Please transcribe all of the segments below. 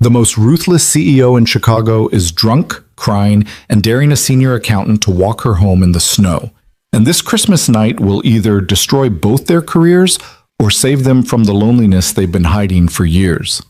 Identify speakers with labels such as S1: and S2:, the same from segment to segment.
S1: The most ruthless CEO in Chicago is drunk, crying, and daring a senior accountant to walk her home in the snow. And this Christmas night will either destroy both their careers or save them from the loneliness they've been hiding for years.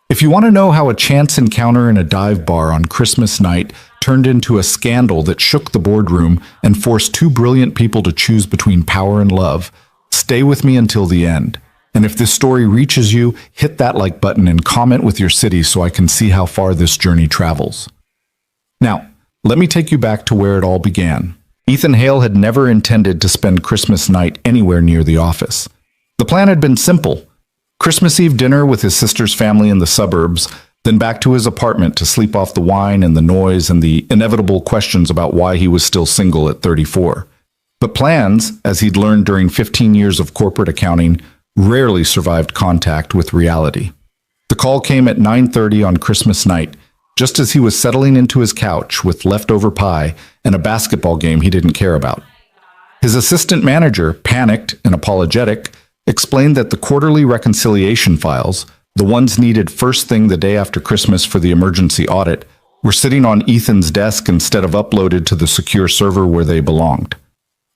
S1: If you want to know how a chance encounter in a dive bar on Christmas night turned into a scandal that shook the boardroom and forced two brilliant people to choose between power and love, stay with me until the end. And if this story reaches you, hit that like button and comment with your city so I can see how far this journey travels. Now, let me take you back to where it all began. Ethan Hale had never intended to spend Christmas night anywhere near the office. The plan had been simple: Christmas Eve dinner with his sister's family in the suburbs, then back to his apartment to sleep off the wine and the noise and the inevitable questions about why he was still single at 34. But plans, as he'd learned during 15 years of corporate accounting, rarely survived contact with reality. The call came at 9:30 on Christmas night, just as he was settling into his couch with leftover pie and a basketball game he didn't care about. His assistant manager, panicked and apologetic, explained that the quarterly reconciliation files, the ones needed first thing the day after Christmas for the emergency audit, were sitting on Ethan's desk instead of uploaded to the secure server where they belonged.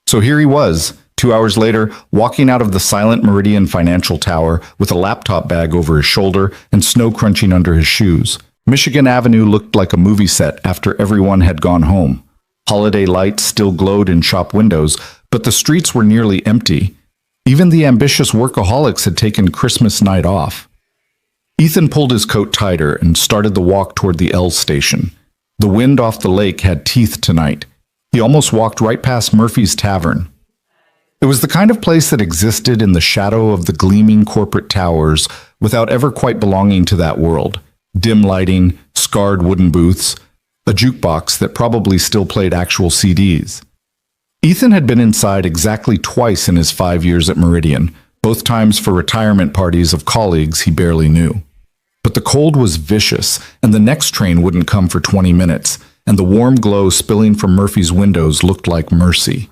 S1: So here he was, 2 hours later, walking out of the silent Meridian Financial Tower with a laptop bag over his shoulder and snow crunching under his shoes. Michigan Avenue looked like a movie set after everyone had gone home. Holiday lights still glowed in shop windows, but the streets were nearly empty. Even the ambitious workaholics had taken Christmas night off. Ethan pulled his coat tighter and started the walk toward the L station. The wind off the lake had teeth tonight. He almost walked right past Murphy's Tavern. It was the kind of place that existed in the shadow of the gleaming corporate towers without ever quite belonging to that world. Dim lighting, scarred wooden booths, a jukebox that probably still played actual CDs. Ethan had been inside exactly twice in his 5 years at Meridian, both times for retirement parties of colleagues he barely knew. But the cold was vicious, and the next train wouldn't come for 20 minutes, and the warm glow spilling from Murphy's windows looked like mercy.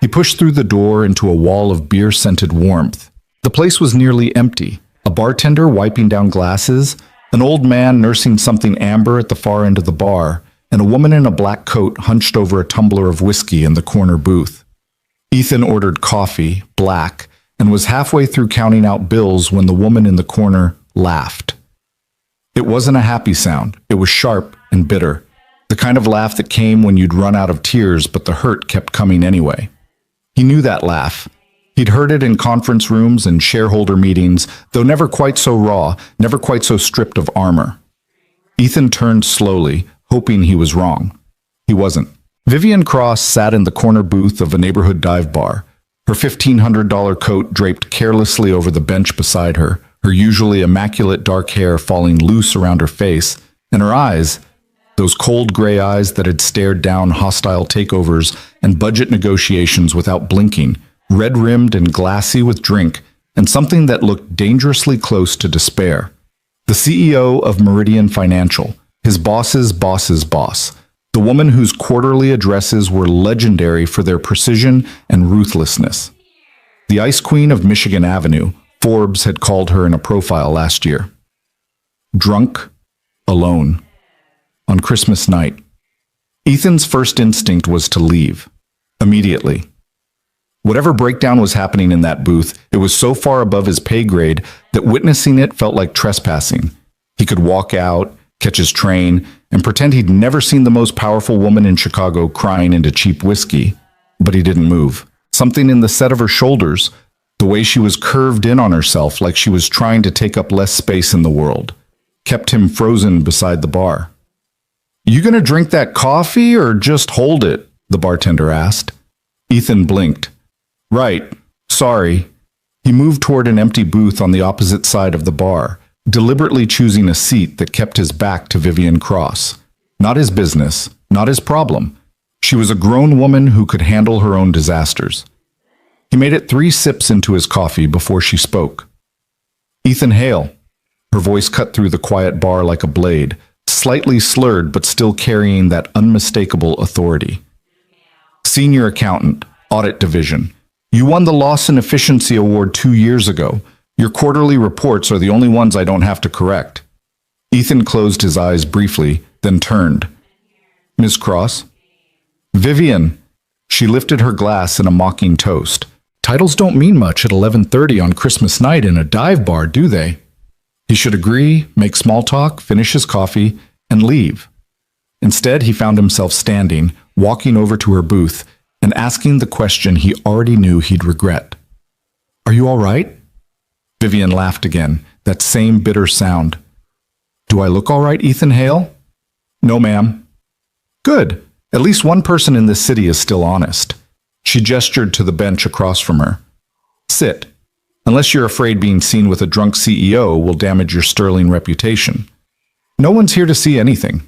S1: He pushed through the door into a wall of beer-scented warmth. The place was nearly empty, a bartender wiping down glasses, an old man nursing something amber at the far end of the bar, and a woman in a black coat hunched over a tumbler of whiskey in the corner booth. Ethan ordered coffee, black, and was halfway through counting out bills when the woman in the corner laughed. It wasn't a happy sound. It was sharp and bitter, the kind of laugh that came when you'd run out of tears, but the hurt kept coming anyway. He knew that laugh. He'd heard it in conference rooms and shareholder meetings, though never quite so raw, never quite so stripped of armor. Ethan turned slowly, hoping he was wrong. He wasn't. Vivian Cross sat in the corner booth of a neighborhood dive bar, her $1,500 coat draped carelessly over the bench beside her, her usually immaculate dark hair falling loose around her face, and her eyes, those cold gray eyes that had stared down hostile takeovers and budget negotiations without blinking, red-rimmed and glassy with drink, and something that looked dangerously close to despair. The CEO of Meridian Financial, his boss's boss's boss, the woman whose quarterly addresses were legendary for their precision and ruthlessness. The Ice Queen of Michigan Avenue, Forbes had called her in a profile last year. Drunk, alone, on Christmas night. Ethan's first instinct was to leave, immediately. Whatever breakdown was happening in that booth, it was so far above his pay grade that witnessing it felt like trespassing. He could walk out, catch his train, and pretend he'd never seen the most powerful woman in Chicago crying into cheap whiskey. But he didn't move. Something in the set of her shoulders, the way she was curved in on herself like she was trying to take up less space in the world, kept him frozen beside the bar. "You gonna drink that coffee or just hold it?" the bartender asked. Ethan blinked. "Right. Sorry." He moved toward an empty booth on the opposite side of the bar, deliberately choosing a seat that kept his back to Vivian Cross. Not his business, not his problem. She was a grown woman who could handle her own disasters. He made it 3 sips into his coffee before she spoke. "Ethan Hale." Her voice cut through the quiet bar like a blade, slightly slurred but still carrying that unmistakable authority. "Senior accountant, audit division. You won the Lawson Efficiency Award 2 years ago. Your quarterly reports are the only ones I don't have to correct." Ethan closed his eyes briefly, then turned. Miss Cross? Vivian! She lifted her glass in a mocking toast. Titles don't mean much at 11:30 on Christmas night in a dive bar, do they? He should agree, make small talk, finish his coffee, and leave. Instead, he found himself standing, walking over to her booth, and asking the question he already knew he'd regret. Are you all right? Vivian laughed again, that same bitter sound. Do I look all right, Ethan Hale? No, ma'am. Good. At least one person in this city is still honest. She gestured to the bench across from her. Sit. Unless you're afraid being seen with a drunk CEO will damage your sterling reputation. No one's here to see anything.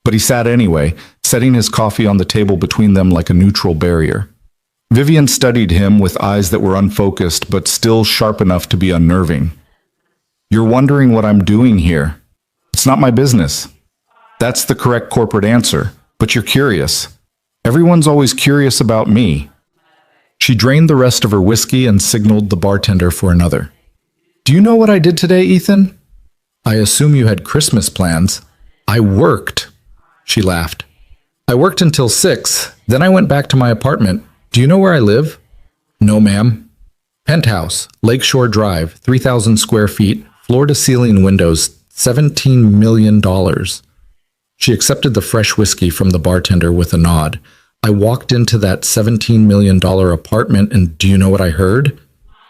S1: But he sat anyway, setting his coffee on the table between them like a neutral barrier. Vivian studied him with eyes that were unfocused but still sharp enough to be unnerving. You're wondering what I'm doing here. It's not my business. That's the correct corporate answer, but you're curious. Everyone's always curious about me. She drained the rest of her whiskey and signaled the bartender for another. Do you know what I did today, Ethan? I assume you had Christmas plans. I worked. She laughed. I worked until 6, then I went back to my apartment. Do you know where I live? No, ma'am. Penthouse, Lakeshore Drive, 3,000 square feet, floor-to-ceiling windows, $17 million. She accepted the fresh whiskey from the bartender with a nod. I walked into that $17 million apartment, and do you know what I heard?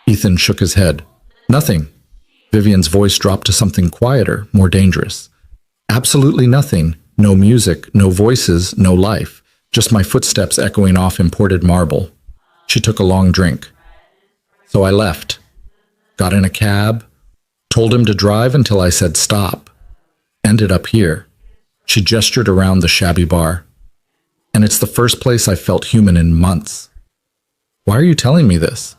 S1: Ethan shook his head. Nothing. Vivian's voice dropped to something quieter, more dangerous. Absolutely nothing. No music, no voices, no life. Just my footsteps echoing off imported marble. She took a long drink. So I left. Got in a cab. Told him to drive until I said stop. Ended up here. She gestured around the shabby bar. And it's the first place I felt human in months. Why are you telling me this?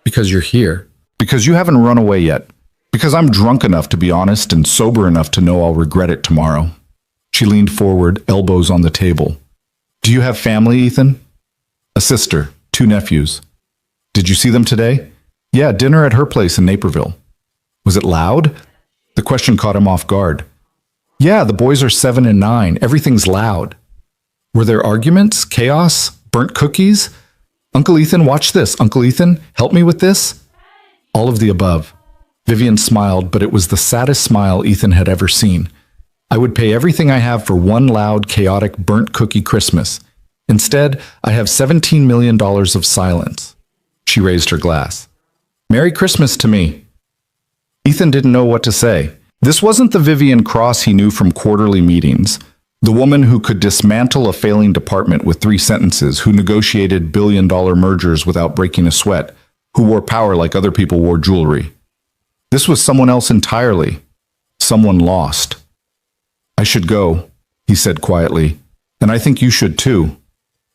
S1: Because you're here. Because you haven't run away yet. Because I'm drunk enough to be honest and sober enough to know I'll regret it tomorrow. She leaned forward, elbows on the table. Do you have family, Ethan? A sister, 2 nephews. Did you see them today? Yeah, dinner at her place in Naperville. Was it loud? The question caught him off guard. Yeah, the boys are 7 and 9. Everything's loud. Were there arguments, chaos, burnt cookies? Uncle Ethan, watch this. Uncle Ethan, help me with this? All of the above. Vivian smiled, but it was the saddest smile Ethan had ever seen. I would pay everything I have for one loud, chaotic, burnt cookie Christmas. Instead, I have $17 million of silence. She raised her glass. Merry Christmas to me. Ethan didn't know what to say. This wasn't the Vivian Cross he knew from quarterly meetings. The woman who could dismantle a failing department with 3 sentences, who negotiated billion-dollar mergers without breaking a sweat, who wore power like other people wore jewelry. This was someone else entirely. Someone lost. I should go, he said quietly, and I think you should too.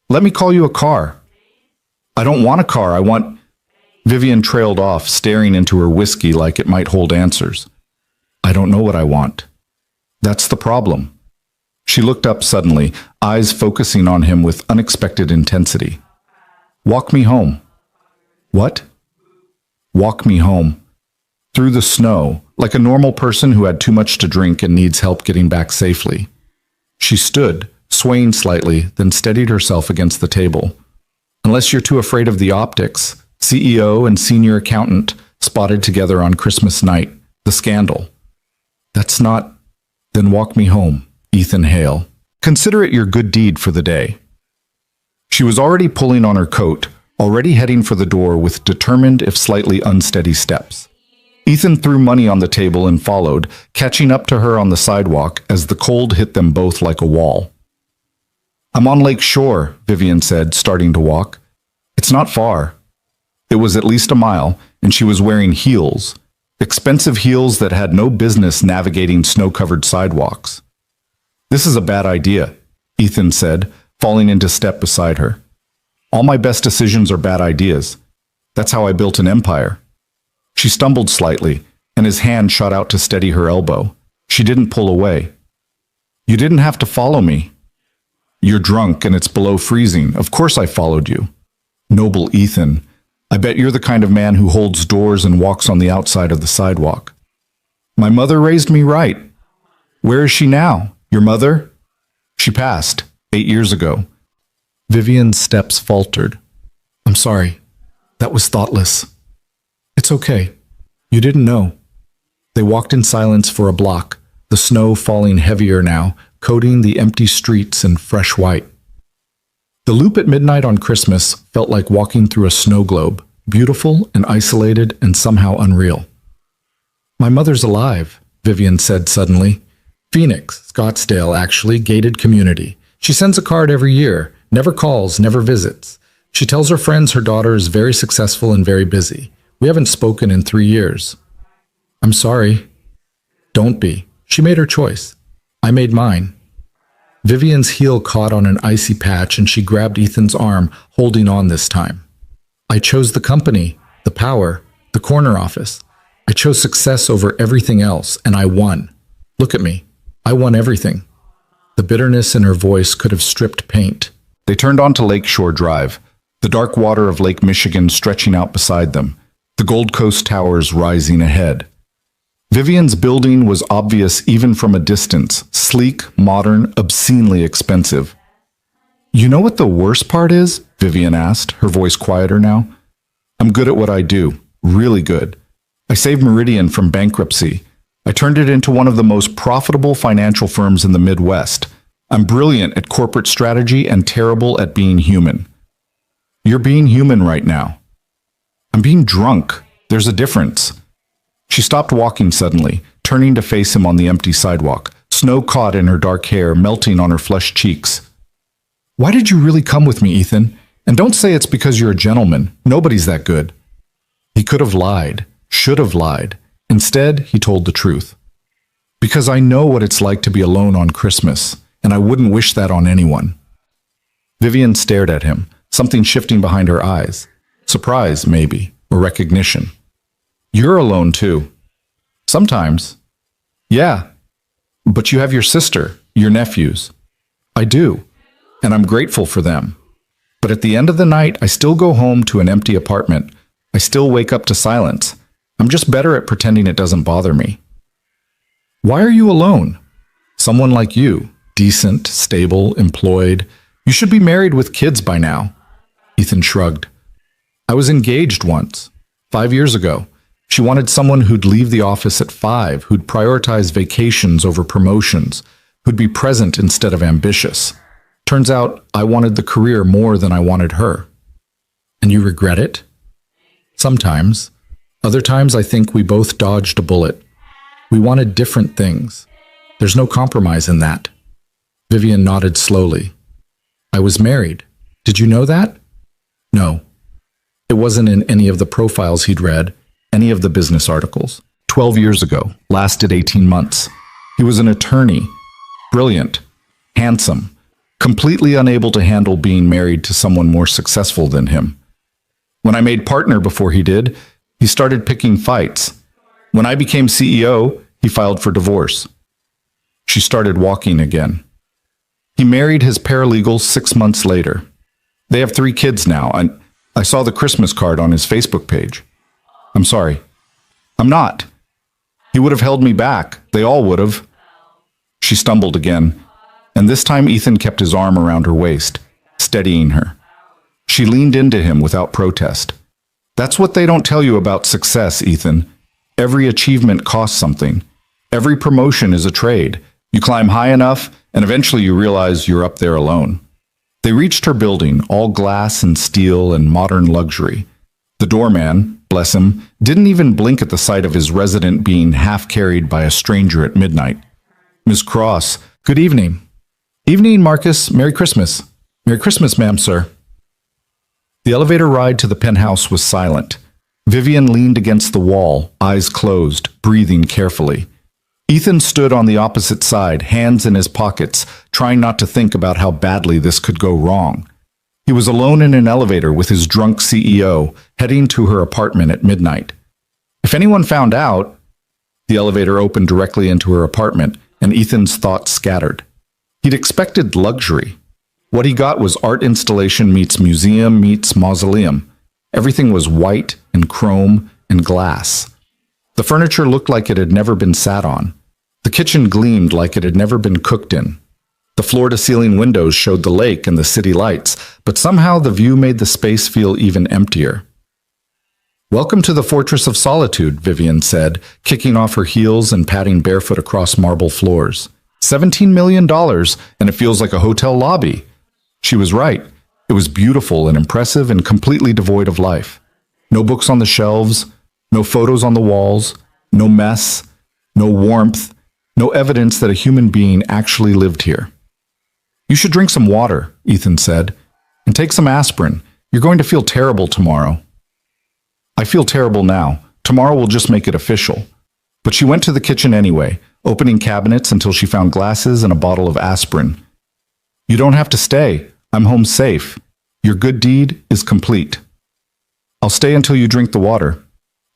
S1: Let me call you a car. I don't want a car, I want... Vivian trailed off, staring into her whiskey like it might hold answers. I don't know what I want. That's the problem. She looked up suddenly, eyes focusing on him with unexpected intensity. Walk me home. What? Walk me home. Through the snow, like a normal person who had too much to drink and needs help getting back safely. She stood, swaying slightly, then steadied herself against the table. Unless you're too afraid of the optics, CEO and senior accountant spotted together on Christmas night, the scandal. That's not... Then walk me home, Ethan Hale. Consider it your good deed for the day. She was already pulling on her coat, already heading for the door with determined if slightly unsteady steps. Ethan threw money on the table and followed, catching up to her on the sidewalk as the cold hit them both like a wall. I'm on Lake Shore, Vivian said, starting to walk. It's not far. It was at least a mile, and she was wearing heels, expensive heels that had no business navigating snow-covered sidewalks. This is a bad idea, Ethan said, falling into step beside her. All my best decisions are bad ideas. That's how I built an empire. She stumbled slightly, and his hand shot out to steady her elbow. She didn't pull away. You didn't have to follow me. You're drunk and it's below freezing. Of course I followed you. Noble Ethan, I bet you're the kind of man who holds doors and walks on the outside of the sidewalk. My mother raised me right. Where is she now? Your mother? She passed 8 years ago. Vivian's steps faltered. I'm sorry. That was thoughtless. It's okay. You didn't know. They walked in silence for a block, the snow falling heavier now, coating the empty streets in fresh white. The loop at midnight on Christmas felt like walking through a snow globe, beautiful and isolated and somehow unreal. My mother's alive, Vivian said suddenly. Phoenix, Scottsdale, actually, gated community. She sends a card every year, never calls, never visits. She tells her friends her daughter is very successful and very busy. We haven't spoken in 3 years. I'm sorry. Don't be. She made her choice. I made mine. Vivian's heel caught on an icy patch and she grabbed Ethan's arm, holding on this time. I chose the company, the power, the corner office. I chose success over everything else, and I won. Look at me. I won everything. The bitterness in her voice could have stripped paint. They turned onto Lakeshore Drive, the dark water of Lake Michigan stretching out beside them, the Gold Coast towers rising ahead. Vivian's building was obvious even from a distance, sleek, modern, obscenely expensive. You know what the worst part is? Vivian asked, her voice quieter now. I'm good at what I do, really good. I saved Meridian from bankruptcy. I turned it into one of the most profitable financial firms in the Midwest. I'm brilliant at corporate strategy and terrible at being human. You're being human right now. I'm being drunk. There's a difference. She stopped walking suddenly, turning to face him on the empty sidewalk, snow caught in her dark hair, melting on her flushed cheeks. Why did you really come with me, Ethan? And don't say it's because you're a gentleman. Nobody's that good. He could have lied, should have lied. Instead, he told the truth. Because I know what it's like to be alone on Christmas, and I wouldn't wish that on anyone. Vivian stared at him, something shifting behind her eyes. Surprise, maybe, or recognition. You're alone too. Sometimes. Yeah. But you have your sister, your nephews. I do, and I'm grateful for them. But at the end of the night, I still go home to an empty apartment. I still wake up to silence. I'm just better at pretending it doesn't bother me. Why are you alone? Someone like you, decent, stable, employed. You should be married with kids by now. Ethan shrugged. I was engaged once, 5 years ago. She wanted someone who'd leave the office at 5, who'd prioritize vacations over promotions, who'd be present instead of ambitious. Turns out I wanted the career more than I wanted her. And you regret it? Sometimes. Other times I think we both dodged a bullet. We wanted different things. There's no compromise in that. Vivian nodded slowly. I was married. Did you know that? No. It wasn't in any of the profiles he'd read, any of the business articles. 12 years ago, lasted 18 months. He was an attorney, brilliant, handsome, completely unable to handle being married to someone more successful than him. When I made partner before he did, he started picking fights. When I became CEO, he filed for divorce. She started walking again. He married his paralegal 6 months later. They have 3 kids now, and I saw the Christmas card on his Facebook page. I'm sorry. I'm not. He would have held me back. They all would have. She stumbled again, and this time Ethan kept his arm around her waist, steadying her. She leaned into him without protest. That's what they don't tell you about success, Ethan. Every achievement costs something. Every promotion is a trade. You climb high enough, and eventually you realize you're up there alone. They reached her building, all glass and steel and modern luxury. The doorman, bless him, didn't even blink at the sight of his resident being half carried by a stranger at midnight. Miss Cross, good evening. Evening, Marcus. Merry Christmas. Merry Christmas, ma'am, sir. The elevator ride to the penthouse was silent. Vivian leaned against the wall, eyes closed, breathing carefully. Ethan stood on the opposite side, hands in his pockets, trying not to think about how badly this could go wrong. He was alone in an elevator with his drunk CEO, heading to her apartment at midnight. If anyone found out, the elevator opened directly into her apartment, and Ethan's thoughts scattered. He'd expected luxury. What he got was art installation meets museum meets mausoleum. Everything was white and chrome and glass. The furniture looked like it had never been sat on. The kitchen gleamed like it had never been cooked in. The floor-to-ceiling windows showed the lake and the city lights, but somehow the view made the space feel even emptier. "Welcome to the Fortress of Solitude," Vivian said, kicking off her heels and padding barefoot across marble floors. $17 million, and it feels like a hotel lobby. She was right. It was beautiful and impressive and completely devoid of life. No books on the shelves, no photos on the walls, no mess, no warmth, no evidence that a human being actually lived here. "You should drink some water," Ethan said, "and take some aspirin. You're going to feel terrible tomorrow." "I feel terrible now. Tomorrow will just make it official." But she went to the kitchen anyway, opening cabinets until she found glasses and a bottle of aspirin. "You don't have to stay. I'm home safe. Your good deed is complete." "I'll stay until you drink the water."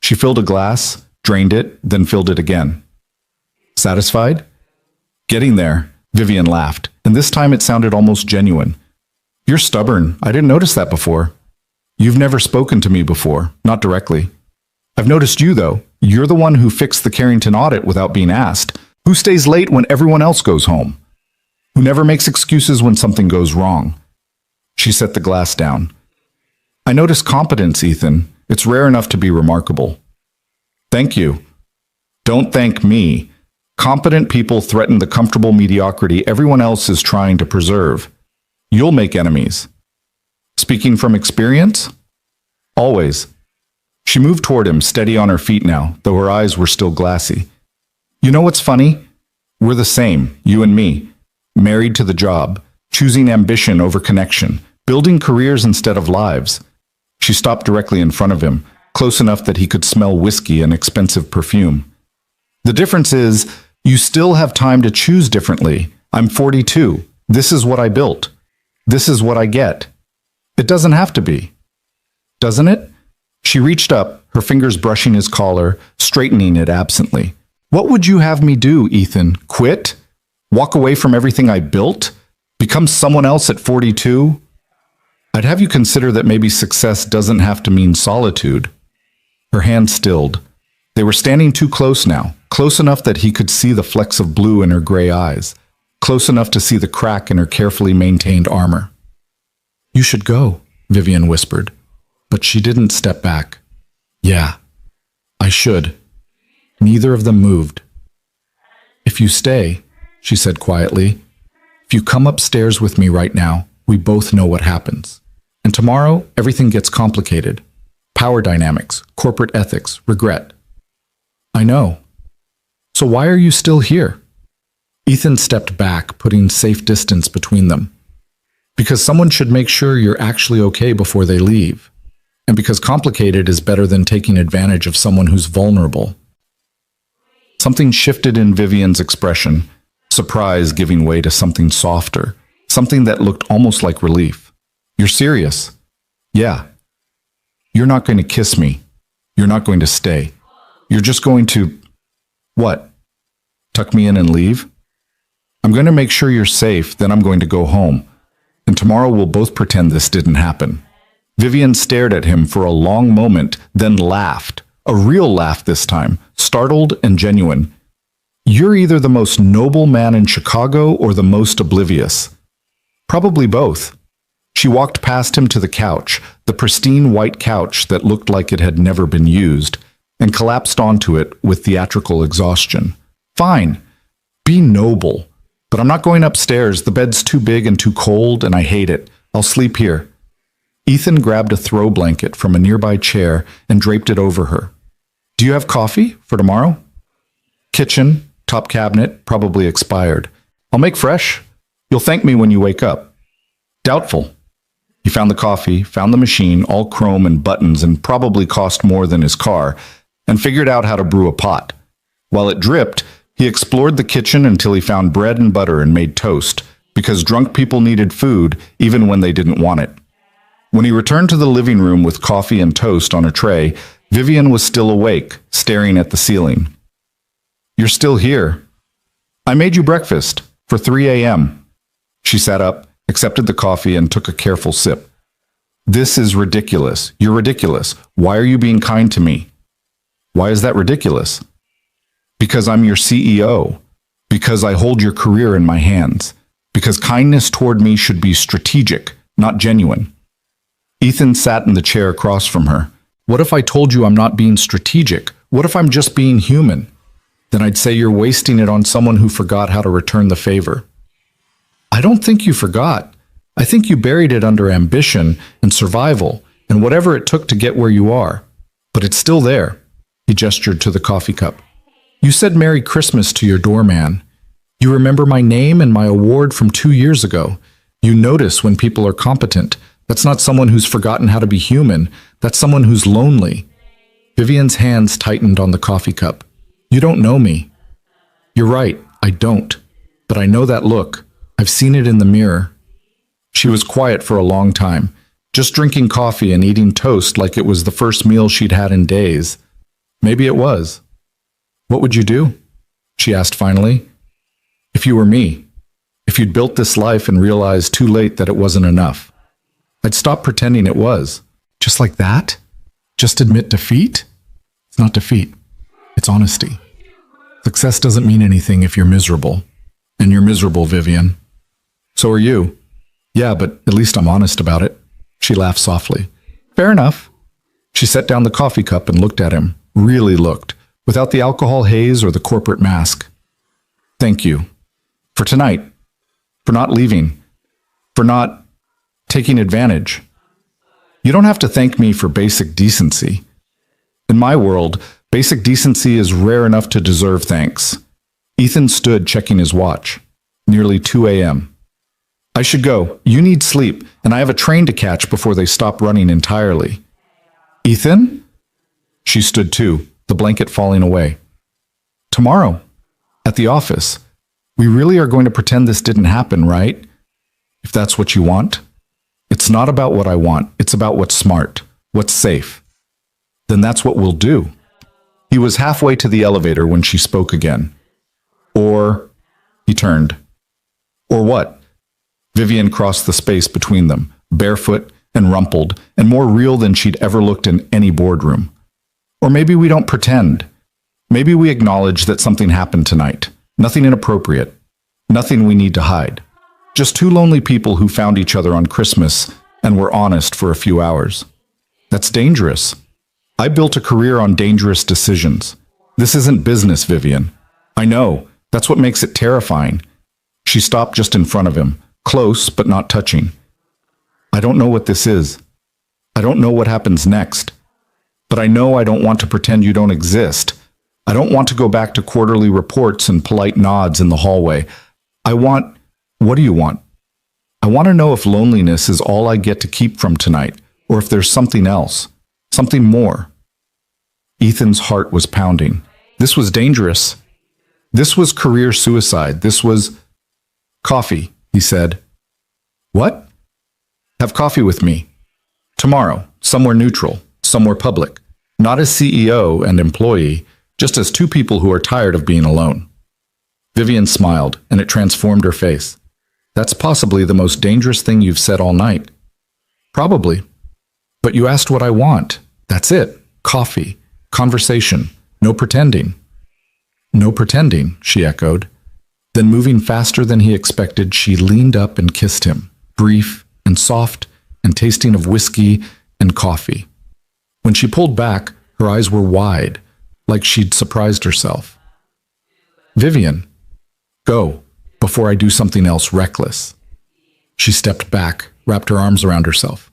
S1: She filled a glass, drained it, then filled it again. "Satisfied?" "Getting there," Vivian laughed, and this time it sounded almost genuine. "You're stubborn. I didn't notice that before. You've never spoken to me before, not directly. I've noticed you, though. You're the one who fixed the Carrington audit without being asked. Who stays late when everyone else goes home? Who never makes excuses when something goes wrong?" She set the glass down. "I notice competence, Ethan. It's rare enough to be remarkable." "Thank you." "Don't thank me. Competent people threaten the comfortable mediocrity everyone else is trying to preserve. You'll make enemies." "Speaking from experience?" "Always." She moved toward him, steady on her feet now, though her eyes were still glassy. "You know what's funny? We're the same, you and me. Married to the job, choosing ambition over connection, building careers instead of lives." She stopped directly in front of him, close enough that he could smell whiskey and expensive perfume. "The difference is, you still have time to choose differently. I'm 42. This is what I built. This is what I get. It doesn't have to be. Doesn't it?" She reached up, her fingers brushing his collar, straightening it absently. "What would you have me do, Ethan? Quit? Walk away from everything I built? Become someone else at 42? I'd have you consider that maybe success doesn't have to mean solitude." Her hand stilled. They were standing too close now, close enough that he could see the flecks of blue in her gray eyes, close enough to see the crack in her carefully maintained armor. "You should go," Vivian whispered, but she didn't step back. "Yeah, I should." Neither of them moved. "If you stay," she said quietly, "if you come upstairs with me right now, we both know what happens. And tomorrow, everything gets complicated. Power dynamics, corporate ethics, regret." "I know. So why are you still here?" Ethan stepped back, putting safe distance between them. "Because someone should make sure you're actually okay before they leave. And because complicated is better than taking advantage of someone who's vulnerable." Something shifted in Vivian's expression, surprise giving way to something softer, something that looked almost like relief. "You're serious?" "Yeah." "You're not going to kiss me. You're not going to stay. You're just going to..." "What? Tuck me in and leave?" "I'm going to make sure you're safe, then I'm going to go home. And tomorrow we'll both pretend this didn't happen." Vivian stared at him for a long moment, then laughed. A real laugh this time, startled and genuine. "You're either the most noble man in Chicago or the most oblivious." "Probably both." She walked past him to the couch, the pristine white couch that looked like it had never been used, and collapsed onto it with theatrical exhaustion. "Fine. Be noble. But I'm not going upstairs. The bed's too big and too cold, and I hate it. I'll sleep here." Ethan grabbed a throw blanket from a nearby chair and draped it over her. "Do you have coffee for tomorrow?" "Kitchen, top cabinet, probably expired. I'll make fresh. You'll thank me when you wake up." "Doubtful." He found the coffee, found the machine, all chrome and buttons, and probably cost more than his car, and figured out how to brew a pot. While it dripped, he explored the kitchen until he found bread and butter and made toast, because drunk people needed food even when they didn't want it. When he returned to the living room with coffee and toast on a tray, Vivian was still awake, staring at the ceiling. "You're still here." "I made you breakfast for 3 a.m. She sat up, accepted the coffee, and took a careful sip. "This is ridiculous. You're ridiculous. Why are you being kind to me?" "Why is that ridiculous?" "Because I'm your CEO. Because I hold your career in my hands. Because kindness toward me should be strategic, not genuine. Ethan sat in the chair across from her. What if I told you I'm not being strategic? What if I'm just being human? Then I'd say you're wasting it on someone who forgot how to return the favor. I don't think you forgot. I think you buried it under ambition and survival and whatever it took to get where you are. But it's still there. He gestured to the coffee cup. You said Merry Christmas to your doorman. You remember my name and my award from 2 years ago. You notice when people are competent. That's not someone who's forgotten how to be human. That's someone who's lonely. Vivian's hands tightened on the coffee cup. You don't know me. You're right, I don't. But I know that look. I've seen it in the mirror. She was quiet for a long time, just drinking coffee and eating toast like it was the first meal she'd had in days. Maybe it was. What would you do? She asked finally. If you were me, if you'd built this life and realized too late that it wasn't enough, I'd stop pretending it was. Just like that? Just admit defeat? It's not defeat. It's honesty. Success doesn't mean anything if you're miserable. And you're miserable, Vivian. So are you. Yeah, but at least I'm honest about it. She laughed softly. Fair enough. She set down the coffee cup and looked at him, really looked, without the alcohol haze or the corporate mask. Thank you. For tonight. For not leaving. For not taking advantage. You don't have to thank me for basic decency. In my world, basic decency is rare enough to deserve thanks. Ethan stood checking his watch. Nearly 2 a.m. I should go. You need sleep, and I have a train to catch before they stop running entirely. Ethan? She stood too, the blanket falling away. Tomorrow, at the office. We really are going to pretend this didn't happen, right? If that's what you want. It's not about what I want. It's about what's smart, what's safe. Then that's what we'll do. He was halfway to the elevator when she spoke again. He turned. Or what? Vivian crossed the space between them, barefoot and rumpled, and more real than she'd ever looked in any boardroom. Or maybe we don't pretend. Maybe we acknowledge that something happened tonight. Nothing inappropriate. Nothing we need to hide. Just two lonely people who found each other on Christmas and were honest for a few hours. That's dangerous. I built a career on dangerous decisions. This isn't business, Vivian. I know. That's what makes it terrifying. She stopped just in front of him, close but not touching. I don't know what this is. I don't know what happens next. But I know I don't want to pretend you don't exist. I don't want to go back to quarterly reports and polite nods in the hallway. What do you want? I want to know if loneliness is all I get to keep from tonight, or if there's something else, something more. Ethan's heart was pounding. This was dangerous. This was career suicide. This was... Coffee, he said. What? Have coffee with me. Tomorrow, somewhere neutral, somewhere public. Not as CEO and employee, just as two people who are tired of being alone. Vivian smiled, and it transformed her face. That's possibly the most dangerous thing you've said all night. Probably. But you asked what I want. That's it. Coffee. Conversation. No pretending. No pretending, she echoed. Then, moving faster than he expected, she leaned up and kissed him, brief and soft and tasting of whiskey and coffee. When she pulled back, her eyes were wide, like she'd surprised herself. Vivian, go, before I do something else reckless. She stepped back, wrapped her arms around herself.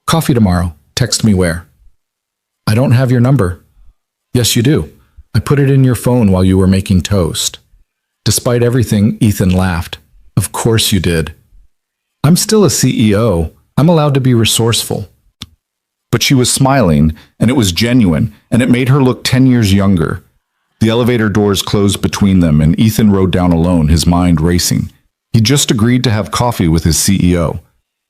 S1: Coffee tomorrow. Text me where. I don't have your number. Yes, you do. I put it in your phone while you were making toast. Despite everything, Ethan laughed. Of course you did. I'm still a CEO. I'm allowed to be resourceful. But she was smiling, and it was genuine, and it made her look 10 years younger. The elevator doors closed between them, and Ethan rode down alone, his mind racing. He'd just agreed to have coffee with his CEO.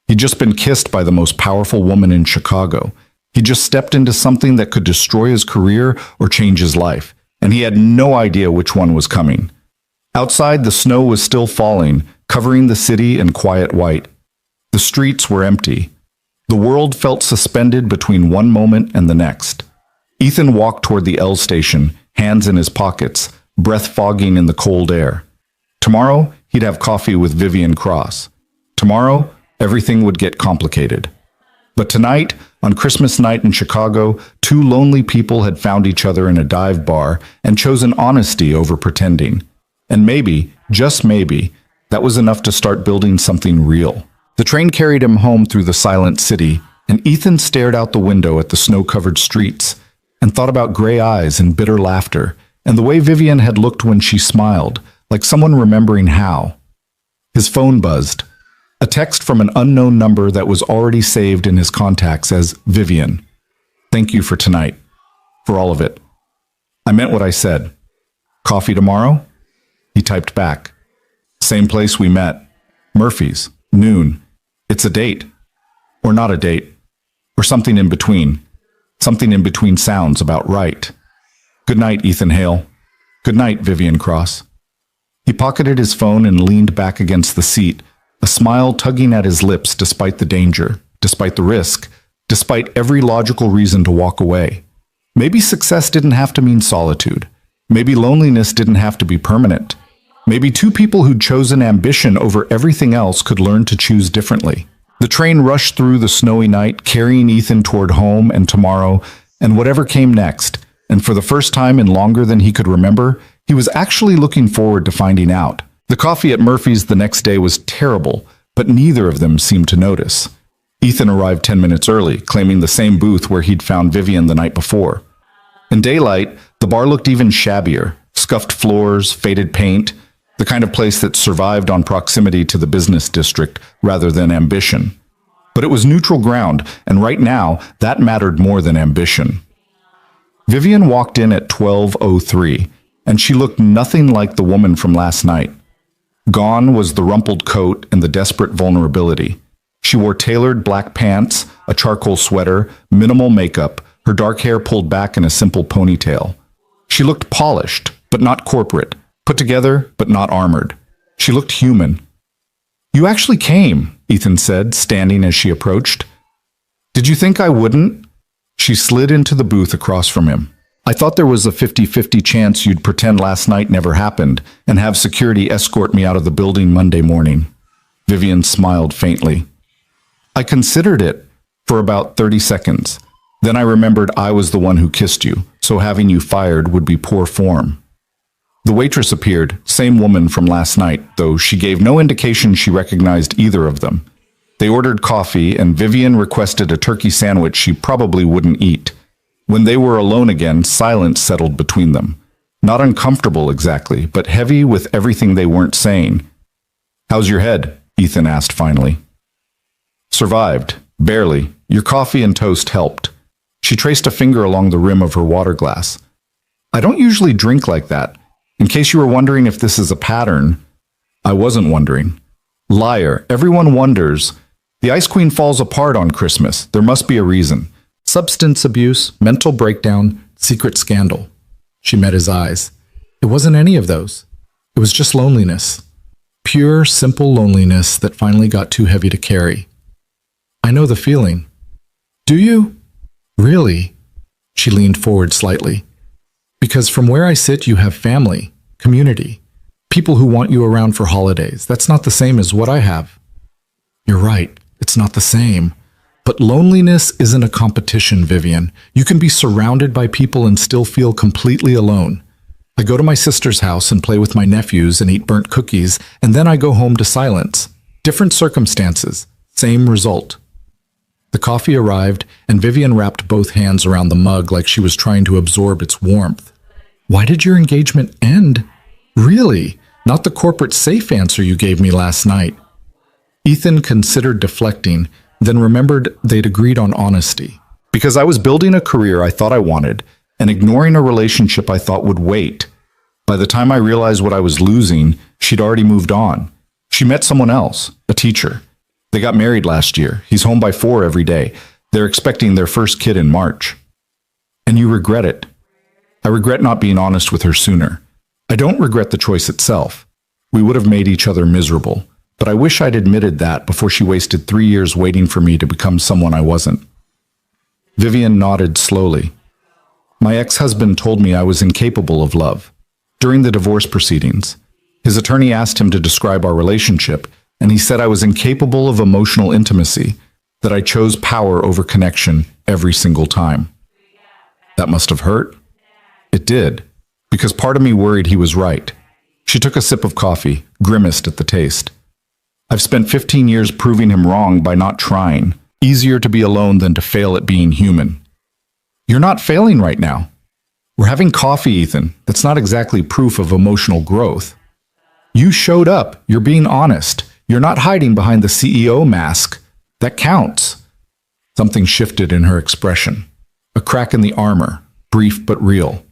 S1: He'd just been kissed by the most powerful woman in Chicago. He just stepped into something that could destroy his career or change his life, and he had no idea which one was coming. Outside, the snow was still falling, covering the city in quiet white. The streets were empty. The world felt suspended between one moment and the next. Ethan walked toward the L station, hands in his pockets, breath fogging in the cold air. Tomorrow, he'd have coffee with Vivian Cross. Tomorrow, everything would get complicated. But tonight, on Christmas night in Chicago, two lonely people had found each other in a dive bar and chosen honesty over pretending. And maybe, just maybe, that was enough to start building something real. The train carried him home through the silent city, and Ethan stared out the window at the snow-covered streets and thought about gray eyes and bitter laughter, and the way Vivian had looked when she smiled, like someone remembering how. His phone buzzed. A text from an unknown number that was already saved in his contacts as Vivian. Thank you for tonight. For all of it. I meant what I said. Coffee tomorrow? He typed back. Same place we met. Murphy's. Noon. It's a date. Or not a date. Or something in between. Something in between sounds about right. Good night, Ethan Hale. Good night, Vivian Cross. He pocketed his phone and leaned back against the seat, a smile tugging at his lips despite the danger, despite the risk, despite every logical reason to walk away. Maybe success didn't have to mean solitude. Maybe loneliness didn't have to be permanent. Maybe two people who'd chosen ambition over everything else could learn to choose differently. The train rushed through the snowy night, carrying Ethan toward home and tomorrow, and whatever came next. And for the first time in longer than he could remember, he was actually looking forward to finding out. The coffee at Murphy's the next day was terrible, but neither of them seemed to notice. Ethan arrived 10 minutes early, claiming the same booth where he'd found Vivian the night before. In daylight, the bar looked even shabbier. Scuffed floors, faded paint, the kind of place that survived on proximity to the business district rather than ambition. But it was neutral ground, and right now, that mattered more than ambition. Vivian walked in at 12:03, and she looked nothing like the woman from last night. Gone was the rumpled coat and the desperate vulnerability. She wore tailored black pants, a charcoal sweater, minimal makeup, her dark hair pulled back in a simple ponytail. She looked polished, but not corporate, put together, but not armored. She looked human. You actually came, Ethan said, standing as she approached. Did you think I wouldn't? She slid into the booth across from him. I thought there was a 50-50 chance you'd pretend last night never happened and have security escort me out of the building Monday morning. Vivian smiled faintly. I considered it for about 30 seconds. Then I remembered I was the one who kissed you, so having you fired would be poor form. The waitress appeared, same woman from last night, though she gave no indication she recognized either of them. They ordered coffee, and Vivian requested a turkey sandwich she probably wouldn't eat. When they were alone again, silence settled between them. Not uncomfortable exactly, but heavy with everything they weren't saying. How's your head? Ethan asked finally. Survived. Barely. Your coffee and toast helped. She traced a finger along the rim of her water glass. I don't usually drink like that. In case you were wondering if this is a pattern, I wasn't wondering. Liar. Everyone wonders. The Ice Queen falls apart on Christmas. There must be a reason. Substance abuse, mental breakdown, secret scandal. She met his eyes. It wasn't any of those. It was just loneliness. Pure, simple loneliness that finally got too heavy to carry. I know the feeling. Do you? Really? She leaned forward slightly. Because from where I sit, you have family, community, people who want you around for holidays. That's not the same as what I have. You're right. It's not the same. But loneliness isn't a competition, Vivian. You can be surrounded by people and still feel completely alone. I go to my sister's house and play with my nephews and eat burnt cookies, and then I go home to silence. Different circumstances, same result. The coffee arrived, and Vivian wrapped both hands around the mug like she was trying to absorb its warmth. Why did your engagement end? Really? Not the corporate safe answer you gave me last night. Ethan considered deflecting, then remembered they'd agreed on honesty. Because I was building a career I thought I wanted, and ignoring a relationship I thought would wait. By the time I realized what I was losing, she'd already moved on. She met someone else, a teacher. They got married last year. He's home by 4 every day. They're expecting their first kid in March. And you regret it. I regret not being honest with her sooner. I don't regret the choice itself. We would have made each other miserable. But I wish I'd admitted that before she wasted 3 years waiting for me to become someone I wasn't. Vivian nodded slowly. My ex-husband told me I was incapable of love. During the divorce proceedings. His attorney asked him to describe our relationship, and he said I was incapable of emotional intimacy, that I chose power over connection every single time. That must have hurt. It did, because part of me worried he was right. She took a sip of coffee, grimaced at the taste. I've spent 15 years proving him wrong by not trying. Easier to be alone than to fail at being human. You're not failing right now. We're having coffee, Ethan. That's not exactly proof of emotional growth. You showed up. You're being honest. You're not hiding behind the CEO mask. That counts. Something shifted in her expression. A crack in the armor, brief but real.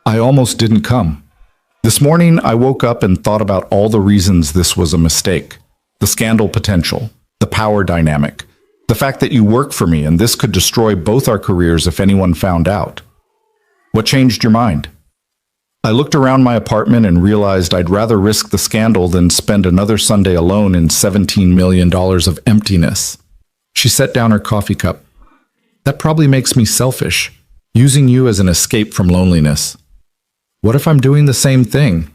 S1: I almost didn't come. This morning, I woke up and thought about all the reasons this was a mistake. The scandal potential, the power dynamic, the fact that you work for me and this could destroy both our careers if anyone found out. What changed your mind? I looked around my apartment and realized I'd rather risk the scandal than spend another Sunday alone in $17 million of emptiness. She set down her coffee cup. That probably makes me selfish, using you as an escape from loneliness. What if I'm doing the same thing?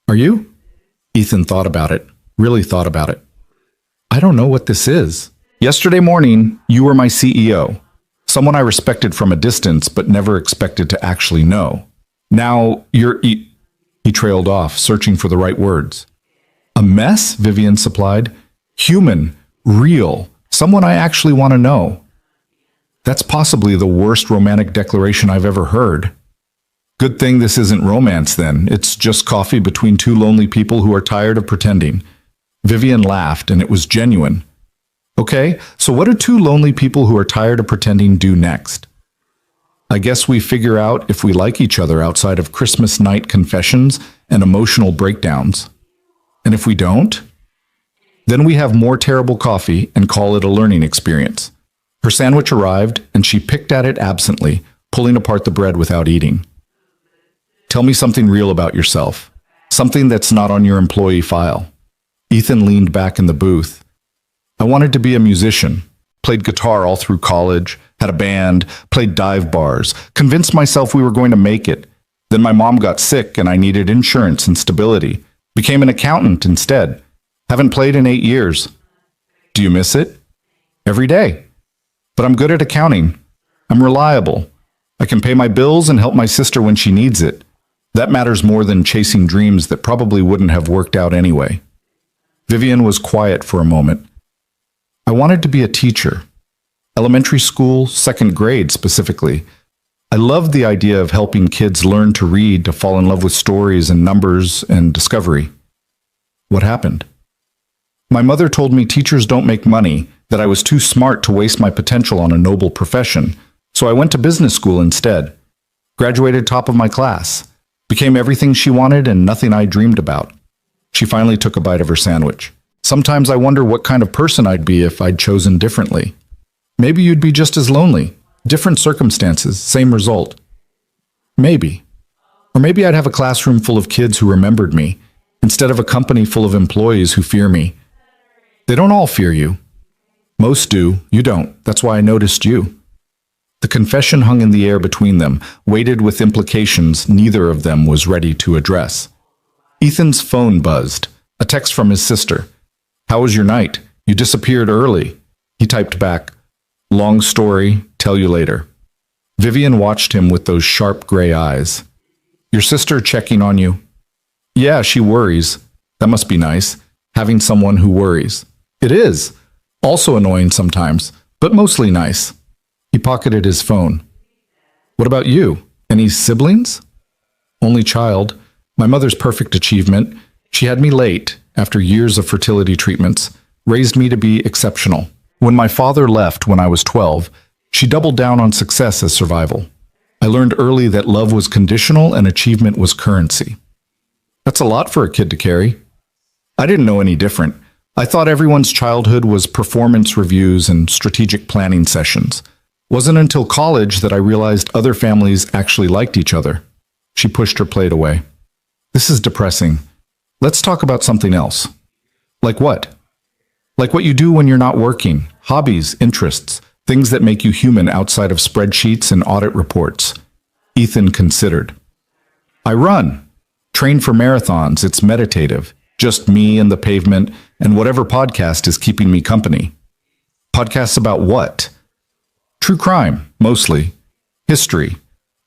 S1: Are you? Ethan thought about it, really thought about it. I don't know what this is. Yesterday morning, you were my CEO, someone I respected from a distance but never expected to actually know. Now you're He trailed off, searching for the right words. A mess, Vivian supplied. Human, real, someone I actually want to know. That's possibly the worst romantic declaration I've ever heard. Good thing this isn't romance then. It's just coffee between two lonely people who are tired of pretending. Vivian laughed, and it was genuine. Okay, so what do two lonely people who are tired of pretending do next? I guess we figure out if we like each other outside of Christmas night confessions and emotional breakdowns. And if we don't, then we have more terrible coffee and call it a learning experience. Her sandwich arrived, and she picked at it absently, pulling apart the bread without eating. Tell me something real about yourself, something that's not on your employee file. Ethan leaned back in the booth. I wanted to be a musician, played guitar all through college, had a band, played dive bars, convinced myself we were going to make it. Then my mom got sick and I needed insurance and stability. Became an accountant instead. Haven't played in 8 years. Do you miss it? Every day. But I'm good at accounting. I'm reliable. I can pay my bills and help my sister when she needs it. That matters more than chasing dreams that probably wouldn't have worked out anyway. Vivian was quiet for a moment. I wanted to be a teacher. Elementary school, second grade specifically. I loved the idea of helping kids learn to read, to fall in love with stories and numbers and discovery. What happened? My mother told me teachers don't make money, that I was too smart to waste my potential on a noble profession, so I went to business school instead. Graduated top of my class. Became everything she wanted and nothing I dreamed about. She finally took a bite of her sandwich. Sometimes I wonder what kind of person I'd be if I'd chosen differently. Maybe you'd be just as lonely. Different circumstances, same result. Maybe. Or maybe I'd have a classroom full of kids who remembered me, instead of a company full of employees who fear me. They don't all fear you. Most do. You don't. That's why I noticed you. The confession hung in the air between them, weighted with implications neither of them was ready to address. Ethan's phone buzzed. A text from his sister. How was your night? You disappeared early. He typed back, long story, tell you later. Vivian watched him with those sharp gray eyes. Your sister checking on you? Yeah, she worries. That must be nice, having someone who worries. It is. Also annoying sometimes, but mostly nice. He pocketed his phone. What about you? Any siblings? Only child. My mother's perfect achievement. She had me late, after years of fertility treatments, raised me to be exceptional. When my father left when I was 12, she doubled down on success as survival. I learned early that love was conditional and achievement was currency. That's a lot for a kid to carry. I didn't know any different. I thought everyone's childhood was performance reviews and strategic planning sessions. Wasn't until college that I realized other families actually liked each other. She pushed her plate away. This is depressing. Let's talk about something else. Like what? Like what you do when you're not working, hobbies, interests, things that make you human outside of spreadsheets and audit reports. Ethan considered. I run. Train for marathons, it's meditative. Just me and the pavement and whatever podcast is keeping me company. Podcasts about what? True crime, mostly. History.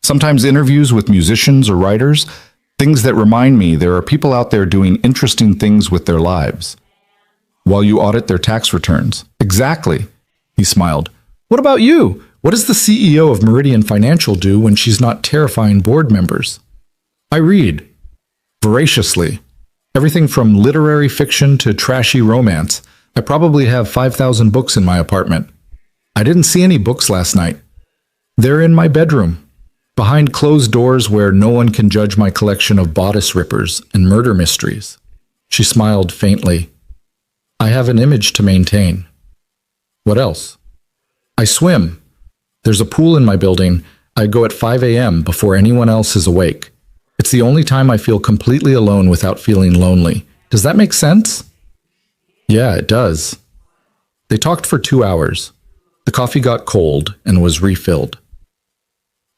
S1: Sometimes interviews with musicians or writers. Things that remind me there are people out there doing interesting things with their lives. While you audit their tax returns. Exactly. He smiled. What about you? What does the CEO of Meridian Financial do when she's not terrifying board members? I read. Voraciously. Everything from literary fiction to trashy romance. I probably have 5,000 books in my apartment. I didn't see any books last night. They're in my bedroom, behind closed doors where no one can judge my collection of bodice rippers and murder mysteries. She smiled faintly. I have an image to maintain. What else? I swim. There's a pool in my building. I go at 5 a.m. before anyone else is awake. It's the only time I feel completely alone without feeling lonely. Does that make sense? Yeah, it does. They talked for 2 hours. The coffee got cold and was refilled.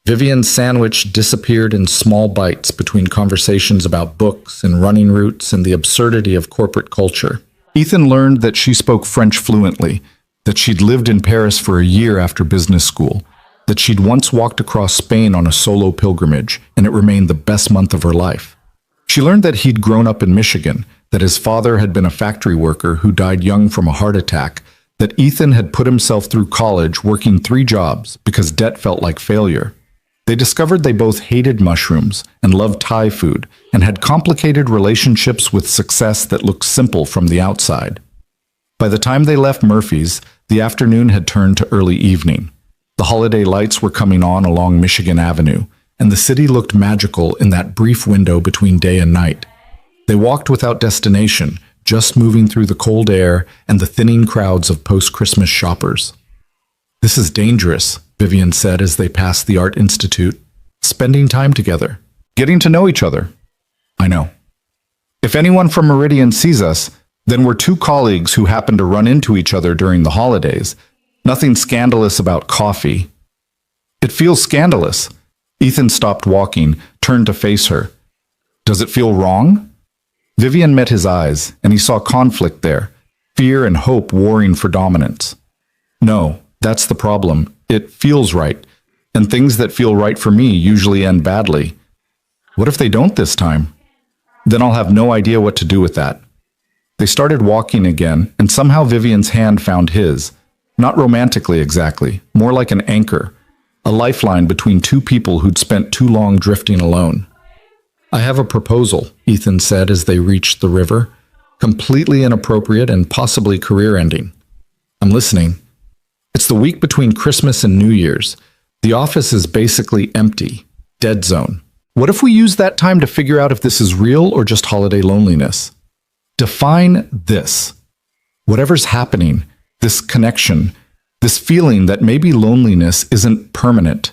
S1: Vivian's sandwich disappeared in small bites between conversations about books and running routes and the absurdity of corporate culture. Ethan learned that she spoke French fluently, that she'd lived in Paris for a year after business school, that she'd once walked across Spain on a solo pilgrimage, and it remained the best month of her life. She learned that he'd grown up in Michigan, that his father had been a factory worker who died young from a heart attack, that Ethan had put himself through college working 3 jobs because debt felt like failure. They discovered they both hated mushrooms and loved Thai food and had complicated relationships with success that looked simple from the outside. By the time they left Murphy's, the afternoon had turned to early evening. The holiday lights were coming on along Michigan Avenue, and the city looked magical in that brief window between day and night. They walked without destination, just moving through the cold air and the thinning crowds of post-Christmas shoppers. This is dangerous, Vivian said as they passed the Art Institute. Spending time together, getting to know each other. I know. If anyone from Meridian sees us, then we're 2 colleagues who happen to run into each other during the holidays. Nothing scandalous about coffee. It feels scandalous. Ethan stopped walking, turned to face her. Does it feel wrong? Vivian met his eyes, and he saw conflict there, fear and hope warring for dominance. No, that's the problem. It feels right, and things that feel right for me usually end badly. What if they don't this time? Then I'll have no idea what to do with that. They started walking again, and somehow Vivian's hand found his. Not romantically exactly, more like an anchor, a lifeline between 2 people who'd spent too long drifting alone. I have a proposal, Ethan said as they reached the river, completely inappropriate and possibly career-ending. I'm listening. It's the week between Christmas and New Year's. The office is basically empty, dead zone. What if we use that time to figure out if this is real or just holiday loneliness? Define this. Whatever's happening, this connection, this feeling that maybe loneliness isn't permanent.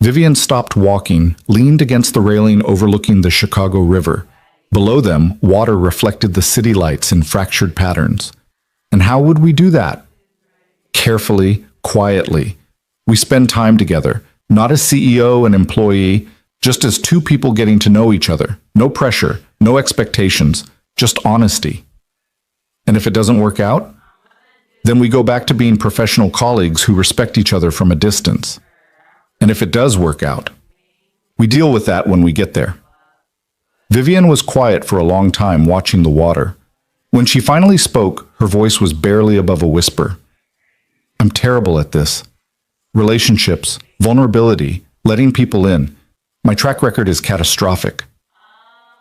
S1: Vivian stopped walking, leaned against the railing overlooking the Chicago River. Below them, water reflected the city lights in fractured patterns. And how would we do that? Carefully, quietly. We spend time together, not as CEO and employee, just as 2 people getting to know each other. No pressure, no expectations, just honesty. And if it doesn't work out, then we go back to being professional colleagues who respect each other from a distance. And if it does work out, we deal with that when we get there. Vivian was quiet for a long time, watching the water. When she finally spoke, her voice was barely above a whisper. I'm terrible at this. Relationships, vulnerability, letting people in. My track record is catastrophic.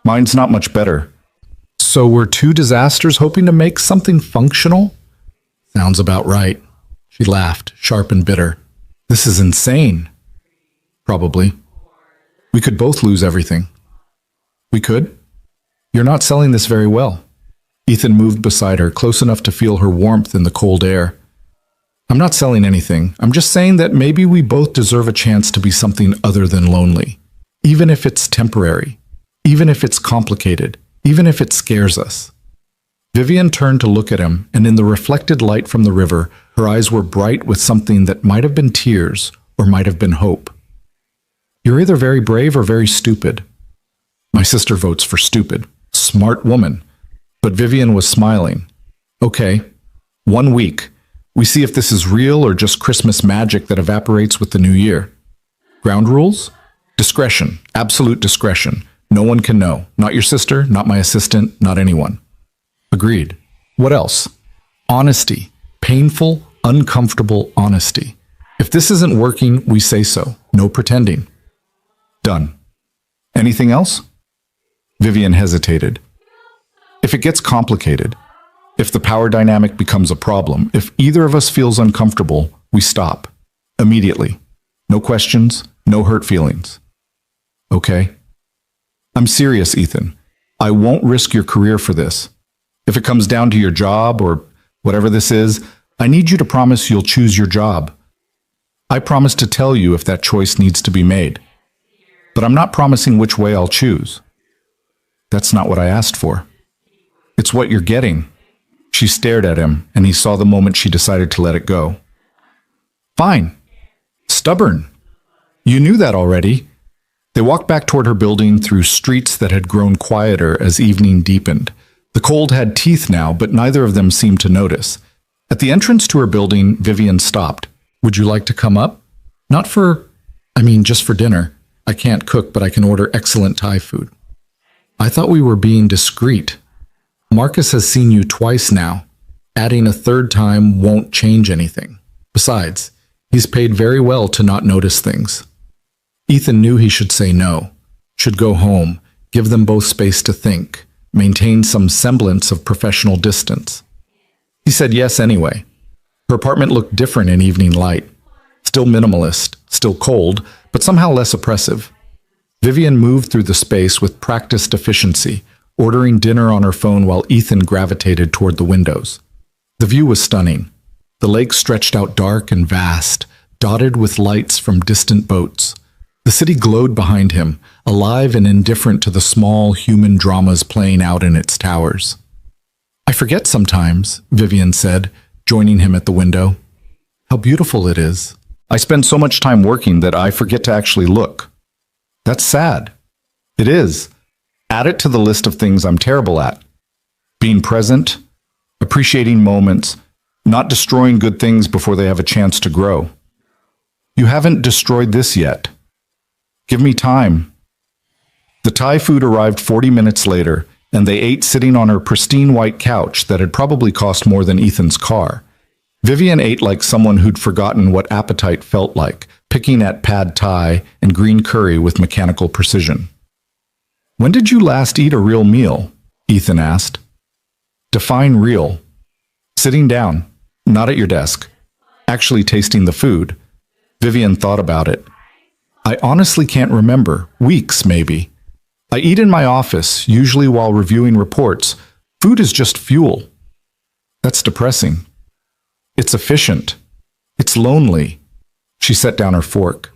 S1: Mine's not much better. So we're 2 disasters hoping to make something functional? Sounds about right. She laughed, sharp and bitter. This is insane. Probably. We could both lose everything. We could? You're not selling this very well. Ethan moved beside her, close enough to feel her warmth in the cold air. I'm not selling anything. I'm just saying that maybe we both deserve a chance to be something other than lonely. Even if it's temporary. Even if it's complicated. Even if it scares us. Vivian turned to look at him, and in the reflected light from the river, her eyes were bright with something that might have been tears or might have been hope. You're either very brave or very stupid. My sister votes for stupid. Smart woman. But Vivian was smiling. Okay, 1 week. We see if this is real or just Christmas magic that evaporates with the new year. Ground rules? Discretion. Absolute discretion. No one can know. Not your sister, not my assistant, not anyone. Agreed. What else? Honesty. Painful, uncomfortable honesty. If this isn't working, we say so. No pretending. Done. Anything else? Vivian hesitated. If it gets complicated, if the power dynamic becomes a problem, if either of us feels uncomfortable, we stop. Immediately. No questions, no hurt feelings. Okay? I'm serious, Ethan. I won't risk your career for this. If it comes down to your job or whatever this is, I need you to promise you'll choose your job. I promise to tell you if that choice needs to be made. But I'm not promising which way I'll choose. That's not what I asked for. It's what you're getting. She stared at him, and he saw the moment she decided to let it go. Fine. Stubborn. You knew that already. They walked back toward her building through streets that had grown quieter as evening deepened. The cold had teeth now, but neither of them seemed to notice. At the entrance to her building, Vivian stopped. Would you like to come up? Just for dinner. I can't cook, but I can order excellent Thai food. I thought we were being discreet. Marcus has seen you twice now. Adding a third time won't change anything. Besides, he's paid very well to not notice things. Ethan knew he should say no, should go home, give them both space to think, maintain some semblance of professional distance. He said yes anyway. Her apartment looked different in evening light. Still minimalist, still cold, but somehow less oppressive. Vivian moved through the space with practiced efficiency, ordering dinner on her phone while Ethan gravitated toward the windows. The view was stunning. The lake stretched out dark and vast, dotted with lights from distant boats. The city glowed behind him, alive and indifferent to the small human dramas playing out in its towers. I forget sometimes, Vivian said, joining him at the window. How beautiful it is. I spend so much time working that I forget to actually look. That's sad. It is. Add it to the list of things I'm terrible at. Being present, appreciating moments, not destroying good things before they have a chance to grow. You haven't destroyed this yet. Give me time. The Thai food arrived 40 minutes later, and they ate sitting on her pristine white couch that had probably cost more than Ethan's car. Vivian ate like someone who'd forgotten what appetite felt like, picking at pad thai and green curry with mechanical precision. When did you last eat a real meal? Ethan asked. Define real. Sitting down, not at your desk, actually tasting the food. Vivian thought about it. I honestly can't remember. Weeks, maybe. I eat in my office, usually while reviewing reports. Food is just fuel. That's depressing. It's efficient. It's lonely. She set down her fork.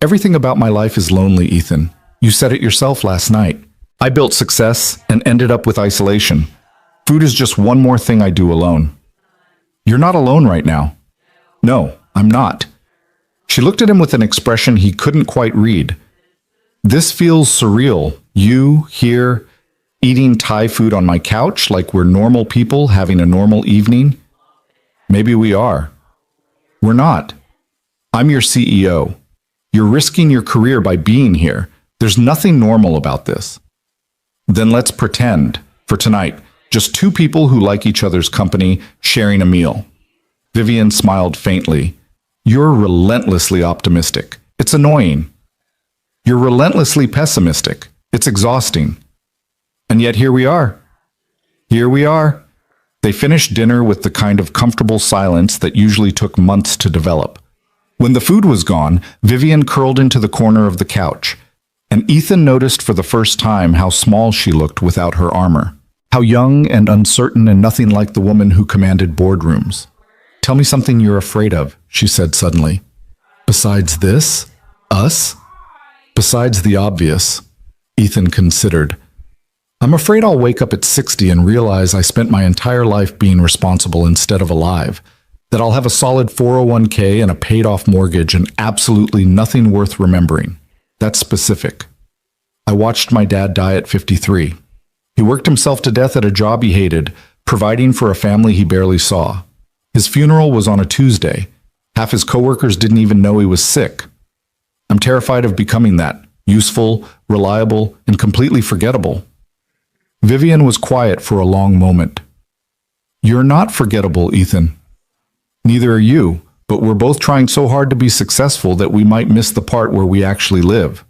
S1: Everything about my life is lonely, Ethan. You said it yourself last night. I built success and ended up with isolation. Food is just one more thing I do alone. You're not alone right now. No, I'm not. She looked at him with an expression he couldn't quite read. This feels surreal. You, here, eating Thai food on my couch like we're normal people having a normal evening. Maybe we are. We're not. I'm your CEO. You're risking your career by being here. There's nothing normal about this. Then let's pretend, for tonight, just two people who like each other's company sharing a meal. Vivian smiled faintly. You're relentlessly optimistic. It's annoying. You're relentlessly pessimistic. It's exhausting. And yet here we are. Here we are. They finished dinner with the kind of comfortable silence that usually took months to develop. When the food was gone, Vivian curled into the corner of the couch, and Ethan noticed for the first time how small she looked without her armor. How young and uncertain and nothing like the woman who commanded boardrooms. Tell me something you're afraid of, she said suddenly. Besides this? Us? Besides the obvious, Ethan considered. I'm afraid I'll wake up at 60 and realize I spent my entire life being responsible instead of alive. That I'll have a solid 401k and a paid-off mortgage and absolutely nothing worth remembering. That's specific. I watched my dad die at 53. He worked himself to death at a job he hated, providing for a family he barely saw. His funeral was on a Tuesday. Half his coworkers didn't even know he was sick. I'm terrified of becoming that, useful, reliable, and completely forgettable. Vivian was quiet for a long moment. You're not forgettable, Ethan. Neither are you, but we're both trying so hard to be successful that we might miss the part where we actually live.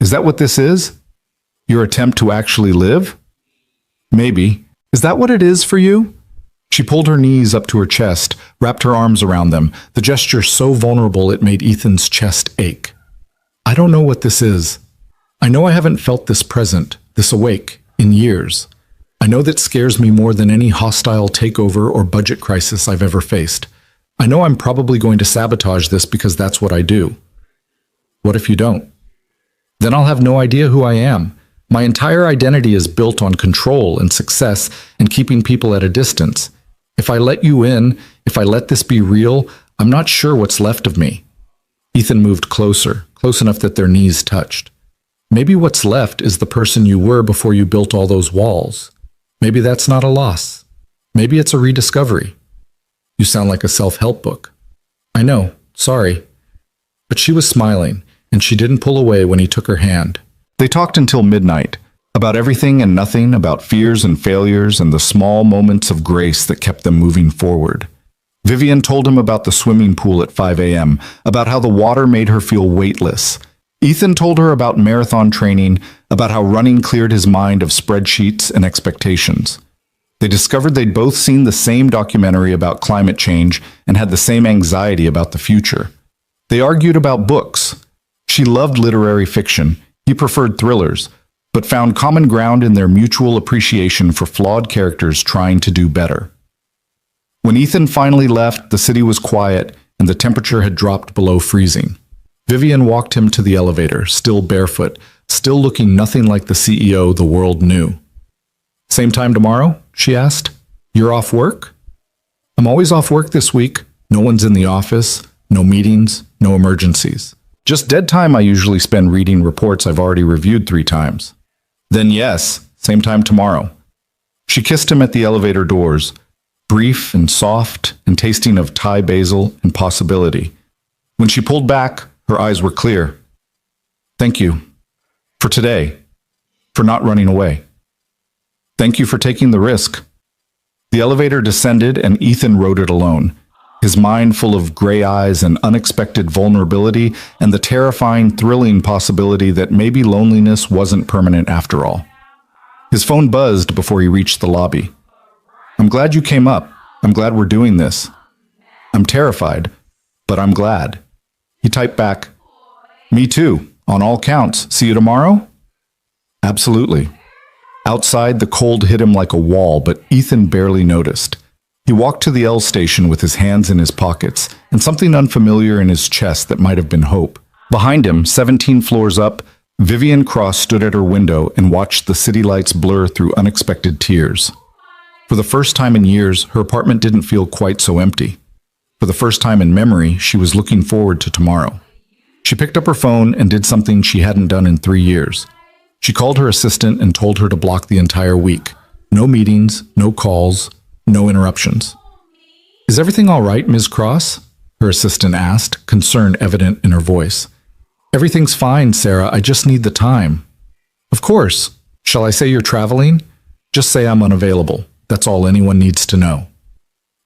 S1: Is that what this is? Your attempt to actually live? Maybe. Is that what it is for you? She pulled her knees up to her chest, wrapped her arms around them, the gesture so vulnerable it made Ethan's chest ache. I don't know what this is. I know I haven't felt this present, this awake, in years. I know that scares me more than any hostile takeover or budget crisis I've ever faced. I know I'm probably going to sabotage this because that's what I do. What if you don't? Then I'll have no idea who I am. My entire identity is built on control and success and keeping people at a distance. If I let you in, if I let this be real, I'm not sure what's left of me. Ethan moved closer, close enough that their knees touched. Maybe what's left is the person you were before you built all those walls. Maybe that's not a loss. Maybe it's a rediscovery. You sound like a self-help book. I know, sorry. But she was smiling, and she didn't pull away when he took her hand. They talked until midnight, about everything and nothing, about fears and failures and the small moments of grace that kept them moving forward. Vivian told him about the swimming pool at 5 a.m., about how the water made her feel weightless. Ethan told her about marathon training, about how running cleared his mind of spreadsheets and expectations. They discovered they'd both seen the same documentary about climate change and had the same anxiety about the future. They argued about books. She loved literary fiction. He preferred thrillers, but found common ground in their mutual appreciation for flawed characters trying to do better. When Ethan finally left, the city was quiet and the temperature had dropped below freezing. Vivian walked him to the elevator, still barefoot, still looking nothing like the CEO the world knew. Same time tomorrow? She asked. You're off work? I'm always off work this week. No one's in the office, no meetings, no emergencies. Just dead time I usually spend reading reports I've already reviewed 3 times. Then yes, same time tomorrow. She kissed him at the elevator doors, brief and soft and tasting of Thai basil and possibility. When she pulled back, her eyes were clear. Thank you. For today. For not running away. Thank you for taking the risk. The elevator descended and Ethan rode it alone, his mind full of gray eyes and unexpected vulnerability and the terrifying, thrilling possibility that maybe loneliness wasn't permanent after all. His phone buzzed before he reached the lobby. I'm glad you came up. I'm glad we're doing this. I'm terrified, but I'm glad. He typed back, Me too, on all counts. See you tomorrow? Absolutely. Outside, the cold hit him like a wall, but Ethan barely noticed. He walked to the L station with his hands in his pockets and something unfamiliar in his chest that might have been hope. Behind him, 17 floors up, Vivian Cross stood at her window and watched the city lights blur through unexpected tears. For the first time in years, her apartment didn't feel quite so empty. For the first time in memory, she was looking forward to tomorrow. She picked up her phone and did something she hadn't done in 3 years. She called her assistant and told her to block the entire week. No meetings, no calls, no interruptions. Is everything all right, Ms. Cross? Her assistant asked, concern evident in her voice. Everything's fine, Sarah. I just need the time. Of course. Shall I say you're traveling? Just say I'm unavailable. That's all anyone needs to know.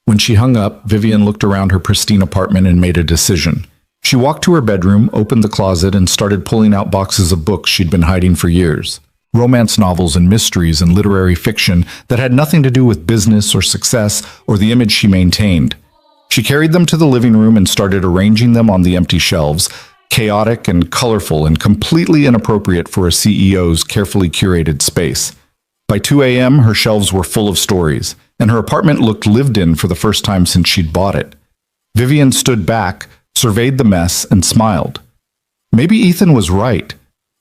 S1: When she hung up, Vivian looked around her pristine apartment and made a decision. She walked to her bedroom, opened the closet, and started pulling out boxes of books she'd been hiding for years. Romance novels and mysteries and literary fiction that had nothing to do with business or success or the image she maintained. She carried them to the living room and started arranging them on the empty shelves, chaotic and colorful and completely inappropriate for a CEO's carefully curated space. By 2 a.m., her shelves were full of stories, and her apartment looked lived in for the first time since she'd bought it. Vivian stood back, surveyed the mess, and smiled. Maybe Ethan was right.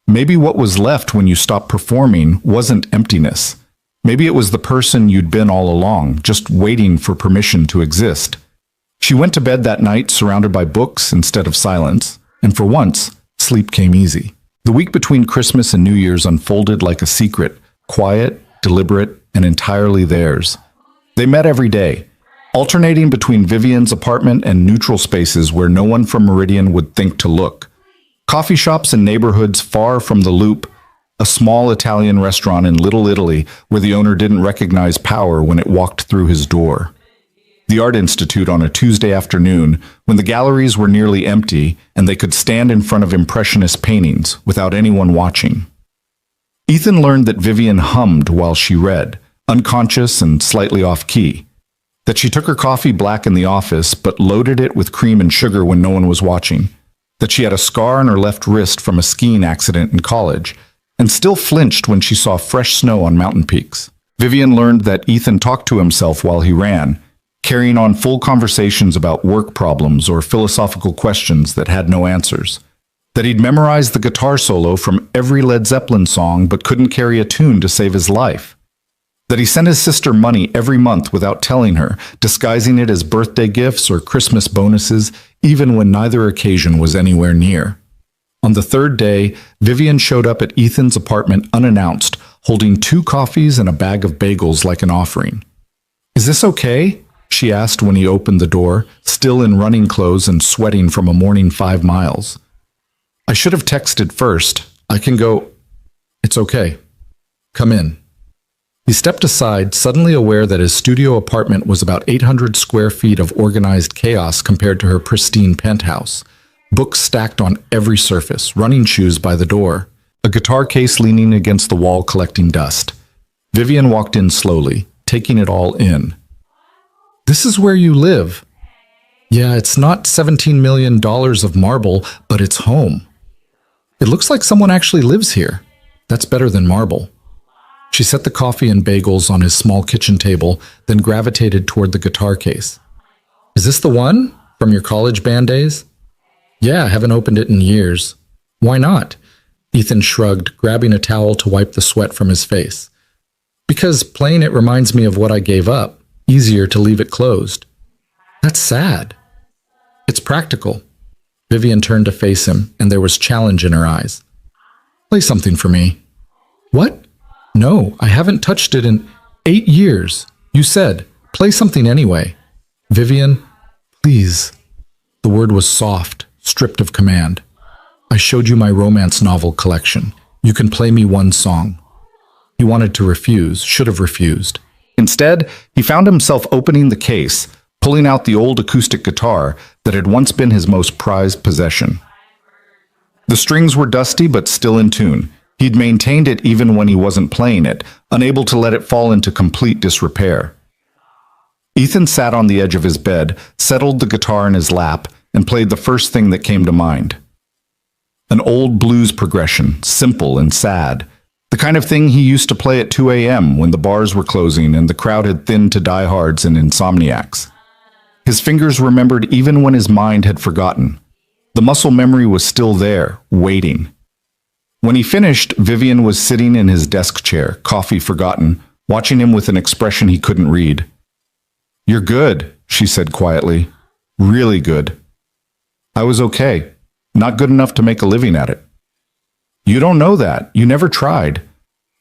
S1: Maybe what was left when you stopped performing wasn't emptiness. Maybe it was the person you'd been all along, just waiting for permission to exist. She went to bed that night surrounded by books instead of silence, and for once, sleep came easy. The week between Christmas and New Year's unfolded like a secret, quiet, deliberate, and entirely theirs. They met every day, alternating between Vivian's apartment and neutral spaces where no one from Meridian would think to look. Coffee shops in neighborhoods far from the Loop, a small Italian restaurant in Little Italy where the owner didn't recognize power when it walked through his door. The Art Institute on a Tuesday afternoon when the galleries were nearly empty and they could stand in front of impressionist paintings without anyone watching. Ethan learned that Vivian hummed while she read, unconscious and slightly off-key. That she took her coffee black in the office but loaded it with cream and sugar when no one was watching. That she had a scar on her left wrist from a skiing accident in college and still flinched when she saw fresh snow on mountain peaks. Vivian learned that Ethan talked to himself while he ran, carrying on full conversations about work problems or philosophical questions that had no answers. That he'd memorized the guitar solo from every Led Zeppelin song but couldn't carry a tune to save his life. That he sent his sister money every month without telling her, disguising it as birthday gifts or Christmas bonuses, even when neither occasion was anywhere near. On the third day, Vivian showed up at Ethan's apartment unannounced, holding 2 coffees and a bag of bagels like an offering. "Is this okay?" she asked when he opened the door, still in running clothes and sweating from a morning 5 miles. "I should have texted first. I can go." "It's okay. Come in." He stepped aside, suddenly aware that his studio apartment was about 800 square feet of organized chaos compared to her pristine penthouse. Books stacked on every surface, running shoes by the door, a guitar case leaning against the wall collecting dust. Vivian walked in slowly, taking it all in. "This is where you live." "Yeah, it's not $17 million of marble, but it's home." "It looks like someone actually lives here." "That's better than marble." She set the coffee and bagels on his small kitchen table, then gravitated toward the guitar case. "Is this the one? From your college band days?" "Yeah, I haven't opened it in years." "Why not?" Ethan shrugged, grabbing a towel to wipe the sweat from his face. "Because playing it reminds me of what I gave up. Easier to leave it closed." "That's sad." "It's practical." Vivian turned to face him, and there was challenge in her eyes. "Play something for me." "What?" "No, I haven't touched it in 8 years. You said, play something anyway." "Vivian, please." The word was soft, stripped of command. "I showed you my romance novel collection. You can play me one song." He wanted to refuse, should have refused. Instead, he found himself opening the case, pulling out the old acoustic guitar that had once been his most prized possession. The strings were dusty but still in tune. He'd maintained it even when he wasn't playing it, unable to let it fall into complete disrepair. Ethan sat on the edge of his bed, settled the guitar in his lap, and played the first thing that came to mind. An old blues progression, simple and sad. The kind of thing he used to play at 2 a.m. when the bars were closing and the crowd had thinned to diehards and insomniacs. His fingers remembered even when his mind had forgotten. The muscle memory was still there, waiting. When he finished, Vivian was sitting in his desk chair, coffee forgotten, watching him with an expression he couldn't read. "You're good," she said quietly. "Really good." "I was okay. Not good enough to make a living at it." "You don't know that. You never tried."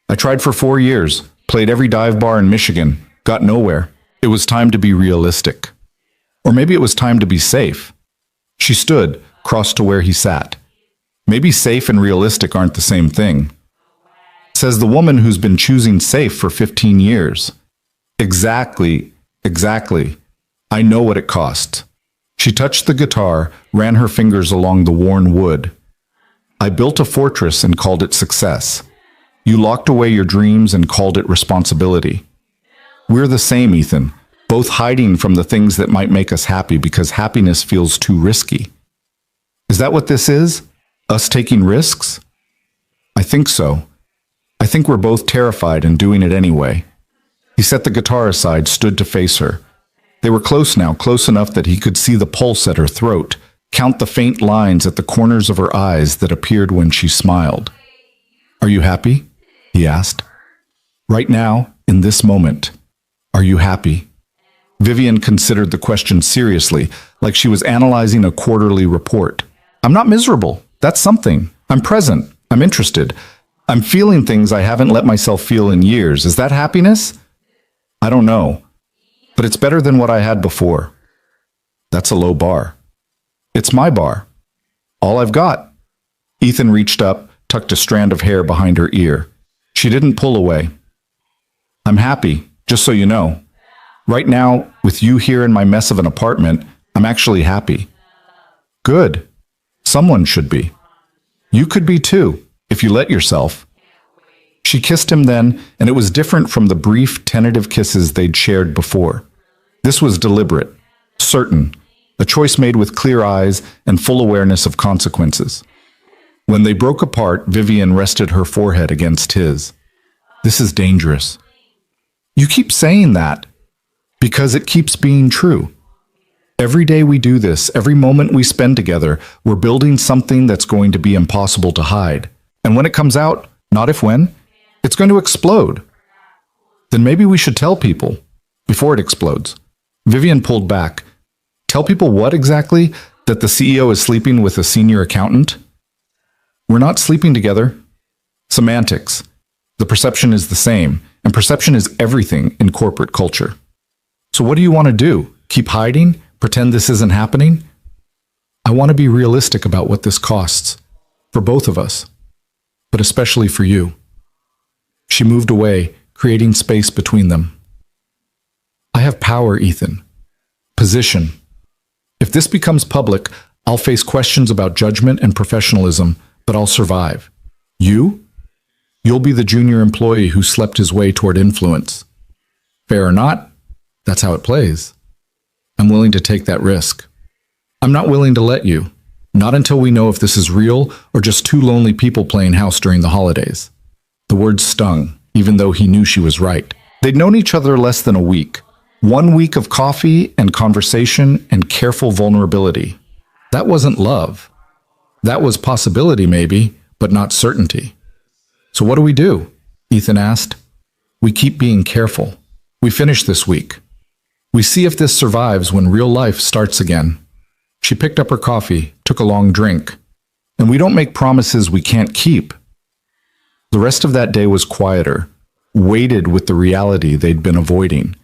S1: "I tried for 4 years, played every dive bar in Michigan, got nowhere. It was time to be realistic. Or maybe it was time to be safe." She stood, crossed to where he sat. "Maybe safe and realistic aren't the same thing." Says the woman who's been choosing safe for 15 years. Exactly. I know what it cost." She touched the guitar, ran her fingers along the worn wood. "I built a fortress and called it success. You locked away your dreams and called it responsibility. We're the same, Ethan, both hiding from the things that might make us happy because happiness feels too risky." "Is that what this is? Us taking risks?" "I think so. I think we're both terrified and doing it anyway." He set the guitar aside, stood to face her. They were close now, close enough that he could see the pulse at her throat, count the faint lines at the corners of her eyes that appeared when she smiled. "Are you happy?" he asked. "Right now, in this moment, are you happy?" Vivian considered the question seriously, like she was analyzing a quarterly report. "I'm not miserable. That's something. I'm present, I'm interested. I'm feeling things I haven't let myself feel in years. Is that happiness? I don't know. But it's better than what I had before. That's a low bar. It's my bar. All I've got. Ethan reached up, tucked a strand of hair behind her ear. She didn't pull away. I'm happy, just so you know. Right now, with you here in my mess of an apartment, I'm actually happy. Good. Someone should be. You could be too, if you let yourself. She kissed him then, and it was different from the brief, tentative kisses they'd shared before. This was deliberate, certain, a choice made with clear eyes and full awareness of consequences. When they broke apart, Vivian rested her forehead against his. This is dangerous. You keep saying that because it keeps being true. Every day we do this, every moment we spend together, we're building something that's going to be impossible to hide. And when it comes out, not if when, it's going to explode. Then maybe we should tell people before it explodes. Vivian pulled back. Tell people what exactly? That the CEO is sleeping with a senior accountant? We're not sleeping together. Semantics. The perception is the same, and perception is everything in corporate culture. So what do you want to do? Keep hiding? Pretend this isn't happening? I want to be realistic about what this costs. For both of us. But especially for you. She moved away, creating space between them. I have power, Ethan. Position. If this becomes public, I'll face questions about judgment and professionalism, but I'll survive. You? You'll be the junior employee who slept his way toward influence. Fair or not, that's how it plays. I'm willing to take that risk. I'm not willing to let you. Not until we know if this is real or just two lonely people playing house during the holidays. The words stung, even though he knew she was right. They'd known each other less than a week. 1 week of coffee and conversation and careful vulnerability. That wasn't love. That was possibility maybe, but not certainty. So what do we do? Ethan asked. We keep being careful. We finish this week. We see if this survives when real life starts again. She picked up her coffee, took a long drink. And we don't make promises we can't keep. The rest of that day was quieter, weighted with the reality they'd been avoiding.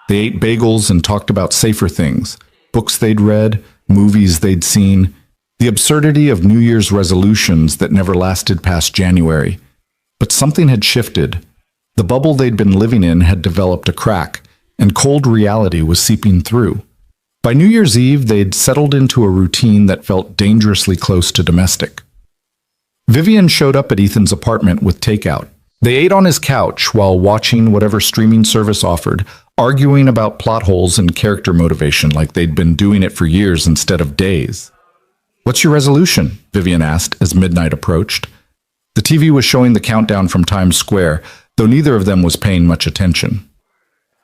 S1: They ate bagels and talked about safer things, books they'd read, movies they'd seen, the absurdity of New Year's resolutions that never lasted past January. But something had shifted. The bubble they'd been living in had developed a crack, and cold reality was seeping through. By New Year's Eve, they'd settled into a routine that felt dangerously close to domestic. Vivian showed up at Ethan's apartment with takeout. They ate on his couch while watching whatever streaming service offered, arguing about plot holes and character motivation like they'd been doing it for years instead of days. What's your resolution? Vivian asked as midnight approached. The TV was showing the countdown from Times Square, though neither of them was paying much attention.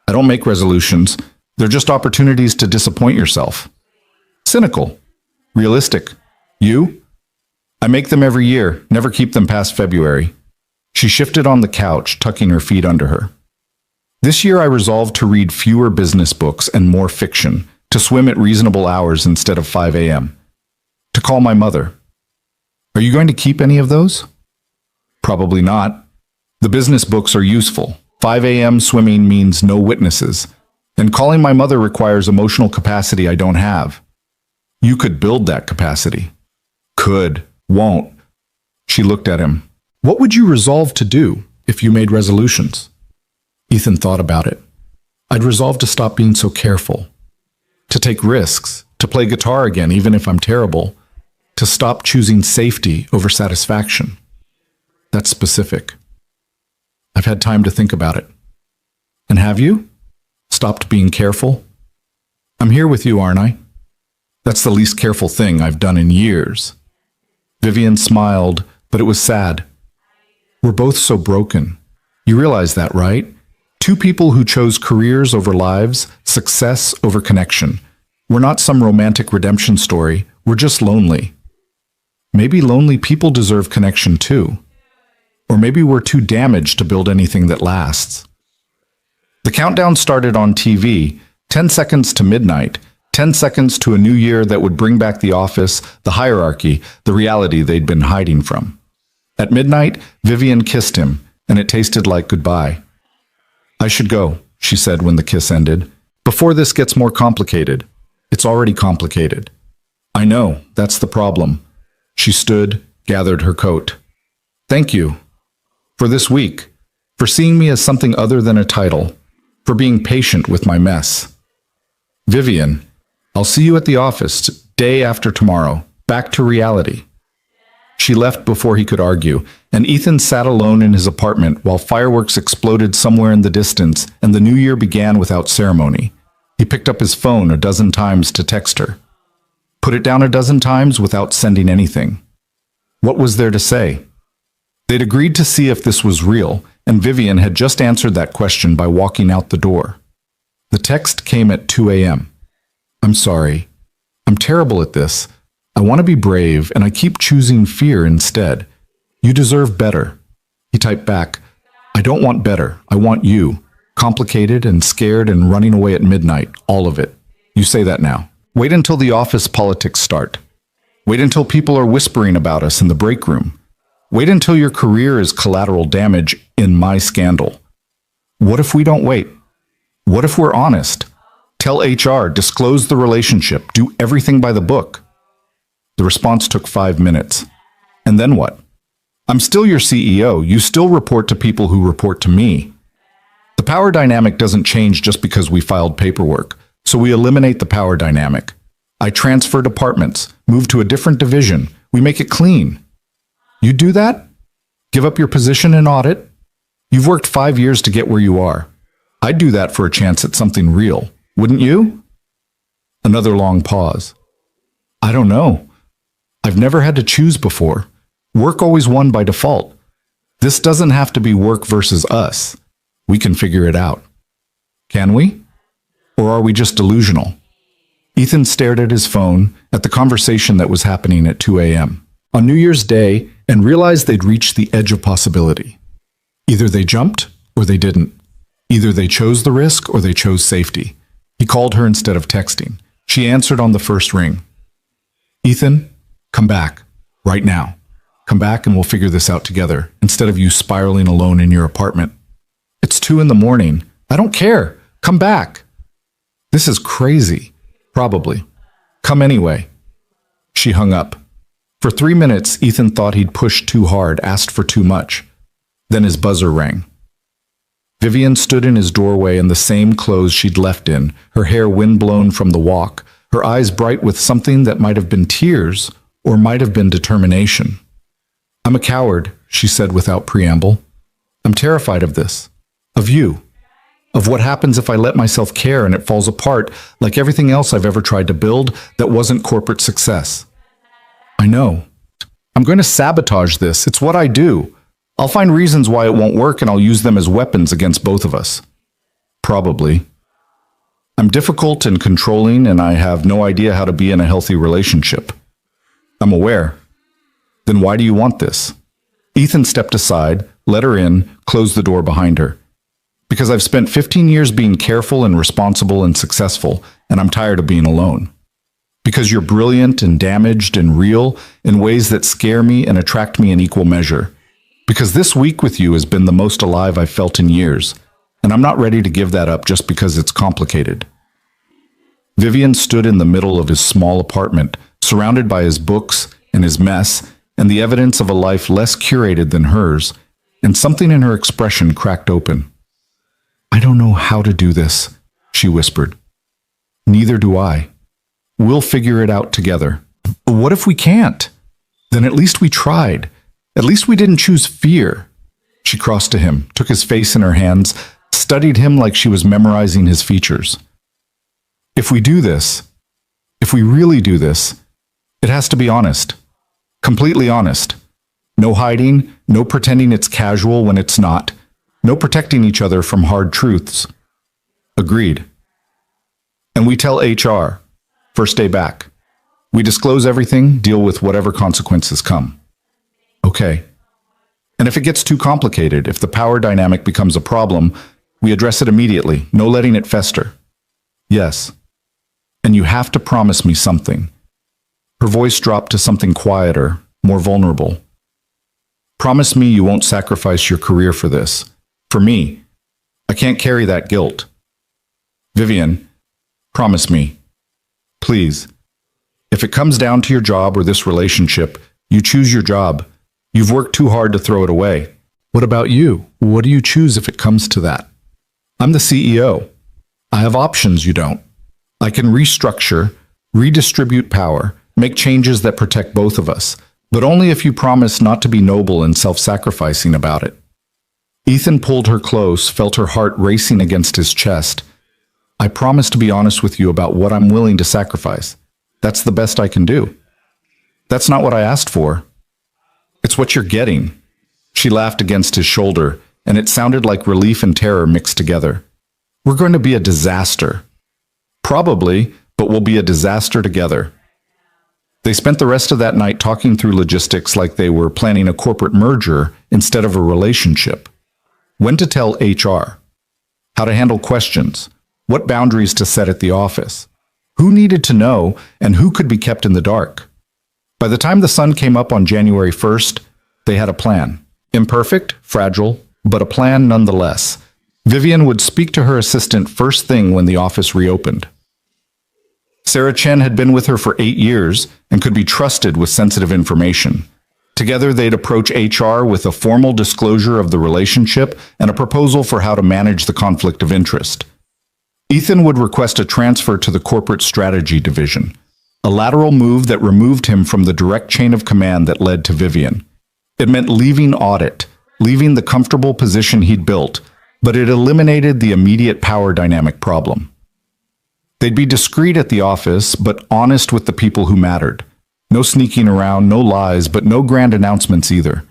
S1: I don't make resolutions. They're just opportunities to disappoint yourself. Cynical. Realistic. You? I make them every year, never keep them past February. She shifted on the couch, tucking her feet under her. This year I resolved to read fewer business books and more fiction, to swim at reasonable hours instead of 5 a.m., to call my mother. Are you going to keep any of those? Probably not. The business books are useful. 5 a.m. swimming means no witnesses, and calling my mother requires emotional capacity I don't have. You could build that capacity. Could. Won't. She looked at him. What would you resolve to do if you made resolutions? Ethan thought about it. I'd resolve to stop being so careful, to take risks, to play guitar again even if I'm terrible, to stop choosing safety over satisfaction. That's specific. I've had time to think about it. And have you? Stopped being careful? I'm here with you, aren't I? That's the least careful thing I've done in years. Vivian smiled, but it was sad. We're both so broken. You realize that, right? Two people who chose careers over lives, success over connection. We're not some romantic redemption story. We're just lonely. Maybe lonely people deserve connection too. Or maybe we're too damaged to build anything that lasts. The countdown started on TV, 10 seconds to midnight, 10 seconds to a new year that would bring back the office, the hierarchy, the reality they'd been hiding from. At midnight, Vivian kissed him, and it tasted like goodbye. I should go, she said when the kiss ended. Before this gets more complicated. It's already complicated. I know, that's the problem. She stood, gathered her coat. Thank you. For this week. For seeing me as something other than a title. For being patient with my mess. Vivian, I'll see you at the office day after tomorrow. Back to reality. She left before he could argue, and Ethan sat alone in his apartment while fireworks exploded somewhere in the distance and the new year began without ceremony. He picked up his phone a dozen times to text her. Put it down a dozen times without sending anything. What was there to say? They'd agreed to see if this was real, and Vivian had just answered that question by walking out the door. The text came at 2 a.m. I'm sorry. I'm terrible at this. I want to be brave, and I keep choosing fear instead. You deserve better. He typed back, I don't want better. I want you. Complicated and scared and running away at midnight. All of it. You say that now. Wait until the office politics start. Wait until people are whispering about us in the break room. Wait until your career is collateral damage in my scandal. What if we don't wait? What if we're honest? Tell HR, disclose the relationship, do everything by the book. The response took 5 minutes. And then what? I'm still your CEO. You still report to people who report to me. The power dynamic doesn't change just because we filed paperwork, so we eliminate the power dynamic. I transfer departments, move to a different division. We make it clean. You do that? Give up your position in audit? You've worked 5 years to get where you are. I'd do that for a chance at something real. Wouldn't you? Another long pause. I don't know. I've never had to choose before. Work always won by default. This doesn't have to be work versus us. We can figure it out. Can we? Or are we just delusional? Ethan stared at his phone, at the conversation that was happening at 2 a.m. on New Year's Day, and realized they'd reached the edge of possibility. Either they jumped or they didn't. Either they chose the risk or they chose safety. He called her instead of texting. She answered on the first ring. Ethan, come back. Right now. Come back and we'll figure this out together, instead of you spiraling alone in your apartment. It's 2 a.m. I don't care. Come back. This is crazy. Probably. Come anyway. She hung up. For 3 minutes, Ethan thought he'd pushed too hard, asked for too much. Then his buzzer rang. Vivian stood in his doorway in the same clothes she'd left in, her hair windblown from the walk, her eyes bright with something that might have been tears or might have been determination. I'm a coward, she said without preamble. I'm terrified of this. Of you. Of what happens if I let myself care and it falls apart like everything else I've ever tried to build that wasn't corporate success. I know. I'm going to sabotage this. It's what I do. I'll find reasons why it won't work and I'll use them as weapons against both of us. Probably. I'm difficult and controlling and I have no idea how to be in a healthy relationship. I'm aware. Then why do you want this? Ethan stepped aside, let her in, closed the door behind her. Because I've spent 15 years being careful and responsible and successful, and I'm tired of being alone. Because you're brilliant and damaged and real in ways that scare me and attract me in equal measure. Because this week with you has been the most alive I've felt in years, and I'm not ready to give that up just because it's complicated. Vivian stood in the middle of his small apartment, surrounded by his books and his mess, and the evidence of a life less curated than hers, and something in her expression cracked open. I don't know how to do this, she whispered. Neither do I. We'll figure it out together. What if we can't? Then at least we tried. At least we didn't choose fear. She crossed to him, took his face in her hands, studied him like she was memorizing his features. If we do this, if we really do this, it has to be honest. Completely honest. No hiding, no pretending it's casual when it's not. No protecting each other from hard truths. Agreed. And we tell HR, first day back. We disclose everything, deal with whatever consequences come. Okay. And if it gets too complicated, if the power dynamic becomes a problem, we address it immediately, no letting it fester. Yes. And you have to promise me something. Her voice dropped to something quieter, more vulnerable. Promise me you won't sacrifice your career for this. For me. I can't carry that guilt. Vivian, promise me. Please. If it comes down to your job or this relationship, you choose your job. You've worked too hard to throw it away. What about you? What do you choose if it comes to that? I'm the CEO. I have options you don't. I can restructure, redistribute power, make changes that protect both of us, but only if you promise not to be noble and self-sacrificing about it. Ethan pulled her close, felt her heart racing against his chest. I promise to be honest with you about what I'm willing to sacrifice. That's the best I can do. That's not what I asked for. It's what you're getting. She laughed against his shoulder, and it sounded like relief and terror mixed together. We're going to be a disaster. Probably, but we'll be a disaster together. They spent the rest of that night talking through logistics like they were planning a corporate merger instead of a relationship. When to tell HR. How to handle questions. What boundaries to set at the office. Who needed to know and who could be kept in the dark. By the time the sun came up on January 1st, they had a plan. Imperfect, fragile, but a plan nonetheless. Vivian would speak to her assistant first thing when the office reopened. Sarah Chen had been with her for 8 years and could be trusted with sensitive information. Together, they'd approach HR with a formal disclosure of the relationship and a proposal for how to manage the conflict of interest. Ethan would request a transfer to the corporate strategy division, a lateral move that removed him from the direct chain of command that led to Vivian. It meant leaving audit, leaving the comfortable position he'd built, but it eliminated the immediate power dynamic problem. They'd be discreet at the office, but honest with the people who mattered. No sneaking around, no lies, but no grand announcements either.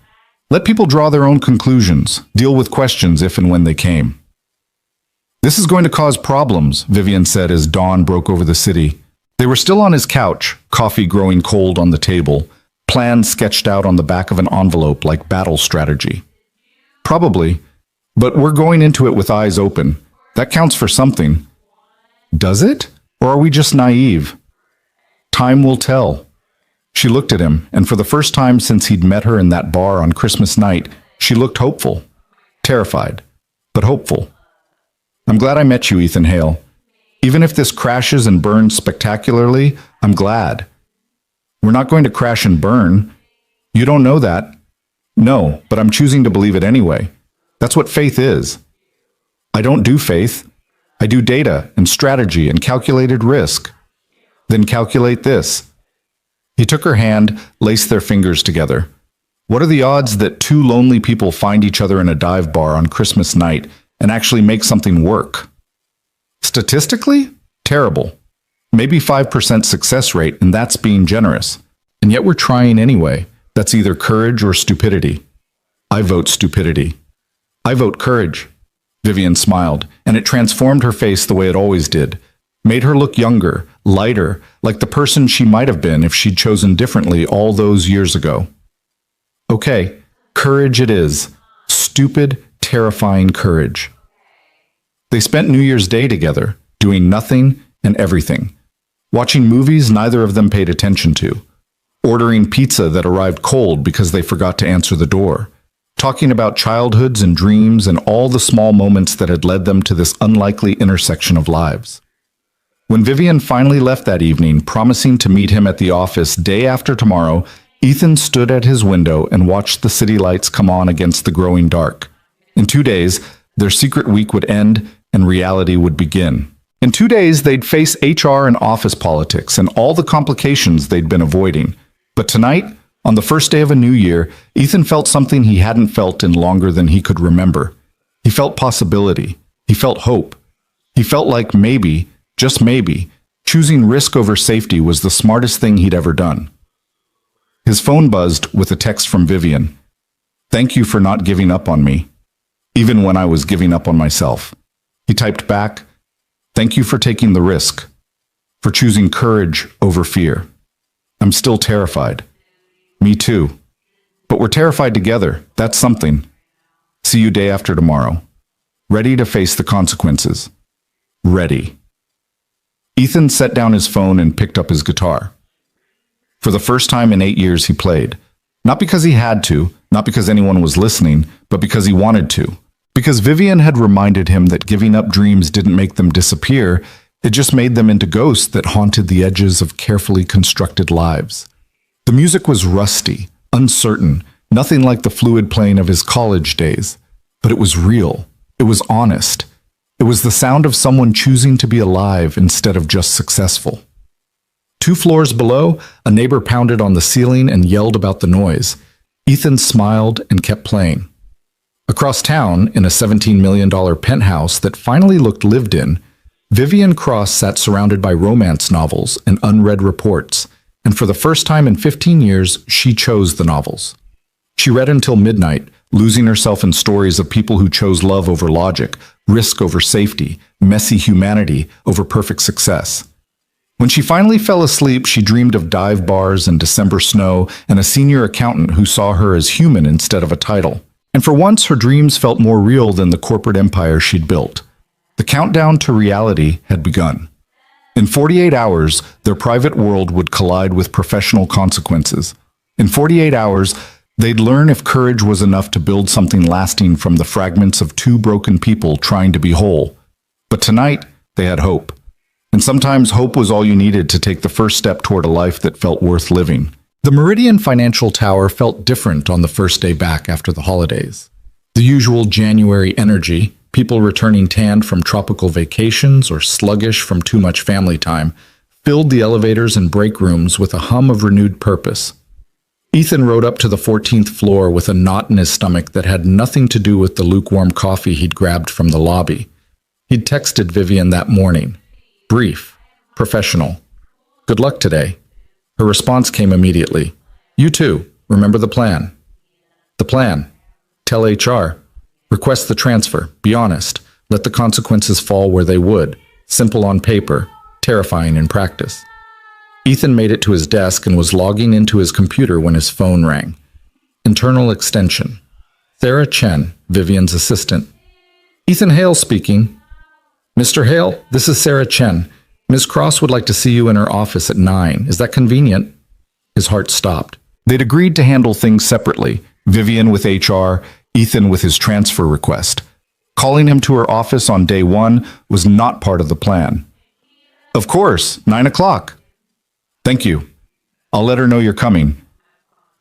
S1: Let people draw their own conclusions, deal with questions if and when they came. This is going to cause problems, Vivian said as dawn broke over the city. They were still on his couch, coffee growing cold on the table, plans sketched out on the back of an envelope like battle strategy. Probably, but we're going into it with eyes open. That counts for something. Does it? Or are we just naive? Time will tell. She looked at him, and for the first time since he'd met her in that bar on Christmas night, she looked hopeful. Terrified, but hopeful. I'm glad I met you, Ethan Hale. Even if this crashes and burns spectacularly, I'm glad. We're not going to crash and burn. You don't know that. No, but I'm choosing to believe it anyway. That's what faith is. I don't do faith. I do data and strategy and calculated risk. Then calculate this. He took her hand, laced their fingers together. What are the odds that two lonely people find each other in a dive bar on Christmas night and actually make something work? Statistically, terrible. Maybe 5% success rate, and that's being generous. And yet we're trying anyway. That's either courage or stupidity. I vote stupidity. I vote courage. Vivian smiled, and it transformed her face the way it always did. Made her look younger, lighter, like the person she might have been if she'd chosen differently all those years ago. Okay, courage it is. Stupid, terrifying courage. They spent New Year's Day together, doing nothing and everything. Watching movies neither of them paid attention to. Ordering pizza that arrived cold because they forgot to answer the door. Talking about childhoods and dreams and all the small moments that had led them to this unlikely intersection of lives. When Vivian finally left that evening, promising to meet him at the office day after tomorrow, Ethan stood at his window and watched the city lights come on against the growing dark. In 2 days, their secret week would end and reality would begin. In 2 days, they'd face HR and office politics and all the complications they'd been avoiding. But tonight, on the first day of a new year, Ethan felt something he hadn't felt in longer than he could remember. He felt possibility. He felt hope. He felt like maybe, just maybe, choosing risk over safety was the smartest thing he'd ever done. His phone buzzed with a text from Vivian. Thank you for not giving up on me, even when I was giving up on myself. He typed back, thank you for taking the risk, for choosing courage over fear. I'm still terrified. Me too. But we're terrified together. That's something. See you day after tomorrow. Ready to face the consequences. Ready. Ethan set down his phone and picked up his guitar. For the first time in 8 years he played. Not because he had to, not because anyone was listening, but because he wanted to. Because Vivian had reminded him that giving up dreams didn't make them disappear, it just made them into ghosts that haunted the edges of carefully constructed lives. The music was rusty, uncertain, nothing like the fluid playing of his college days. But it was real. It was honest. It was the sound of someone choosing to be alive instead of just successful. 2 floors below, a neighbor pounded on the ceiling and yelled about the noise. Ethan smiled and kept playing. Across town, in a $17 million penthouse that finally looked lived in, Vivian Cross sat surrounded by romance novels and unread reports, and for the first time in 15 years, she chose the novels. She read until midnight, losing herself in stories of people who chose love over logic, risk over safety, messy humanity over perfect success. When she finally fell asleep, she dreamed of dive bars and December snow and a senior accountant who saw her as human instead of a title. And for once, her dreams felt more real than the corporate empire she'd built. The countdown to reality had begun. In 48 hours, their private world would collide with professional consequences. In 48 hours, they'd learn if courage was enough to build something lasting from the fragments of 2 broken people trying to be whole. But tonight, they had hope. And sometimes hope was all you needed to take the first step toward a life that felt worth living. The Meridian Financial Tower felt different on the first day back after the holidays. The usual January energy, people returning tanned from tropical vacations or sluggish from too much family time, filled the elevators and break rooms with a hum of renewed purpose. Ethan rode up to the 14th floor with a knot in his stomach that had nothing to do with the lukewarm coffee he'd grabbed from the lobby. He'd texted Vivian that morning. Brief, professional. Good luck today. Her response came immediately. You too. Remember the plan. The plan. Tell HR. Request the transfer. Be honest. Let the consequences fall where they would. Simple on paper, terrifying in practice. Ethan made it to his desk and was logging into his computer when his phone rang. Internal extension. Sarah Chen, Vivian's assistant. Ethan Hale speaking. Mr. Hale, this is Sarah Chen. Ms. Cross would like to see you in her office at 9. Is that convenient? His heart stopped. They'd agreed to handle things separately, Vivian with HR, Ethan with his transfer request. Calling him to her office on day 1 was not part of the plan. Of course, 9 o'clock. Thank you. I'll let her know you're coming.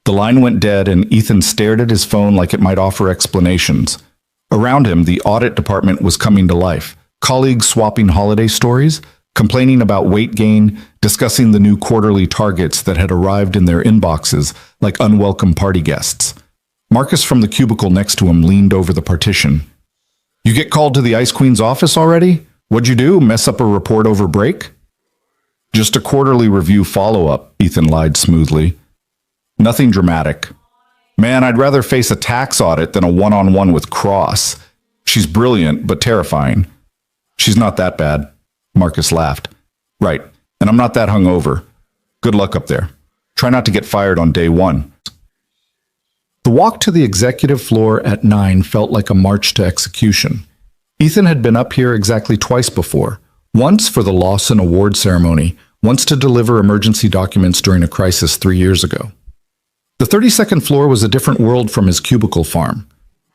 S1: The line went dead and Ethan stared at his phone like it might offer explanations. Around him, the audit department was coming to life. Colleagues swapping holiday stories, complaining about weight gain, discussing the new quarterly targets that had arrived in their inboxes like unwelcome party guests. Marcus from the cubicle next to him leaned over the partition. You get called to the Ice Queen's office already? What'd you do, mess up a report over break? Just a quarterly review follow-up, Ethan lied smoothly. Nothing dramatic. Man, I'd rather face a tax audit than a one-on-one with Cross. She's brilliant, but terrifying. She's not that bad. Marcus laughed. Right, and I'm not that hungover. Good luck up there. Try not to get fired on day 1. The walk to the executive floor at 9 felt like a march to execution. Ethan had been up here exactly twice before. Once for the Lawson Award ceremony, once to deliver emergency documents during a crisis 3 years ago. The 32nd floor was a different world from his cubicle farm.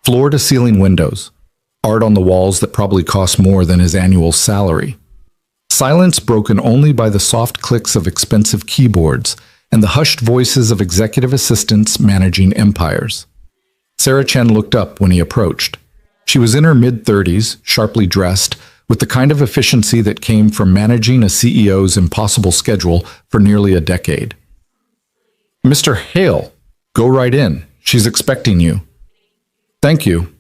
S1: Floor-to-ceiling windows. Art on the walls that probably cost more than his annual salary. Silence broken only by the soft clicks of expensive keyboards and the hushed voices of executive assistants managing empires. Sarah Chen looked up when he approached. She was in her mid-30s, sharply dressed, with the kind of efficiency that came from managing a CEO's impossible schedule for nearly a decade. Mr. Hale, go right in. She's expecting you. Thank you.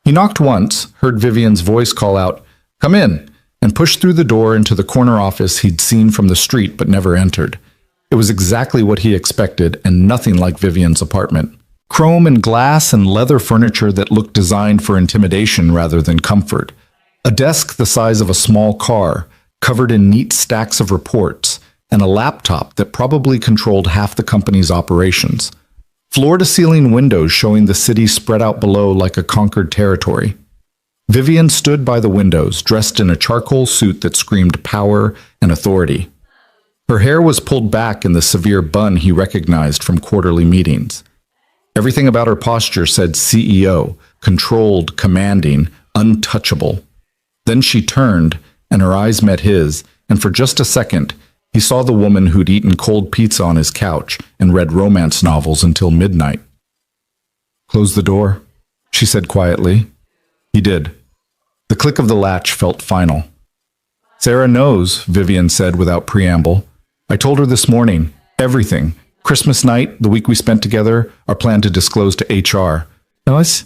S1: He knocked once, heard Vivian's voice call out, "Come in," and pushed through the door into the corner office he'd seen from the street but never entered. It was exactly what he expected and nothing like Vivian's apartment. Chrome and glass and leather furniture that looked designed for intimidation rather than comfort. A desk the size of a small car, covered in neat stacks of reports, and a laptop that probably controlled half the company's operations. Floor-to-ceiling windows showing the city spread out below like a conquered territory. Vivian stood by the windows, dressed in a charcoal suit that screamed power and authority. Her hair was pulled back in the severe bun he recognized from quarterly meetings. Everything about her posture said CEO, controlled, commanding, untouchable. Then she turned, and her eyes met his, and for just a second, he saw the woman who'd eaten cold pizza on his couch and read romance novels until midnight. "Close the door," she said quietly. He did. The click of the latch felt final. "Sarah knows," Vivian said without preamble. "I told her this morning. Everything. Christmas night, the week we spent together, our plan to disclose to HR. Us?"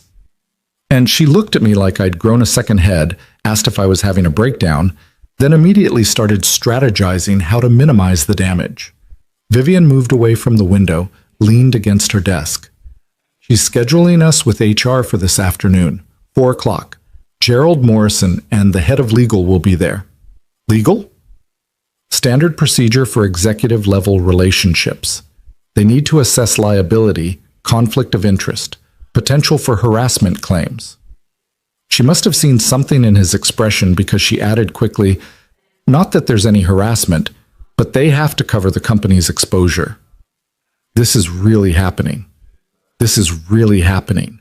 S1: And she looked at me like I'd grown a second head, asked if I was having a breakdown, then immediately started strategizing how to minimize the damage. Vivian moved away from the window, leaned against her desk. "She's scheduling us with HR for this afternoon, 4 o'clock. Gerald Morrison and the head of legal will be there." Legal? Standard procedure for executive-level relationships. They need to assess liability, conflict of interest, potential for harassment claims. She must have seen something in his expression because she added quickly, "Not that there's any harassment, but they have to cover the company's exposure." This is really happening. This is really happening.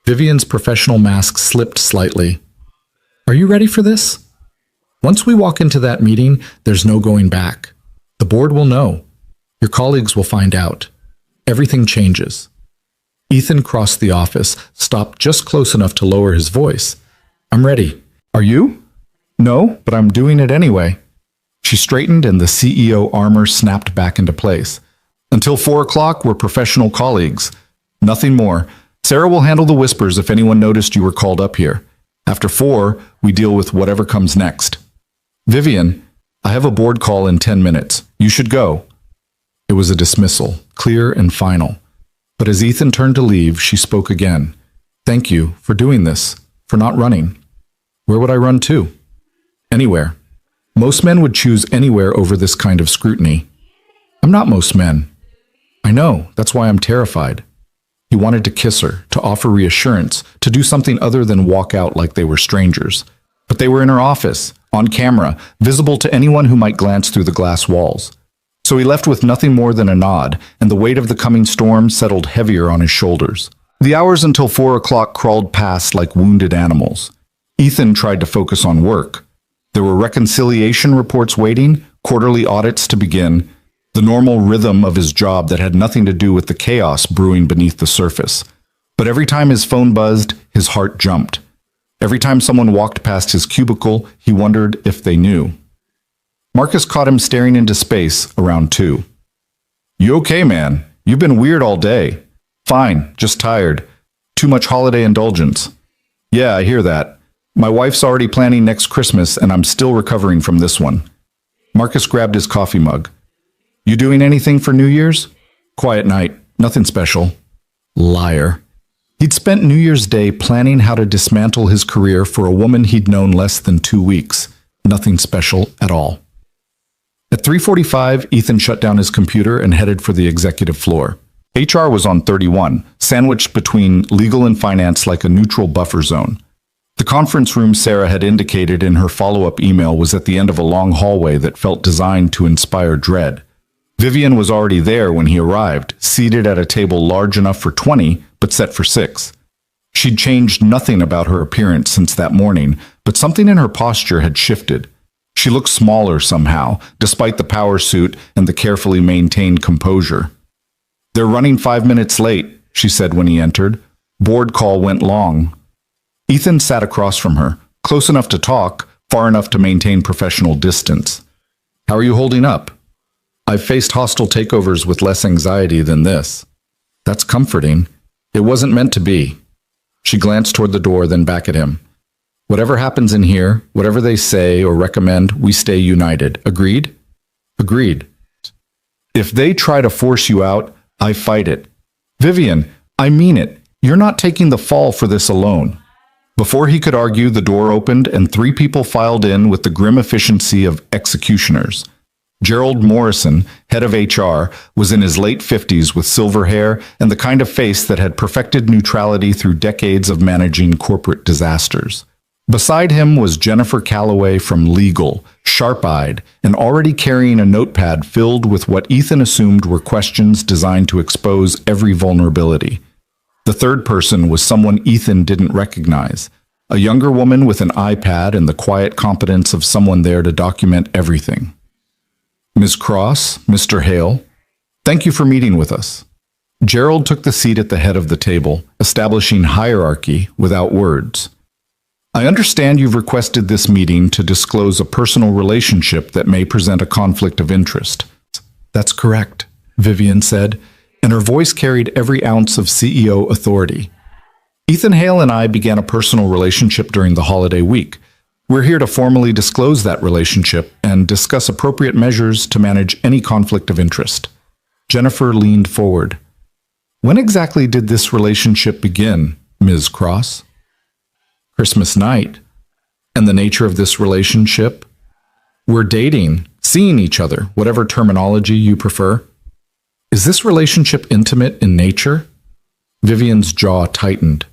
S1: Vivian's professional mask slipped slightly. "Are you ready for this? Once we walk into that meeting, there's no going back. The board will know. Your colleagues will find out. Everything changes." Ethan crossed the office, stopped just close enough to lower his voice. "I'm ready. Are you?" "No, but I'm doing it anyway." She straightened and the CEO armor snapped back into place. "Until 4 o'clock, we're professional colleagues. Nothing more. Sarah will handle the whispers if anyone noticed you were called up here. After 4, we deal with whatever comes next. Vivian, I have a board call in 10 minutes. You should go." It was a dismissal, clear and final. But as Ethan turned to leave, she spoke again. "Thank you for doing this, for not running." "Where would I run to?" "Anywhere. Most men would choose anywhere over this kind of scrutiny." "I'm not most men." "I know, that's why I'm terrified." He wanted to kiss her, to offer reassurance, to do something other than walk out like they were strangers. But they were in her office, on camera, visible to anyone who might glance through the glass walls. So he left with nothing more than a nod, and the weight of the coming storm settled heavier on his shoulders. The hours until 4 o'clock crawled past like wounded animals. Ethan tried to focus on work. There were reconciliation reports waiting, quarterly audits to begin, the normal rhythm of his job that had nothing to do with the chaos brewing beneath the surface. But every time his phone buzzed, his heart jumped. Every time someone walked past his cubicle, he wondered if they knew. Marcus caught him staring into space around 2. "You okay, man? You've been weird all day." "Fine, just tired. Too much holiday indulgence." "Yeah, I hear that. My wife's already planning next Christmas and I'm still recovering from this one." Marcus grabbed his coffee mug. "You doing anything for New Year's?" "Quiet night. Nothing special." Liar. He'd spent New Year's Day planning how to dismantle his career for a woman he'd known less than 2 weeks. Nothing special at all. At 3:45, Ethan shut down his computer and headed for the executive floor. HR was on 31, sandwiched between legal and finance like a neutral buffer zone. The conference room Sarah had indicated in her follow-up email was at the end of a long hallway that felt designed to inspire dread. Vivian was already there when he arrived, seated at a table large enough for 20, but set for 6. She'd changed nothing about her appearance since that morning, but something in her posture had shifted. She looked smaller somehow, despite the power suit and the carefully maintained composure. "They're running 5 minutes late," she said when he entered. "Board call went long." Ethan sat across from her, close enough to talk, far enough to maintain professional distance. "How are you holding up?" "I've faced hostile takeovers with less anxiety than this." "That's comforting. It wasn't meant to be." She glanced toward the door, then back at him. "Whatever happens in here, whatever they say or recommend, we stay united. Agreed?" "Agreed." "If they try to force you out, I fight it." "Vivian, I mean it. You're not taking the fall for this alone." Before he could argue, the door opened and 3 people filed in with the grim efficiency of executioners. Gerald Morrison, head of HR, was in his late 50s with silver hair and the kind of face that had perfected neutrality through decades of managing corporate disasters. Beside him was Jennifer Calloway from Legal, sharp-eyed and already carrying a notepad filled with what Ethan assumed were questions designed to expose every vulnerability. The third person was someone Ethan didn't recognize, a younger woman with an iPad and the quiet competence of someone there to document everything. Ms. Cross, Mr. Hale, thank you for meeting with us. Gerald took the seat at the head of the table, establishing hierarchy without words. I understand you've requested this meeting to disclose a personal relationship that may present a conflict of interest. That's correct, Vivian said, and her voice carried every ounce of CEO authority. Ethan Hale and I began a personal relationship during the holiday week. We're here to formally disclose that relationship and discuss appropriate measures to manage any conflict of interest. Jennifer leaned forward. When exactly did this relationship begin, Ms. Cross? Christmas night. And the nature of this relationship? We're dating, seeing each other, whatever terminology you prefer. Is this relationship intimate in nature? Vivian's jaw tightened.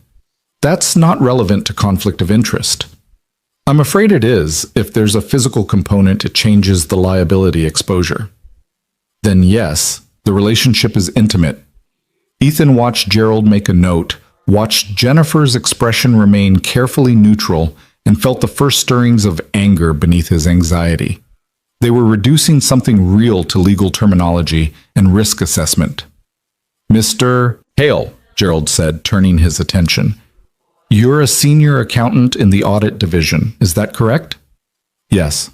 S1: That's not relevant to conflict of interest. I'm afraid it is. If there's a physical component, it changes the liability exposure. Then yes, the relationship is intimate. Ethan watched Gerald make a note, watched Jennifer's expression remain carefully neutral, and felt the first stirrings of anger beneath his anxiety. They were reducing something real to legal terminology and risk assessment. Mr. Hale, Gerald said, turning his attention. You're a senior accountant in the audit division, is that correct? Yes.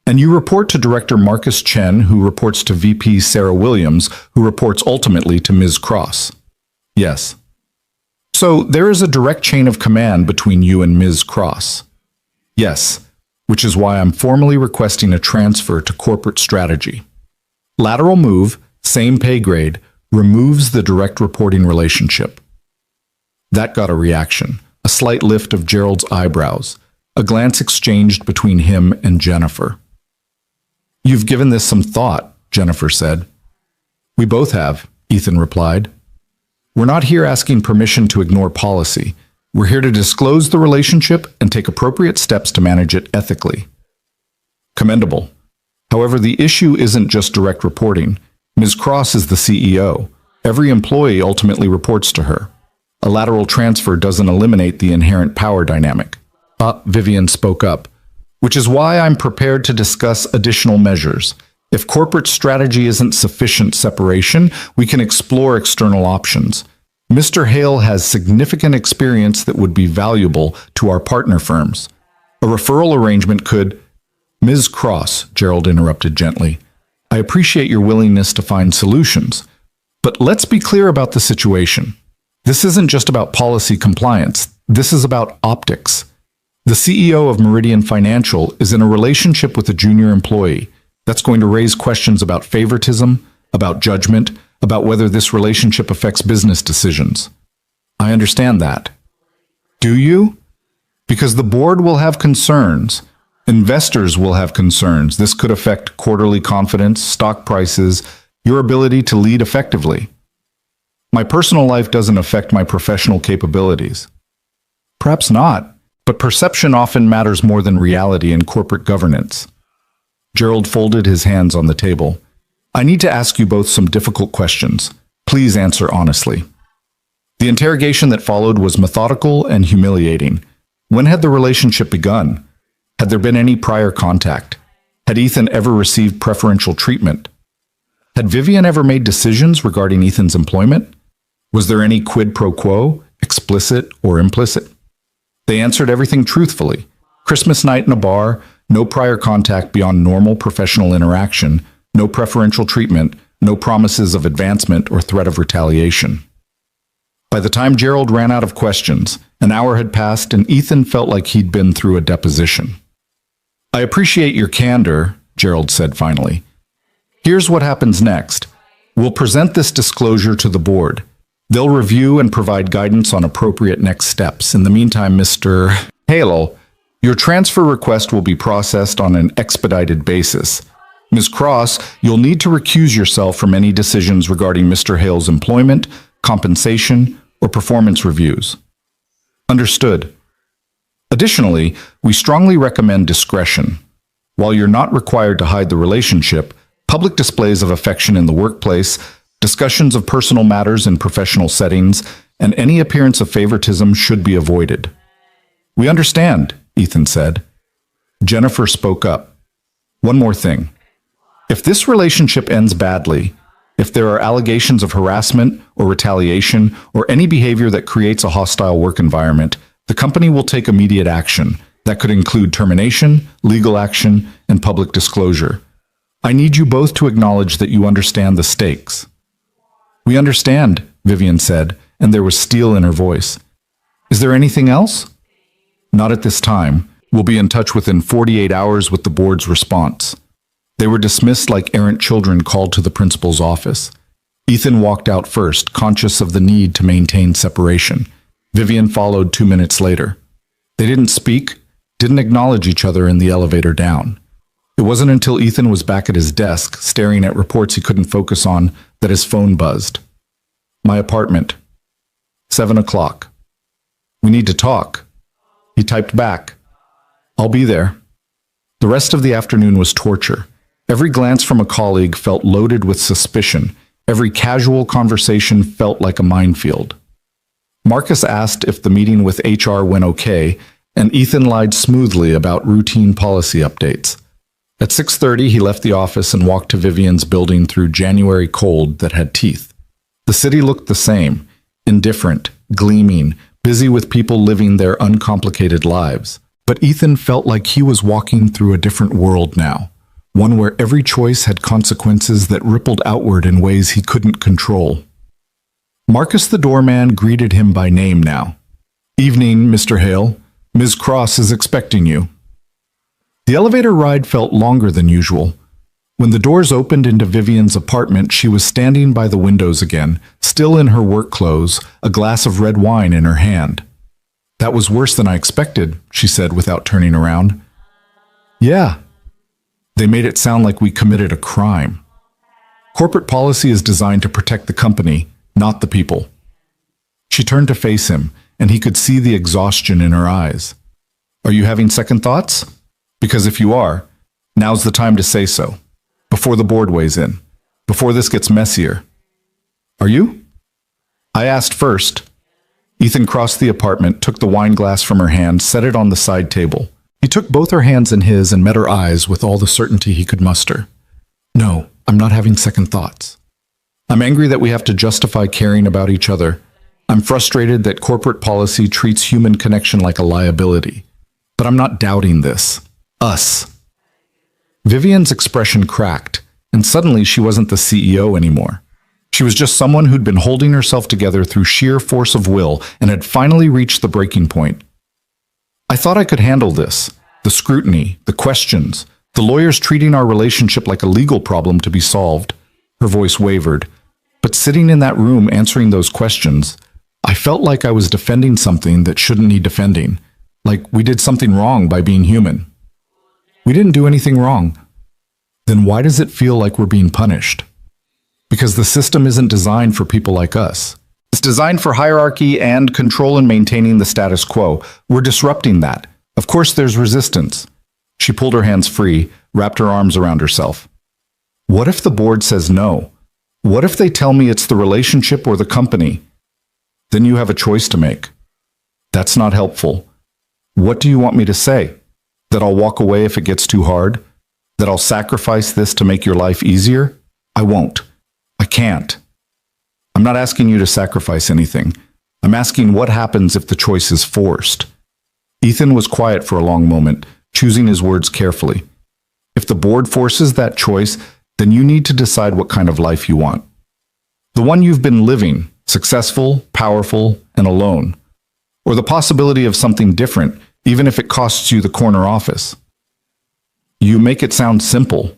S1: And you report to Director Marcus Chen, who reports to VP Sarah Williams, who reports ultimately to Ms. Cross. Yes. So there is a direct chain of command between you and Ms. Cross. Yes, which is why I'm formally requesting a transfer to corporate strategy. Lateral move, same pay grade, removes the direct reporting relationship. That got a reaction, a slight lift of Gerald's eyebrows, a glance exchanged between him and Jennifer. You've given this some thought, Jennifer said. We both have, Ethan replied. We're not here asking permission to ignore policy. We're here to disclose the relationship and take appropriate steps to manage it ethically. Commendable. However, the issue isn't just direct reporting. Ms. Cross is the CEO. Every employee ultimately reports to her. A lateral transfer doesn't eliminate the inherent power dynamic. Vivian spoke up, which is why I'm prepared to discuss additional measures. If corporate strategy isn't sufficient separation, we can explore external options. Mr. Hale has significant experience that would be valuable to our partner firms. A referral arrangement could... Ms. Cross, Gerald interrupted gently. I appreciate your willingness to find solutions, but let's be clear about the situation. This isn't just about policy compliance. This is about optics. The CEO of Meridian Financial is in a relationship with a junior employee. That's going to raise questions about favoritism, about judgment, about whether this relationship affects business decisions. I understand that. Do you? Because the board will have concerns. Investors will have concerns. This could affect quarterly confidence, stock prices, your ability to lead effectively. My personal life doesn't affect my professional capabilities. Perhaps not, but perception often matters more than reality in corporate governance. Gerald folded his hands on the table. I need to ask you both some difficult questions. Please answer honestly. The interrogation that followed was methodical and humiliating. When had the relationship begun? Had there been any prior contact? Had Ethan ever received preferential treatment? Had Vivian ever made decisions regarding Ethan's employment? Was there any quid pro quo, explicit or implicit? They answered everything truthfully. Christmas night in a bar, no prior contact beyond normal professional interaction, no preferential treatment, no promises of advancement or threat of retaliation. By the time Gerald ran out of questions, an hour had passed and Ethan felt like he'd been through a deposition. I appreciate your candor, Gerald said finally. Here's what happens next. We'll present this disclosure to the board. They'll review and provide guidance on appropriate next steps. In the meantime, Mr. Hale, your transfer request will be processed on an expedited basis. Ms. Cross, you'll need to recuse yourself from any decisions regarding Mr. Hale's employment, compensation, or performance reviews. Understood. Additionally, we strongly recommend discretion. While you're not required to hide the relationship, public displays of affection in the workplace, discussions of personal matters in professional settings, and any appearance of favoritism should be avoided. We understand, Ethan said. Jennifer spoke up. One more thing. If this relationship ends badly, if there are allegations of harassment or retaliation or any behavior that creates a hostile work environment, the company will take immediate action. That could include termination, legal action, and public disclosure. I need you both to acknowledge that you understand the stakes. We understand, Vivian said, and there was steel in her voice. Is there anything else? Not at this time. We'll be in touch within 48 hours with the board's response. They were dismissed like errant children called to the principal's office. Ethan walked out first, conscious of the need to maintain separation. Vivian followed 2 minutes later. They didn't speak, didn't acknowledge each other in the elevator down. It wasn't until Ethan was back at his desk, staring at reports he couldn't focus on, that his phone buzzed. My apartment. 7 o'clock. We need to talk. He typed back. I'll be there. The rest of the afternoon was torture. Every glance from a colleague felt loaded with suspicion. Every casual conversation felt like a minefield. Marcus asked if the meeting with HR went okay, and Ethan lied smoothly about routine policy updates. At 6:30, he left the office and walked to Vivian's building through January cold that had teeth. The city looked the same, indifferent, gleaming, busy with people living their uncomplicated lives. But Ethan felt like he was walking through a different world now, one where every choice had consequences that rippled outward in ways he couldn't control. Marcus the doorman greeted him by name now. Evening, Mr. Hale. Ms. Cross is expecting you. The elevator ride felt longer than usual. When the doors opened into Vivian's apartment, she was standing by the windows again, still in her work clothes, a glass of red wine in her hand. That was worse than I expected, she said without turning around. Yeah. They made it sound like we committed a crime. Corporate policy is designed to protect the company, not the people. She turned to face him, and he could see the exhaustion in her eyes. Are you having second thoughts? Because if you are, now's the time to say so. Before the board weighs in. Before this gets messier. Are you? I asked first. Ethan crossed the apartment, took the wine glass from her hand, set it on the side table. He took both her hands in his and met her eyes with all the certainty he could muster. No, I'm not having second thoughts. I'm angry that we have to justify caring about each other. I'm frustrated that corporate policy treats human connection like a liability. But I'm not doubting this. Us. Vivian's expression cracked, and suddenly she wasn't the CEO anymore. She was just someone who'd been holding herself together through sheer force of will and had finally reached the breaking point. I thought I could handle this. The scrutiny, the questions, the lawyers treating our relationship like a legal problem to be solved. Her voice wavered. But sitting in that room answering those questions, I felt like I was defending something that shouldn't need defending. Like we did something wrong by being human. We didn't do anything wrong. Then why does it feel like we're being punished? Because the system isn't designed for people like us. It's designed for hierarchy and control and maintaining the status quo. We're disrupting that. Of course there's resistance. She pulled her hands free, wrapped her arms around herself. What if the board says no? What if they tell me it's the relationship or the company? Then you have a choice to make. That's not helpful. What do you want me to say? That I'll walk away if it gets too hard? That I'll sacrifice this to make your life easier? I won't. I can't. I'm not asking you to sacrifice anything. I'm asking what happens if the choice is forced. Ethan was quiet for a long moment, choosing his words carefully. If the board forces that choice, then you need to decide what kind of life you want. The one you've been living, successful, powerful, and alone. Or the possibility of something different, even if it costs you the corner office. You make it sound simple.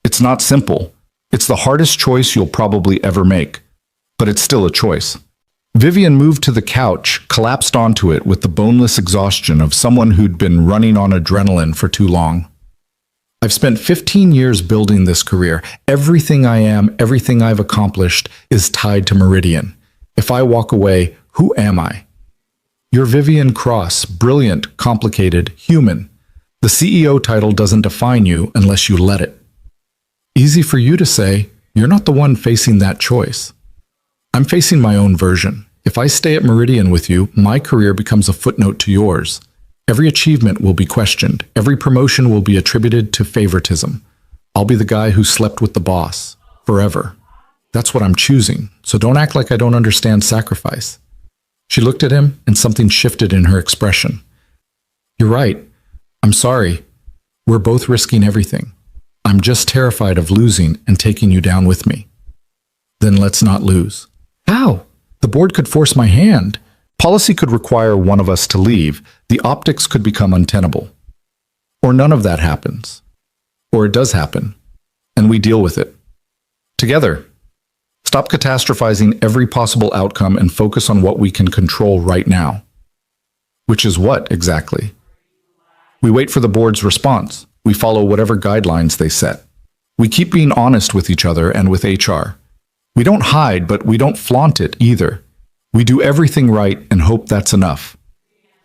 S1: It's not simple. It's the hardest choice you'll probably ever make. But it's still a choice. Vivian moved to the couch, collapsed onto it with the boneless exhaustion of someone who'd been running on adrenaline for too long. I've spent 15 years building this career. Everything I am, everything I've accomplished is tied to Meridian. If I walk away, who am I? You're Vivian Cross, brilliant, complicated, human. The CEO title doesn't define you unless you let it. Easy for you to say, you're not the one facing that choice. I'm facing my own version. If I stay at Meridian with you, my career becomes a footnote to yours. Every achievement will be questioned. Every promotion will be attributed to favoritism. I'll be the guy who slept with the boss forever. That's what I'm choosing, so don't act like I don't understand sacrifice. She looked at him, and something shifted in her expression. You're right. I'm sorry. We're both risking everything. I'm just terrified of losing and taking you down with me. Then let's not lose. How? The board could force my hand. Policy could require one of us to leave. The optics could become untenable. Or none of that happens. Or it does happen, and we deal with it. Together. Stop catastrophizing every possible outcome and focus on what we can control right now. Which is what, exactly? We wait for the board's response. We follow whatever guidelines they set. We keep being honest with each other and with HR. We don't hide, but we don't flaunt it either. We do everything right and hope that's enough.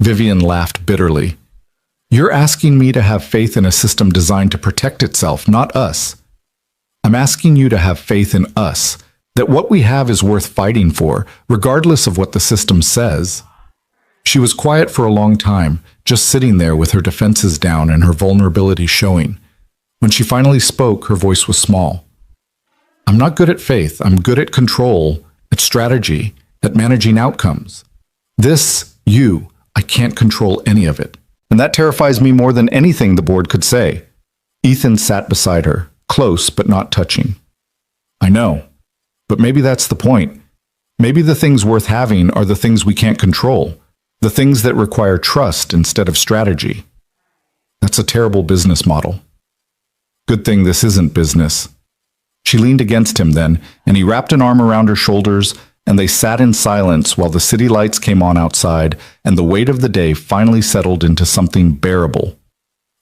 S1: Vivian laughed bitterly. You're asking me to have faith in a system designed to protect itself, not us. I'm asking you to have faith in us, that what we have is worth fighting for, regardless of what the system says. She was quiet for a long time, just sitting there with her defenses down and her vulnerability showing. When she finally spoke, her voice was small. I'm not good at faith. I'm good at control, at strategy, at managing outcomes. I can't control any of it. And that terrifies me more than anything the board could say. Ethan sat beside her, close but not touching. I know, but maybe that's the point. Maybe the things worth having are the things we can't control, the things that require trust instead of strategy. That's a terrible business model. Good thing this isn't business. She leaned against him then, and he wrapped an arm around her shoulders, and they sat in silence while the city lights came on outside and the weight of the day finally settled into something bearable.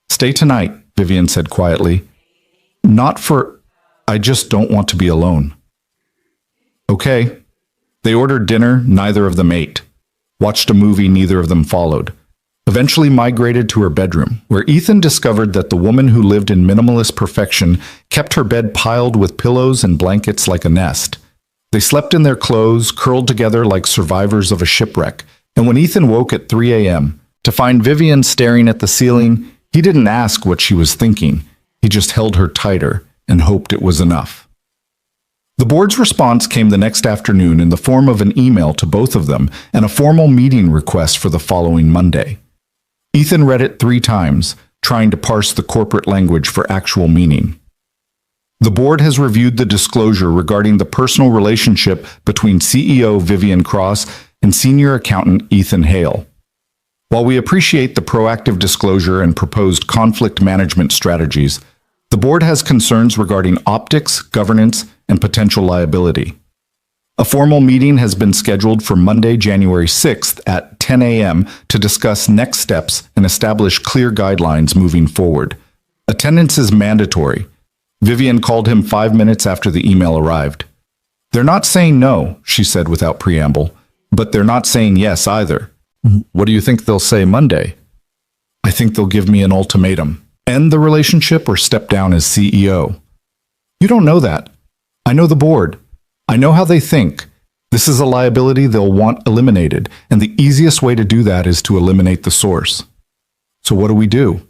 S1: Stay tonight, Vivian said quietly. I just don't want to be alone. Okay. They ordered dinner, neither of them ate. Watched a movie, neither of them followed. Eventually migrated to her bedroom, where Ethan discovered that the woman who lived in minimalist perfection kept her bed piled with pillows and blankets like a nest. They slept in their clothes, curled together like survivors of a shipwreck, and when Ethan woke at 3 a.m. to find Vivian staring at the ceiling, he didn't ask what she was thinking. He just held her tighter and hoped it was enough. The board's response came the next afternoon in the form of an email to both of them and a formal meeting request for the following Monday. Ethan read it 3 times, trying to parse the corporate language for actual meaning. The board has reviewed the disclosure regarding the personal relationship between CEO Vivian Cross and senior accountant Ethan Hale. While we appreciate the proactive disclosure and proposed conflict management strategies, the board has concerns regarding optics, governance, and potential liability. A formal meeting has been scheduled for Monday, January 6th at 10 a.m. to discuss next steps and establish clear guidelines moving forward. Attendance is mandatory. Vivian called him 5 minutes after the email arrived. They're not saying no, she said without preamble, but they're not saying yes either. What do you think they'll say Monday? I think they'll give me an ultimatum. End the relationship or step down as CEO. You don't know that. I know the board. I know how they think. This is a liability they'll want eliminated, and the easiest way to do that is to eliminate the source. So what do?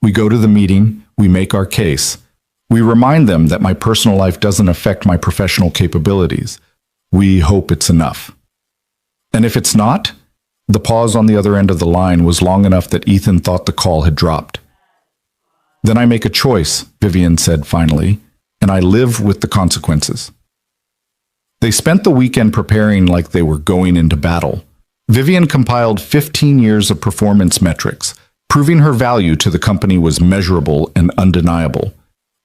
S1: We go to the meeting, we make our case. We remind them that my personal life doesn't affect my professional capabilities. We hope it's enough. And if it's not, the pause on the other end of the line was long enough that Ethan thought the call had dropped. Then I make a choice, Vivian said finally, and I live with the consequences. They spent the weekend preparing like they were going into battle. Vivian compiled 15 years of performance metrics, proving her value to the company was measurable and undeniable.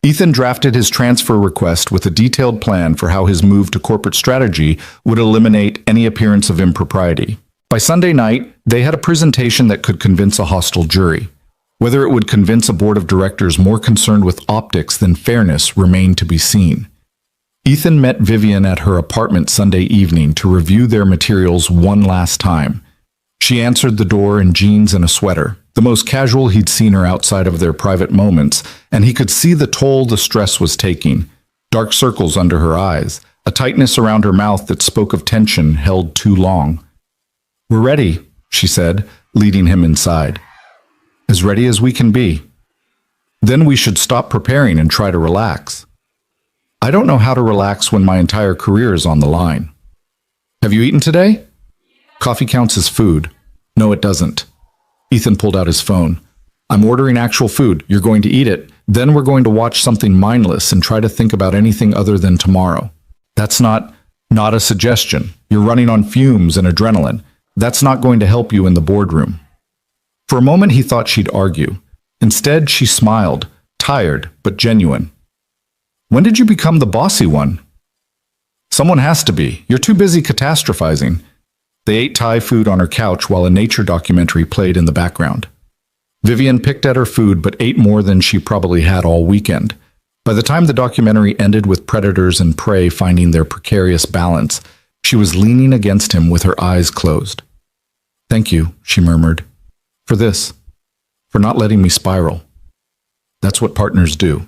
S1: Ethan drafted his transfer request with a detailed plan for how his move to corporate strategy would eliminate any appearance of impropriety. By Sunday night, they had a presentation that could convince a hostile jury. Whether it would convince a board of directors more concerned with optics than fairness remained to be seen. Ethan met Vivian at her apartment Sunday evening to review their materials one last time. She answered the door in jeans and a sweater, the most casual he'd seen her outside of their private moments, and he could see the toll the stress was taking. Dark circles under her eyes, a tightness around her mouth that spoke of tension held too long. "We're ready," she said, leading him inside. "As ready as we can be. Then we should stop preparing and try to relax." "I don't know how to relax when my entire career is on the line." "Have you eaten today?" "Coffee counts as food." "No, it doesn't." Ethan pulled out his phone. "I'm ordering actual food. You're going to eat it. Then we're going to watch something mindless and try to think about anything other than tomorrow." "That's not a suggestion. You're running on fumes and adrenaline. That's not going to help you in the boardroom." For a moment he thought she'd argue. Instead, she smiled, tired but genuine. "When did you become the bossy one?" "Someone has to be. You're too busy catastrophizing." They ate Thai food on her couch while a nature documentary played in the background. Vivian picked at her food but ate more than she probably had all weekend. By the time the documentary ended with predators and prey finding their precarious balance, she was leaning against him with her eyes closed. "Thank you," she murmured. "For this. For not letting me spiral. That's what partners do."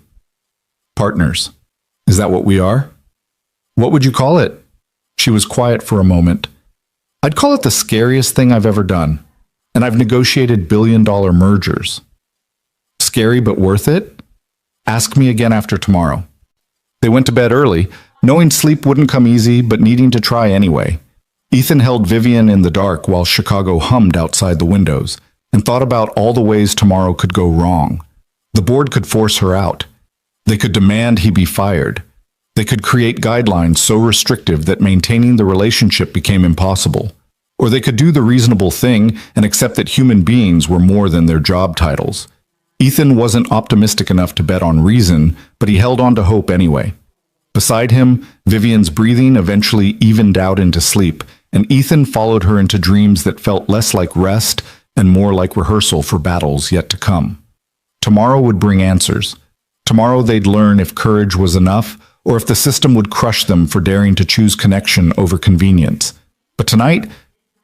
S1: "Partners. Is that what we are?" "What would you call it?" She was quiet for a moment. "I'd call it the scariest thing I've ever done. And I've negotiated billion-dollar mergers." "Scary but worth it?" "Ask me again after tomorrow." They went to bed early, knowing sleep wouldn't come easy, but needing to try anyway. Ethan held Vivian in the dark while Chicago hummed outside the windows, and thought about all the ways tomorrow could go wrong. The board could force her out. They could demand he be fired. They could create guidelines so restrictive that maintaining the relationship became impossible. Or they could do the reasonable thing and accept that human beings were more than their job titles. Ethan wasn't optimistic enough to bet on reason, but he held on to hope anyway. Beside him, Vivian's breathing eventually evened out into sleep, and Ethan followed her into dreams that felt less like rest and more like rehearsal for battles yet to come. Tomorrow would bring answers. Tomorrow they'd learn if courage was enough, or if the system would crush them for daring to choose connection over convenience. But tonight,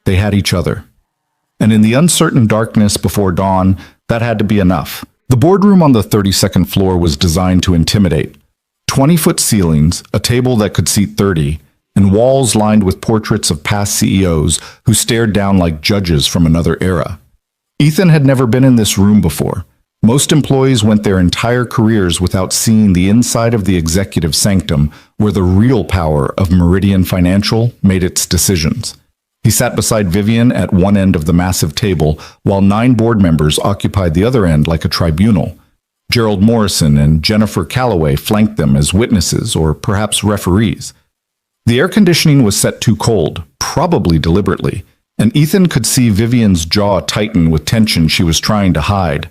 S1: they had each other. And in the uncertain darkness before dawn, that had to be enough. The boardroom on the 32nd floor was designed to intimidate. 20-foot ceilings, a table that could seat 30, and walls lined with portraits of past CEOs who stared down like judges from another era. Ethan had never been in this room before. Most employees went their entire careers without seeing the inside of the executive sanctum where the real power of Meridian Financial made its decisions. He sat beside Vivian at one end of the massive table, while 9 board members occupied the other end like a tribunal. Gerald Morrison and Jennifer Calloway flanked them as witnesses or perhaps referees. The air conditioning was set too cold, probably deliberately, and Ethan could see Vivian's jaw tighten with tension she was trying to hide.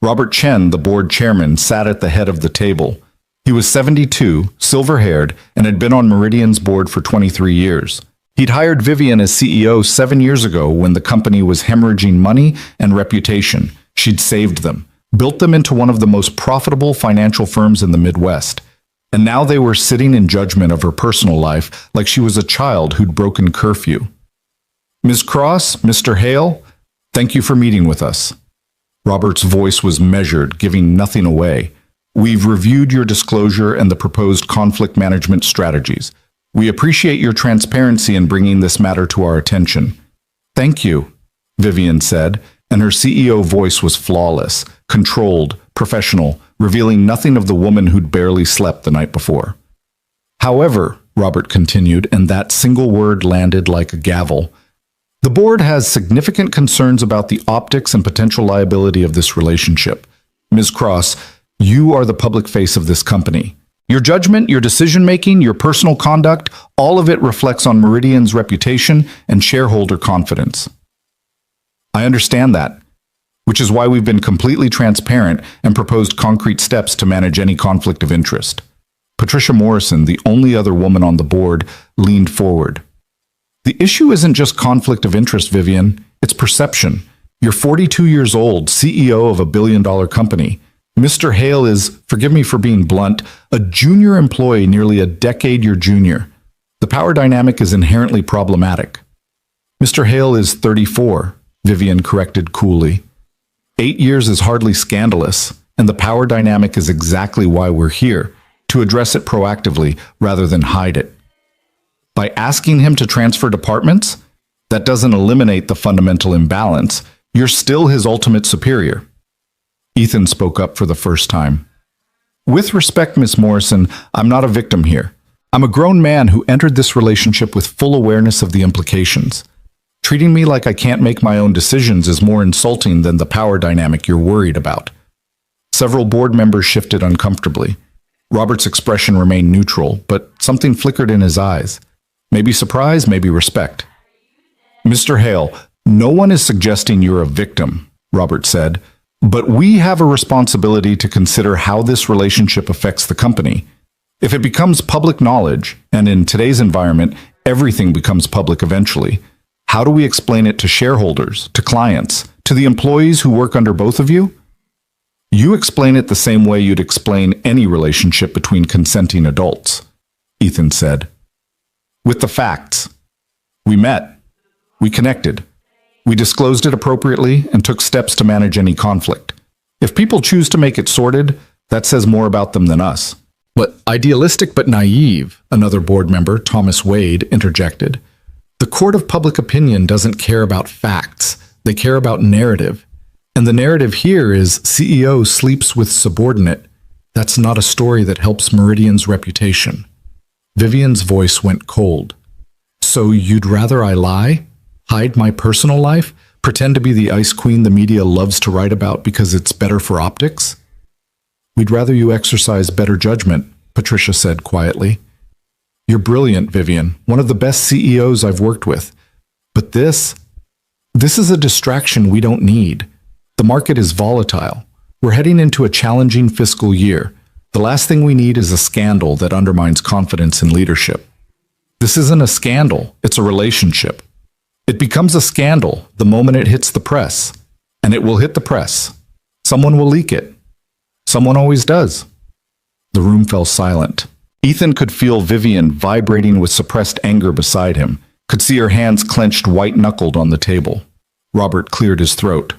S1: Robert Chen, the board chairman, sat at the head of the table. He was 72, silver-haired, and had been on Meridian's board for 23 years. He'd hired Vivian as CEO 7 years ago when the company was hemorrhaging money and reputation. She'd saved them, built them into one of the most profitable financial firms in the Midwest. And now they were sitting in judgment of her personal life like she was a child who'd broken curfew. "Ms. Cross, Mr. Hale, thank you for meeting with us." Robert's voice was measured, giving nothing away. "We've reviewed your disclosure and the proposed conflict management strategies. We appreciate your transparency in bringing this matter to our attention." "Thank you," Vivian said, and her CEO voice was flawless, controlled, professional, revealing nothing of the woman who'd barely slept the night before. "However," Robert continued, and that single word landed like a gavel, "the board has significant concerns about the optics and potential liability of this relationship. Ms. Cross, you are the public face of this company. Your judgment, your decision-making, your personal conduct, all of it reflects on Meridian's reputation and shareholder confidence." "I understand that, which is why we've been completely transparent and proposed concrete steps to manage any conflict of interest." Patricia Morrison, the only other woman on the board, leaned forward. "The issue isn't just conflict of interest, Vivian. It's perception. You're 42 years old, CEO of a billion-dollar company. Mr. Hale is, forgive me for being blunt, a junior employee nearly a decade your junior. The power dynamic is inherently problematic." Mr. Hale is 34, Vivian corrected coolly. 8 years is hardly scandalous, and the power dynamic is exactly why we're here, to address it proactively rather than hide it. By asking him to transfer departments, that doesn't eliminate the fundamental imbalance. You're still his ultimate superior. Ethan spoke up for the first time. With respect, Miss Morrison, I'm not a victim here. I'm a grown man who entered this relationship with full awareness of the implications. Treating me like I can't make my own decisions is more insulting than the power dynamic you're worried about. Several board members shifted uncomfortably. Robert's expression remained neutral, but something flickered in his eyes. Maybe surprise, maybe respect. Mr. Hale, no one is suggesting you're a victim, Robert said, but we have a responsibility to consider how this relationship affects the company. If it becomes public knowledge, and in today's environment, everything becomes public eventually, how do we explain it to shareholders, to clients, to the employees who work under both of you? You explain it the same way you'd explain any relationship between consenting adults, Ethan said. With the facts. We met. We connected. We disclosed it appropriately and took steps to manage any conflict. If people choose to make it sordid, that says more about them than us. But idealistic but naive, another board member, Thomas Wade, interjected. The court of public opinion doesn't care about facts. They care about narrative. And the narrative here is CEO sleeps with subordinate. That's not a story that helps Meridian's reputation. Vivian's voice went cold. So you'd rather I lie? Hide my personal life? Pretend to be the ice queen the media loves to write about because it's better for optics? We'd rather you exercise better judgment, Patricia said quietly. You're brilliant, Vivian, one of the best CEOs I've worked with. But this is a distraction we don't need. The market is volatile. We're heading into a challenging fiscal year. The last thing we need is a scandal that undermines confidence in leadership. This isn't a scandal, it's a relationship. It becomes a scandal the moment it hits the press, and it will hit the press. Someone will leak it. Someone always does. The room fell silent. Ethan could feel Vivian vibrating with suppressed anger beside him, could see her hands clenched white-knuckled on the table. Robert cleared his throat.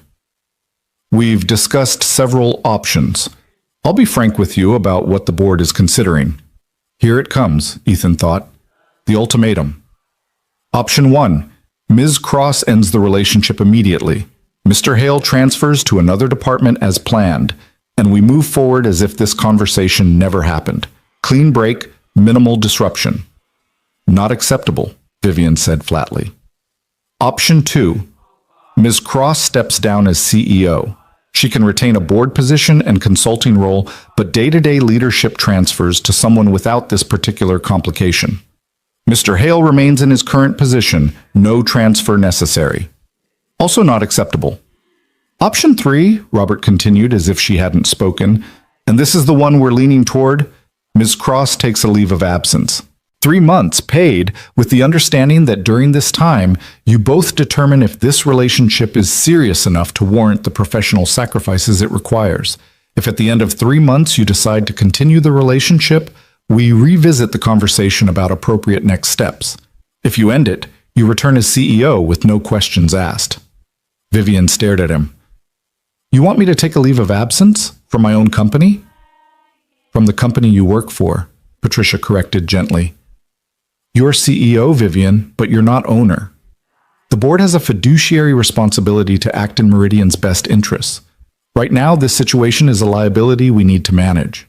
S1: We've discussed several options. I'll be frank with you about what the board is considering. Here it comes, Ethan thought. The ultimatum. Option 1. Ms. Cross ends the relationship immediately. Mr. Hale transfers to another department as planned, and we move forward as if this conversation never happened. Clean break, minimal disruption. Not acceptable, Vivian said flatly. Option 2. Ms. Cross steps down as CEO. She can retain a board position and consulting role, but day-to-day leadership transfers to someone without this particular complication. Mr. Hale remains in his current position, no transfer necessary. Also not acceptable. Option 3, Robert continued as if she hadn't spoken, and this is the one we're leaning toward. Ms. Cross takes a leave of absence. 3 months paid with the understanding that during this time, you both determine if this relationship is serious enough to warrant the professional sacrifices it requires. If at the end of 3 months you decide to continue the relationship, we revisit the conversation about appropriate next steps. If you end it, you return as CEO with no questions asked. Vivian stared at him. You want me to take a leave of absence? From my own company? From the company you work for, Patricia corrected gently. You're CEO, Vivian, but you're not owner. The board has a fiduciary responsibility to act in Meridian's best interests. Right now, this situation is a liability we need to manage.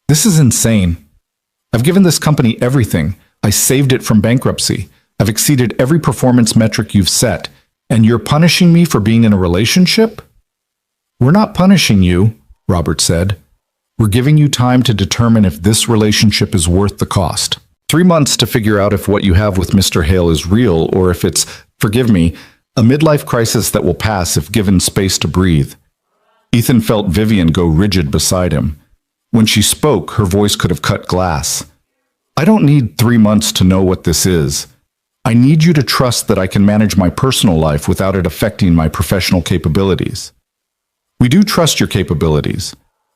S1: This is insane. I've given this company everything. I saved it from bankruptcy. I've exceeded every performance metric you've set. And you're punishing me for being in a relationship? We're not punishing you, Robert said. We're giving you time to determine if this relationship is worth the cost. 3 months to figure out if what you have with Mr. Hale is real or if it's, forgive me, a midlife crisis that will pass if given space to breathe. Ethan felt Vivian go rigid beside him. When she spoke, her voice could have cut glass. I don't need 3 months to know what this is. I need you to trust that I can manage my personal life without it affecting my professional capabilities. We do trust your capabilities.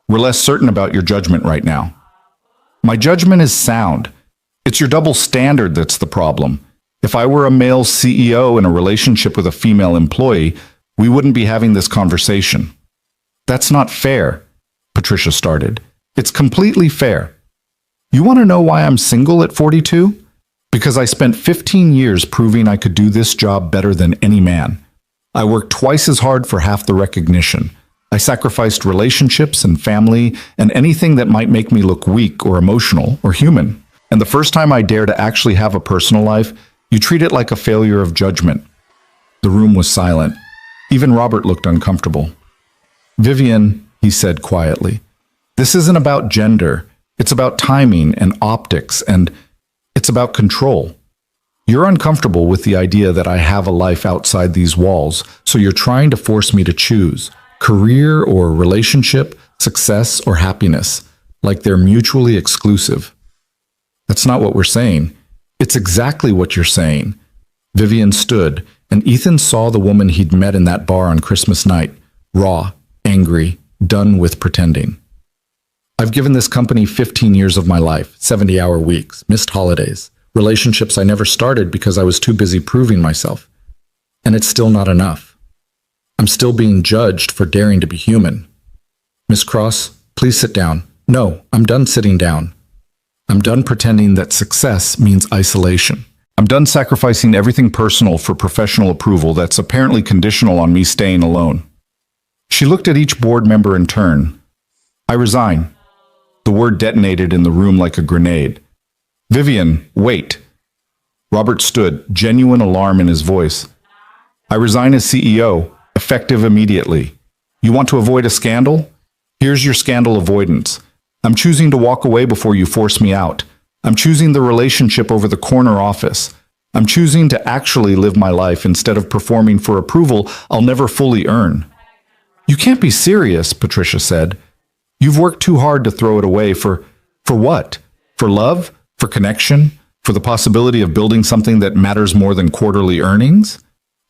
S1: We're less certain about your judgment right now. My judgment is sound. It's your double standard that's the problem. If I were a male CEO in a relationship with a female employee, we wouldn't be having this conversation. That's not fair, Patricia started. It's completely fair. You want to know why I'm single at 42? Because I spent 15 years proving I could do this job better than any man. I worked twice as hard for half the recognition. I sacrificed relationships and family and anything that might make me look weak or emotional or human. And the first time I dare to actually have a personal life, you treat it like a failure of judgment. The room was silent. Even Robert looked uncomfortable. Vivian, he said quietly, this isn't about gender. It's about timing and optics, and it's about control. You're uncomfortable with the idea that I have a life outside these walls, so you're trying to force me to choose career or relationship, success or happiness, like they're mutually exclusive. That's not what we're saying. It's exactly what you're saying. Vivian stood, and Ethan saw the woman he'd met in that bar on Christmas night, raw, angry, done with pretending. I've given this company 15 years of my life, 70-hour weeks, missed holidays, relationships I never started because I was too busy proving myself. And it's still not enough. I'm still being judged for daring to be human. Miss Cross, please sit down. No, I'm done sitting down. I'm done pretending that success means isolation. I'm done sacrificing everything personal for professional approval that's apparently conditional on me staying alone. She looked at each board member in turn. I resign. The word detonated in the room like a grenade. Vivian, wait. Robert stood, genuine alarm in his voice. I resign as CEO, effective immediately. You want to avoid a scandal? Here's your scandal avoidance. I'm choosing to walk away before you force me out. I'm choosing the relationship over the corner office. I'm choosing to actually live my life instead of performing for approval I'll never fully earn. You can't be serious, Patricia said. You've worked too hard to throw it away for what? For love? For connection? For the possibility of building something that matters more than quarterly earnings?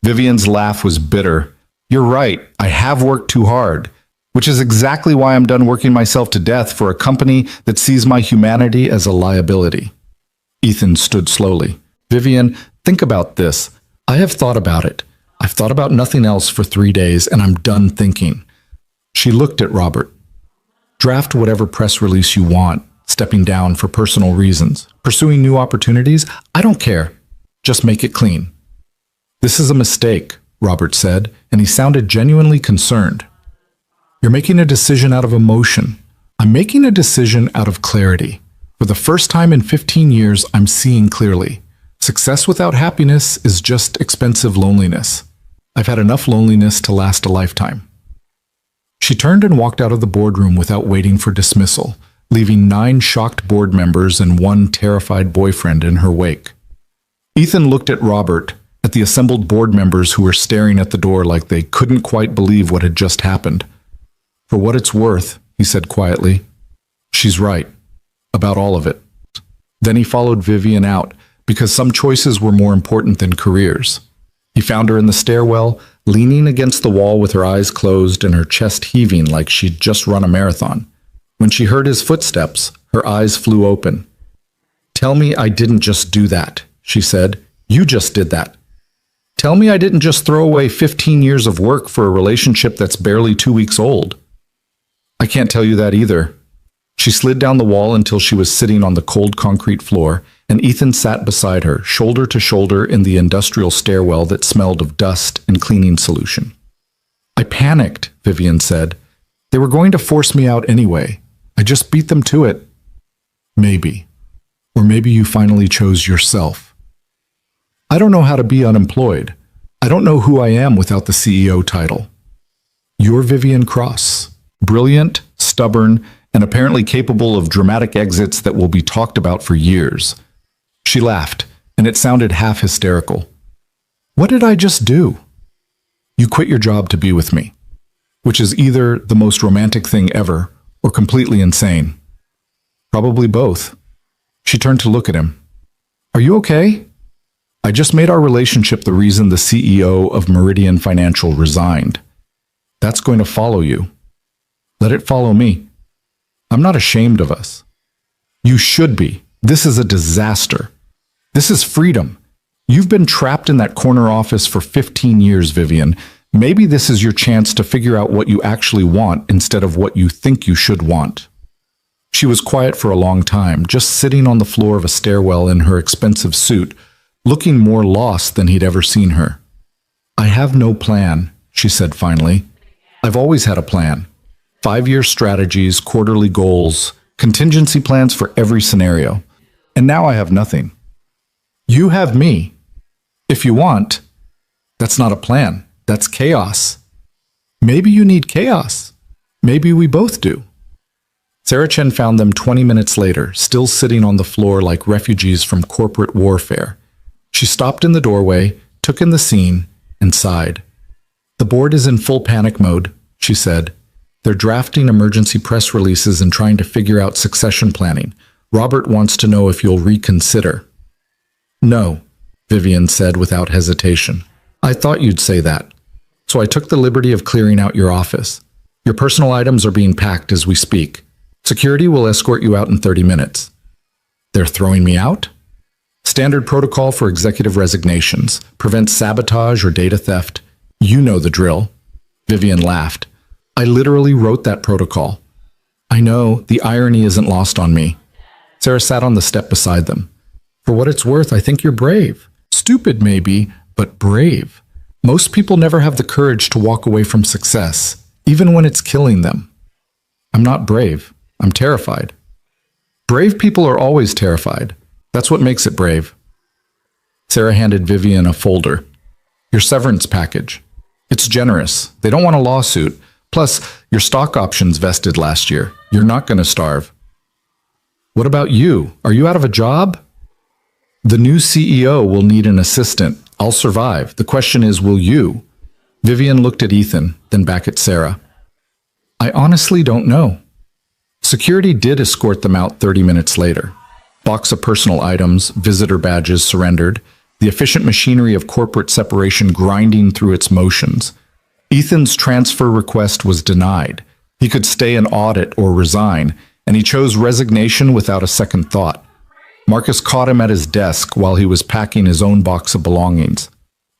S1: Vivian's laugh was bitter. You're right, I have worked too hard, which is exactly why I'm done working myself to death for a company that sees my humanity as a liability. Ethan stood slowly. Vivian, think about this. I have thought about it. I've thought about nothing else for 3 days, and I'm done thinking. She looked at Robert. Draft whatever press release you want, stepping down for personal reasons, pursuing new opportunities. I don't care. Just make it clean. This is a mistake, Robert said, and he sounded genuinely concerned. You're making a decision out of emotion. I'm making a decision out of clarity. For the first time in 15 years, I'm seeing clearly. Success without happiness is just expensive loneliness. I've had enough loneliness to last a lifetime. She turned and walked out of the boardroom without waiting for dismissal, leaving 9 shocked board members and 1 terrified boyfriend in her wake. Ethan looked at Robert, at the assembled board members who were staring at the door like they couldn't quite believe what had just happened. For what it's worth, he said quietly, she's right, about all of it. Then he followed Vivian out, because some choices were more important than careers. He found her in the stairwell, leaning against the wall with her eyes closed and her chest heaving like she'd just run a marathon. When she heard his footsteps, her eyes flew open. Tell me I didn't just do that, she said. You just did that. Tell me I didn't just throw away 15 years of work for a relationship that's barely 2 weeks old. I can't tell you that either. She slid down the wall until she was sitting on the cold concrete floor, and Ethan sat beside her, shoulder to shoulder in the industrial stairwell that smelled of dust and cleaning solution. I panicked, Vivian said. They were going to force me out anyway. I just beat them to it. Maybe. Or maybe you finally chose yourself. I don't know how to be unemployed. I don't know who I am without the CEO title. You're Vivian Cross. Brilliant, stubborn, and apparently capable of dramatic exits that will be talked about for years. She laughed, and it sounded half hysterical. What did I just do? You quit your job to be with me, which is either the most romantic thing ever or completely insane. Probably both. She turned to look at him. Are you okay? I just made our relationship the reason the CEO of Meridian Financial resigned. That's going to follow you. Let it follow me. I'm not ashamed of us. You should be. This is a disaster. This is freedom. You've been trapped in that corner office for 15 years, Vivian. Maybe this is your chance to figure out what you actually want instead of what you think you should want. She was quiet for a long time, just sitting on the floor of a stairwell in her expensive suit, looking more lost than he'd ever seen her. I have no plan, she said finally. I've always had a plan. 5-year strategies, quarterly goals, contingency plans for every scenario. And now I have nothing. You have me. If you want, that's not a plan. That's chaos. Maybe you need chaos. Maybe we both do. Sarah Chen found them 20 minutes later, still sitting on the floor like refugees from corporate warfare. She stopped in the doorway, took in the scene, and sighed. The board is in full panic mode, she said. They're drafting emergency press releases and trying to figure out succession planning. Robert wants to know if you'll reconsider. No, Vivian said without hesitation. I thought you'd say that. So I took the liberty of clearing out your office. Your personal items are being packed as we speak. Security will escort you out in 30 minutes. They're throwing me out? Standard protocol for executive resignations. Prevents sabotage or data theft. You know the drill. Vivian laughed. I literally wrote that protocol. I know, the irony isn't lost on me. Sarah sat on the step beside them. For what it's worth, I think you're brave. Stupid maybe, but brave. Most people never have the courage to walk away from success, even when it's killing them. I'm not brave. I'm terrified. Brave people are always terrified. That's what makes it brave. Sarah handed Vivian a folder. Your severance package. It's generous. They don't want a lawsuit. Plus, your stock options vested last year. You're not going to starve. What about you? Are you out of a job? The new CEO will need an assistant. I'll survive. The question is, will you? Vivian looked at Ethan, then back at Sarah. I honestly don't know. Security did escort them out 30 minutes later. Box of personal items, visitor badges surrendered, the efficient machinery of corporate separation grinding through its motions. Ethan's transfer request was denied. He could stay and audit or resign, and he chose resignation without a second thought. Marcus caught him at his desk while he was packing his own box of belongings.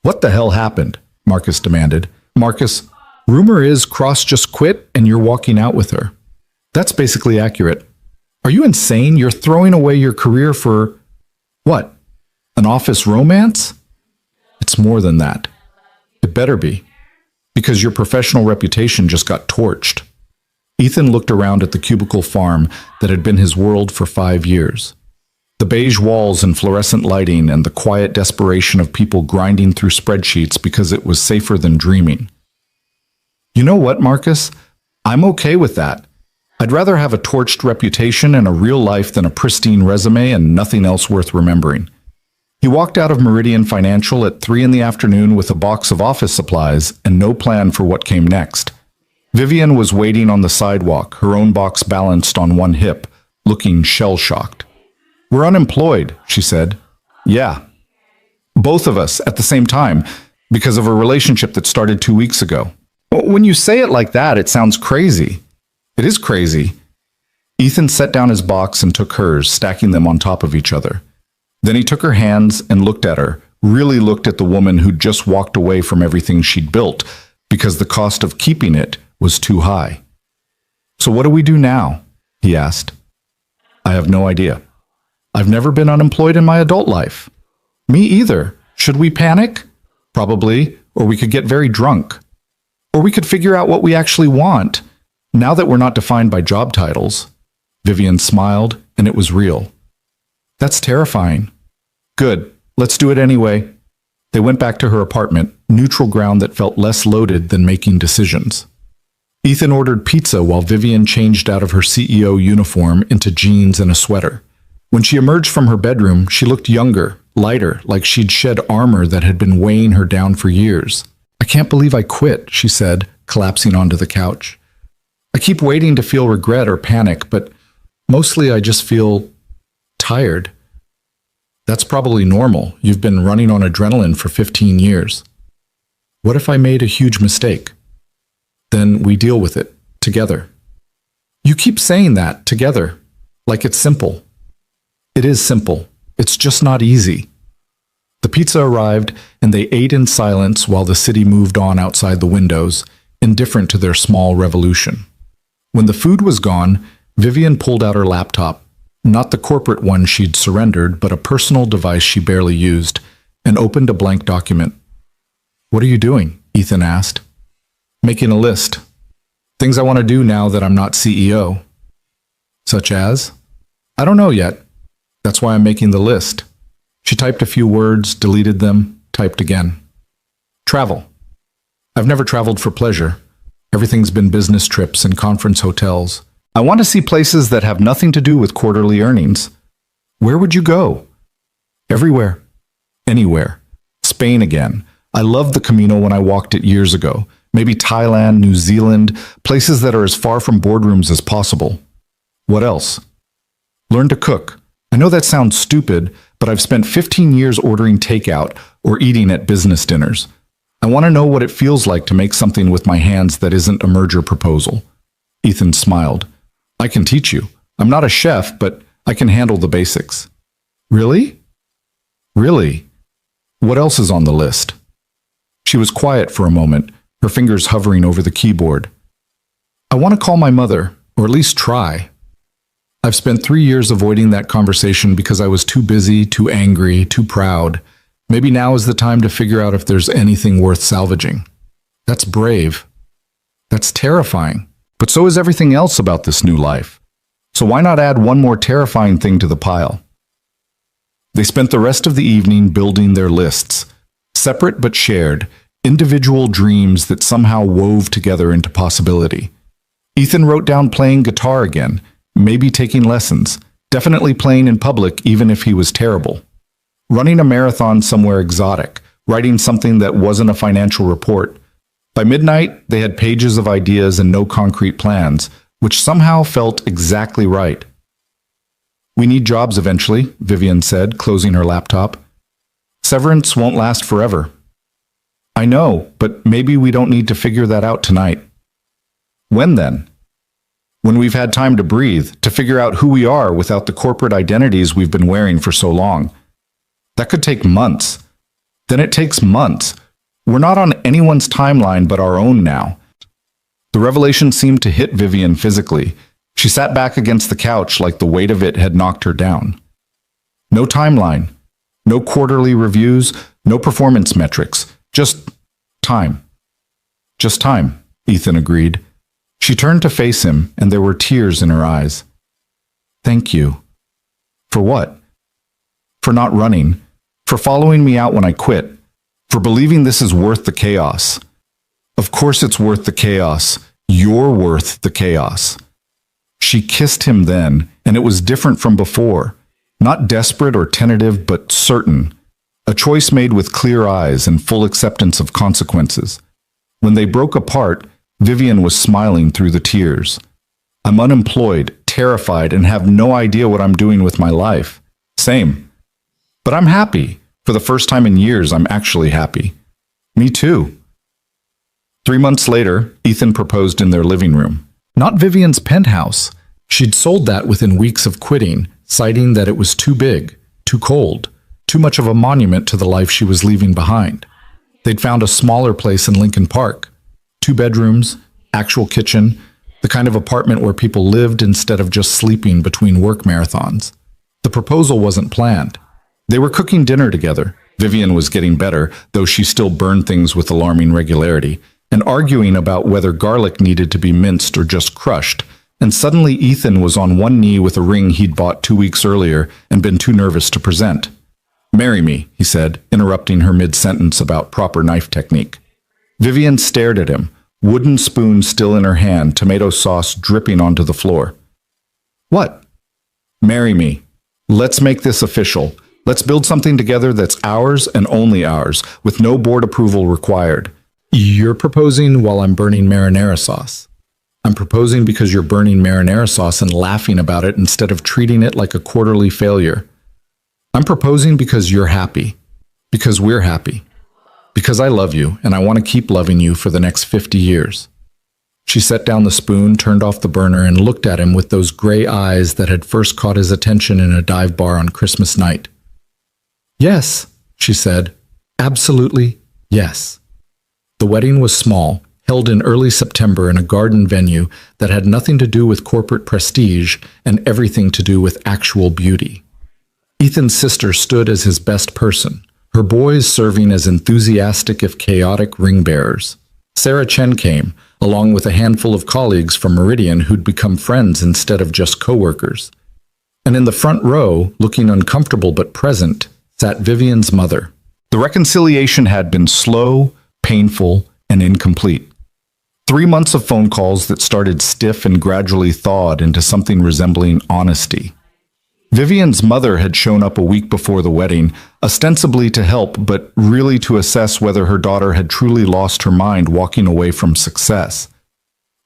S1: What the hell happened? Marcus demanded. Marcus, rumor is Cross just quit and you're walking out with her. That's basically accurate. Are you insane? You're throwing away your career for... what? An office romance? It's more than that. It better be. Because your professional reputation just got torched. Ethan looked around at the cubicle farm that had been his world for 5 years. The beige walls and fluorescent lighting and the quiet desperation of people grinding through spreadsheets because it was safer than dreaming. You know what, Marcus? I'm okay with that. I'd rather have a torched reputation and a real life than a pristine resume and nothing else worth remembering. He walked out of Meridian Financial at 3 p.m. with a box of office supplies and no plan for what came next. Vivian was waiting on the sidewalk, her own box balanced on one hip, looking shell-shocked. We're unemployed, she said. Yeah. Both of us at the same time, because of a relationship that started 2 weeks ago. When you say it like that, it sounds crazy. It is crazy. Ethan set down his box and took hers, stacking them on top of each other. Then he took her hands and looked at her, really looked at the woman who'd just walked away from everything she'd built, because the cost of keeping it was too high. So what do we do now? He asked. I have no idea. I've never been unemployed in my adult life. Me either. Should we panic? Probably, or we could get very drunk. Or we could figure out what we actually want, now that we're not defined by job titles. Vivian smiled, and it was real. That's terrifying. Good. Let's do it anyway. They went back to her apartment, neutral ground that felt less loaded than making decisions. Ethan ordered pizza while Vivian changed out of her CEO uniform into jeans and a sweater. When she emerged from her bedroom, she looked younger, lighter, like she'd shed armor that had been weighing her down for years. I can't believe I quit, she said, collapsing onto the couch. I keep waiting to feel regret or panic, but mostly I just feel tired. That's probably normal. You've been running on adrenaline for 15 years. What if I made a huge mistake? Then we deal with it, together. You keep saying that, together, like it's simple. It is simple. It's just not easy. The pizza arrived, and they ate in silence while the city moved on outside the windows, indifferent to their small revolution. When the food was gone, Vivian pulled out her laptop, not the corporate one she'd surrendered, but a personal device she barely used, and opened a blank document. "What are you doing?" Ethan asked. "Making a list. Things I want to do now that I'm not CEO." "Such as?" "I don't know yet. That's why I'm making the list." She typed a few words, deleted them, typed again. "Travel. I've never traveled for pleasure. Everything's been business trips and conference hotels. I want to see places that have nothing to do with quarterly earnings." "Where would you go?" "Everywhere. Anywhere. Spain again. I loved the Camino when I walked it years ago. Maybe Thailand, New Zealand, places that are as far from boardrooms as possible." "What else?" "Learn to cook. I know that sounds stupid, but I've spent 15 years ordering takeout or eating at business dinners. I want to know what it feels like to make something with my hands that isn't a merger proposal." Ethan smiled. "I can teach you. I'm not a chef, but I can handle the basics." "Really?" "Really. What else is on the list?" She was quiet for a moment, her fingers hovering over the keyboard. "I want to call my mother, or at least try. I've spent 3 years avoiding that conversation because I was too busy, too angry, too proud. Maybe now is the time to figure out if there's anything worth salvaging." "That's brave. That's terrifying. But so is everything else about this new life. So why not add one more terrifying thing to the pile?" They spent the rest of the evening building their lists, separate but shared, individual dreams that somehow wove together into possibility. Ethan wrote down playing guitar again, maybe taking lessons, definitely playing in public even if he was terrible. Running a marathon somewhere exotic, writing something that wasn't a financial report. By midnight, they had pages of ideas and no concrete plans, which somehow felt exactly right. "We need jobs eventually," Vivian said, closing her laptop. "Severance won't last forever." "I know, but maybe we don't need to figure that out tonight." "When then?" "When we've had time to breathe, to figure out who we are without the corporate identities we've been wearing for so long. That could take months. Then it takes months. We're not on anyone's timeline but our own now." The revelation seemed to hit Vivian physically. She sat back against the couch like the weight of it had knocked her down. No timeline, no quarterly reviews, no performance metrics, just time. "Just time," Ethan agreed. She turned to face him, and there were tears in her eyes. "Thank you." "For what?" "For not running, for following me out when I quit, for believing this is worth the chaos." "Of course it's worth the chaos. You're worth the chaos." She kissed him then, and it was different from before. Not desperate or tentative, but certain. A choice made with clear eyes and full acceptance of consequences. When they broke apart, Vivian was smiling through the tears. "I'm unemployed, terrified, and have no idea what I'm doing with my life. Same. But I'm happy. For the first time in years, I'm actually happy." "Me too." 3 months later, Ethan proposed in their living room. Not Vivian's penthouse. She'd sold that within weeks of quitting, citing that it was too big, too cold, too much of a monument to the life she was leaving behind. They'd found a smaller place in Lincoln Park. 2 bedrooms, actual kitchen, the kind of apartment where people lived instead of just sleeping between work marathons. The proposal wasn't planned. They were cooking dinner together. Vivian was getting better, though she still burned things with alarming regularity, and arguing about whether garlic needed to be minced or just crushed. And suddenly Ethan was on one knee with a ring he'd bought 2 weeks earlier and been too nervous to present. "Marry me," he said, interrupting her mid-sentence about proper knife technique. Vivian stared at him, wooden spoon still in her hand, tomato sauce dripping onto the floor. "What?" "Marry me. Let's make this official. Let's build something together that's ours and only ours, with no board approval required." "You're proposing while I'm burning marinara sauce." "I'm proposing because you're burning marinara sauce and laughing about it instead of treating it like a quarterly failure." "I'm proposing because you're happy. Because we're happy. Because I love you, and I want to keep loving you for the next 50 years. She set down the spoon, turned off the burner, and looked at him with those gray eyes that had first caught his attention in a dive bar on Christmas night. "Yes," she said. Absolutely, yes. The wedding was small, held in early September in a garden venue that had nothing to do with corporate prestige and everything to do with actual beauty. Ethan's sister stood as his best person, her boys serving as enthusiastic if chaotic ring-bearers. Sarah Chen came, along with a handful of colleagues from Meridian who'd become friends instead of just co-workers. And in the front row, looking uncomfortable but present, sat Vivian's mother. The reconciliation had been slow, painful, and incomplete. 3 months of phone calls that started stiff and gradually thawed into something resembling honesty. Vivian's mother had shown up a week before the wedding, ostensibly to help, but really to assess whether her daughter had truly lost her mind walking away from success.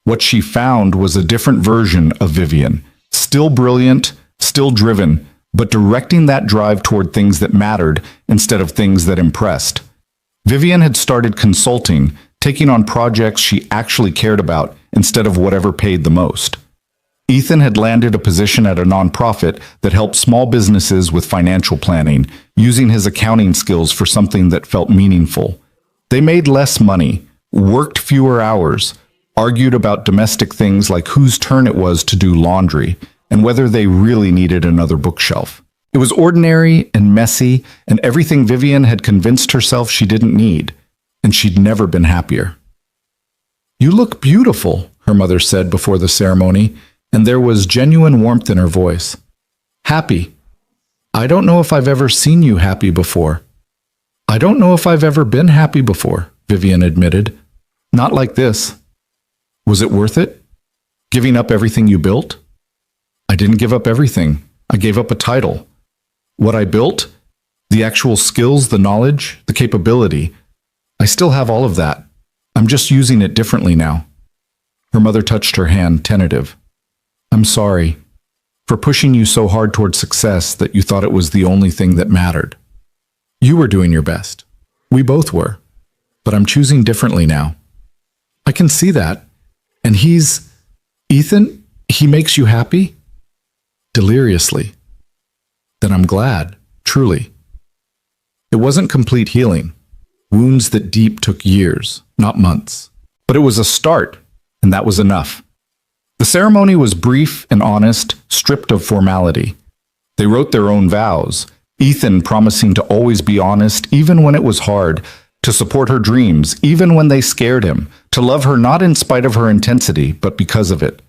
S1: What she found was a different version of Vivian, still brilliant, still driven, but directing that drive toward things that mattered instead of things that impressed. Vivian had started consulting, taking on projects she actually cared about instead of whatever paid the most. Ethan had landed a position at a nonprofit that helped small businesses with financial planning, using his accounting skills for something that felt meaningful. They made less money, worked fewer hours, argued about domestic things like whose turn it was to do laundry, and whether they really needed another bookshelf. It was ordinary and messy, and everything Vivian had convinced herself she didn't need, and she'd never been happier. "You look beautiful," her mother said before the ceremony, and there was genuine warmth in her voice. "Happy. I don't know if I've ever seen you happy before." "I don't know if I've ever been happy before," Vivian admitted. "Not like this." "Was it worth it? Giving up everything you built?" "I didn't give up everything. I gave up a title. What I built, the actual skills, the knowledge, the capability, I still have all of that. I'm just using it differently now." Her mother touched her hand, tentative. "I'm sorry for pushing you so hard toward success that you thought it was the only thing that mattered. You were doing your best. We both were. But I'm choosing differently now." "I can see that. And Ethan, he makes you happy?" "Deliriously." "Then I'm glad, truly." It wasn't complete healing. Wounds that deep took years, not months. But it was a start, and that was enough. The ceremony was brief and honest, stripped of formality. They wrote their own vows, Ethan promising to always be honest even when it was hard, to support her dreams even when they scared him, to love her not in spite of her intensity, but because of it.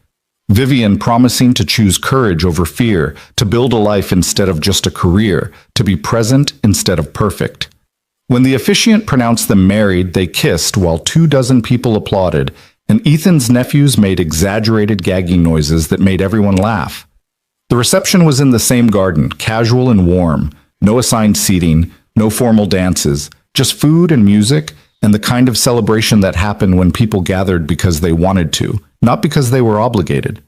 S1: Vivian promising to choose courage over fear, to build a life instead of just a career, to be present instead of perfect. When the officiant pronounced them married, they kissed while 24 people applauded, and Ethan's nephews made exaggerated gagging noises that made everyone laugh. The reception was in the same garden, casual and warm, no assigned seating, no formal dances, just food and music, and the kind of celebration that happened when people gathered because they wanted to, not because they were obligated.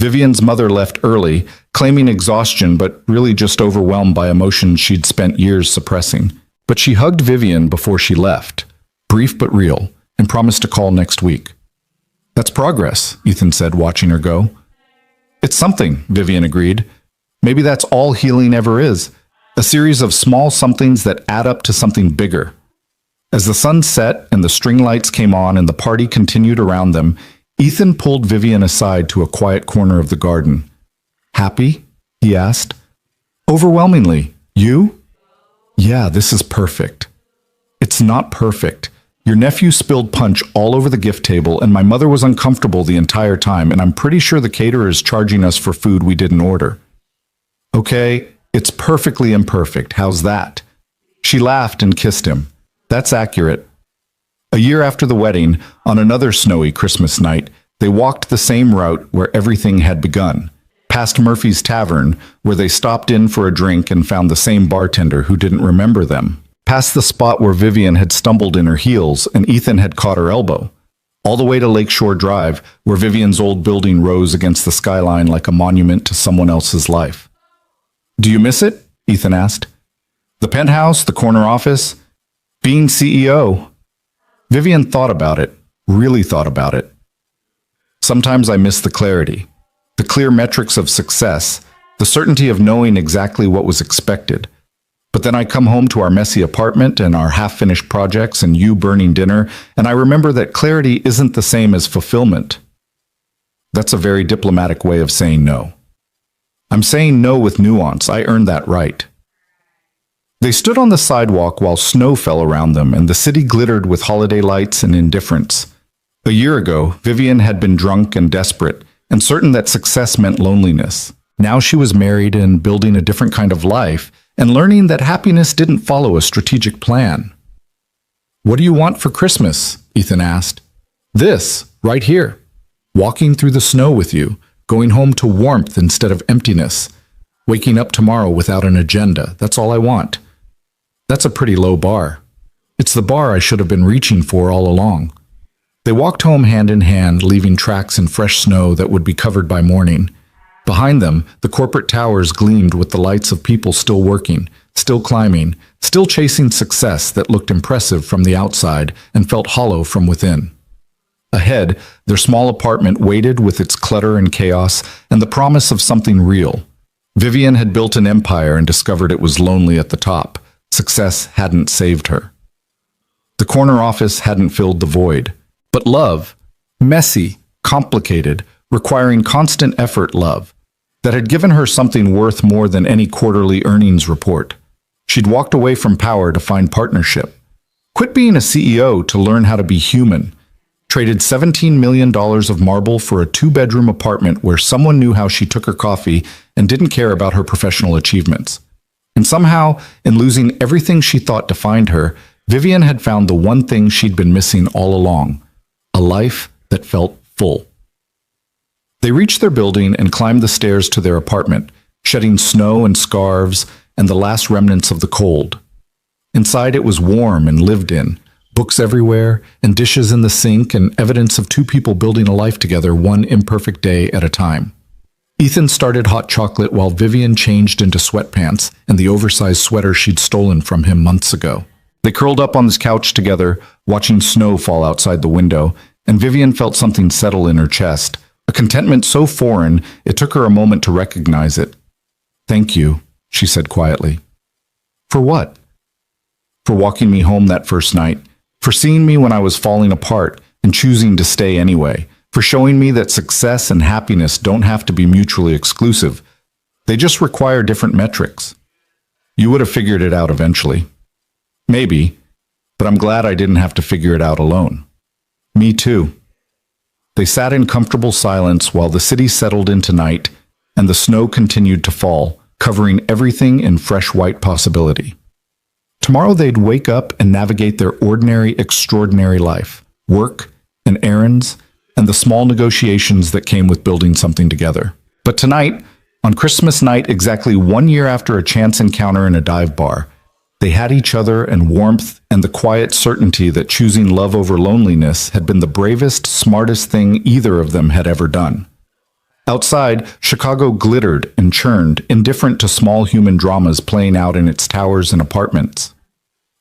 S1: Vivian's mother left early, claiming exhaustion but really just overwhelmed by emotions she'd spent years suppressing. But she hugged Vivian before she left, brief but real, and promised to call next week. "That's progress," Ethan said, watching her go. "It's something," Vivian agreed. "Maybe that's all healing ever is, a series of small somethings that add up to something bigger." As the sun set and the string lights came on and the party continued around them, Ethan pulled Vivian aside to a quiet corner of the garden. "Happy?" he asked. "Overwhelmingly. You?" "Yeah, this is perfect." "It's not perfect. Your nephew spilled punch all over the gift table, and my mother was uncomfortable the entire time, and I'm pretty sure the caterer is charging us for food we didn't order." "Okay, it's perfectly imperfect. How's that?" She laughed and kissed him. "That's accurate." A year after the wedding, on another snowy Christmas night, they walked the same route where everything had begun, past Murphy's Tavern, where they stopped in for a drink and found the same bartender who didn't remember them, past the spot where Vivian had stumbled in her heels and Ethan had caught her elbow, all the way to Lakeshore Drive, where Vivian's old building rose against the skyline like a monument to someone else's life. "Do you miss it?" Ethan asked. "The penthouse, the corner office, being CEO." Vivian thought about it, really thought about it. "Sometimes I miss the clarity, the clear metrics of success, the certainty of knowing exactly what was expected. But then I come home to our messy apartment and our half-finished projects and you burning dinner, and I remember that clarity isn't the same as fulfillment. That's a very diplomatic way of saying no. I'm saying no with nuance. I earned that right. They stood on the sidewalk while snow fell around them and the city glittered with holiday lights and indifference. A year ago, Vivian had been drunk and desperate, and certain that success meant loneliness. Now she was married and building a different kind of life, and learning that happiness didn't follow a strategic plan. "What do you want for Christmas?" Ethan asked. "This, right here. Walking through the snow with you, going home to warmth instead of emptiness, waking up tomorrow without an agenda. That's all I want." That's a pretty low bar. It's the bar I should have been reaching for all along. They walked home hand in hand, leaving tracks in fresh snow that would be covered by morning. Behind them, the corporate towers gleamed with the lights of people still working, still climbing, still chasing success that looked impressive from the outside and felt hollow from within. Ahead, their small apartment waited with its clutter and chaos and the promise of something real. Vivian had built an empire and discovered it was lonely at the top. Success hadn't saved her. The corner office hadn't filled the void. But love, messy, complicated, requiring constant effort love, that had given her something worth more than any quarterly earnings report. She'd walked away from power to find partnership. Quit being a CEO to learn how to be human. Traded $17 million of marble for a two-bedroom apartment where someone knew how she took her coffee and didn't care about her professional achievements. And somehow, in losing everything she thought defined her, Vivian had found the one thing she'd been missing all along: a life that felt full. They reached their building and climbed the stairs to their apartment, shedding snow and scarves and the last remnants of the cold. Inside it was warm and lived in, books everywhere and dishes in the sink and evidence of two people building a life together one imperfect day at a time. Ethan started hot chocolate while Vivian changed into sweatpants and the oversized sweater she'd stolen from him months ago. They curled up on this couch together, watching snow fall outside the window, and Vivian felt something settle in her chest, a contentment so foreign it took her a moment to recognize it. "Thank you," she said quietly. "For what?" "For walking me home that first night, for seeing me when I was falling apart and choosing to stay anyway, for showing me that success and happiness don't have to be mutually exclusive. They just require different metrics. You would have figured it out eventually. Maybe, but I'm glad I didn't have to figure it out alone." "Me too." They sat in comfortable silence while the city settled into night and the snow continued to fall, covering everything in fresh white possibility. Tomorrow they'd wake up and navigate their ordinary, extraordinary life, work and errands, and the small negotiations that came with building something together. But tonight, on Christmas night, exactly 1 year after a chance encounter in a dive bar, they had each other and warmth and the quiet certainty that choosing love over loneliness had been the bravest, smartest thing either of them had ever done. Outside, Chicago glittered and churned, indifferent to small human dramas playing out in its towers and apartments.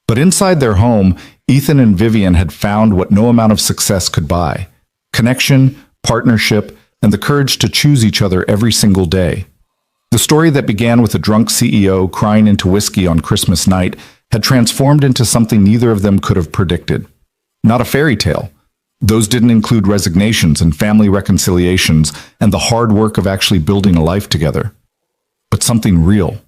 S1: But inside their home, Ethan and Vivian had found what no amount of success could buy: connection, partnership, and the courage to choose each other every single day. The story that began with a drunk CEO crying into whiskey on Christmas night had transformed into something neither of them could have predicted. Not a fairy tale. Those didn't include resignations and family reconciliations and the hard work of actually building a life together. But something real,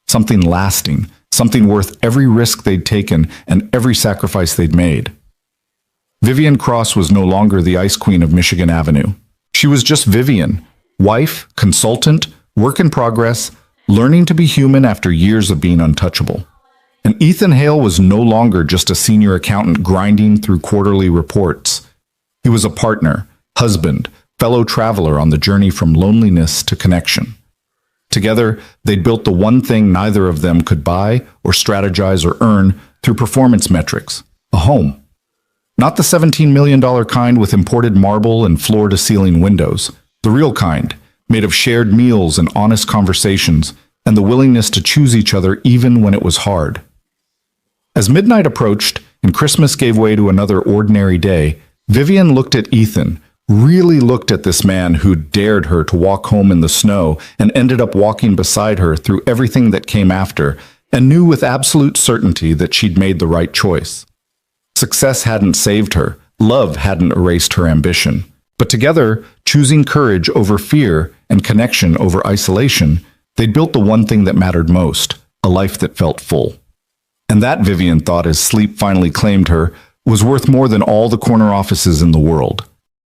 S1: something lasting, something worth every risk they'd taken and every sacrifice they'd made. Vivian Cross was no longer the Ice Queen of Michigan Avenue. She was just Vivian, wife, consultant, work in progress, learning to be human after years of being untouchable. And Ethan Hale was no longer just a senior accountant grinding through quarterly reports. He was a partner, husband, fellow traveler on the journey from loneliness to connection. Together, they'd built the one thing neither of them could buy or strategize or earn through performance metrics: a home. Not the $17 million kind with imported marble and floor-to-ceiling windows, the real kind, made of shared meals and honest conversations, and the willingness to choose each other even when it was hard. As midnight approached and Christmas gave way to another ordinary day, Vivian looked at Ethan, really looked at this man who'd dared her to walk home in the snow and ended up walking beside her through everything that came after, and knew with absolute certainty that she'd made the right choice. Success hadn't saved her, love hadn't erased her ambition. But together, choosing courage over fear and connection over isolation, they'd built the one thing that mattered most, a life that felt full. And that, Vivian thought as sleep finally claimed her, was worth more than all the corner offices in the world.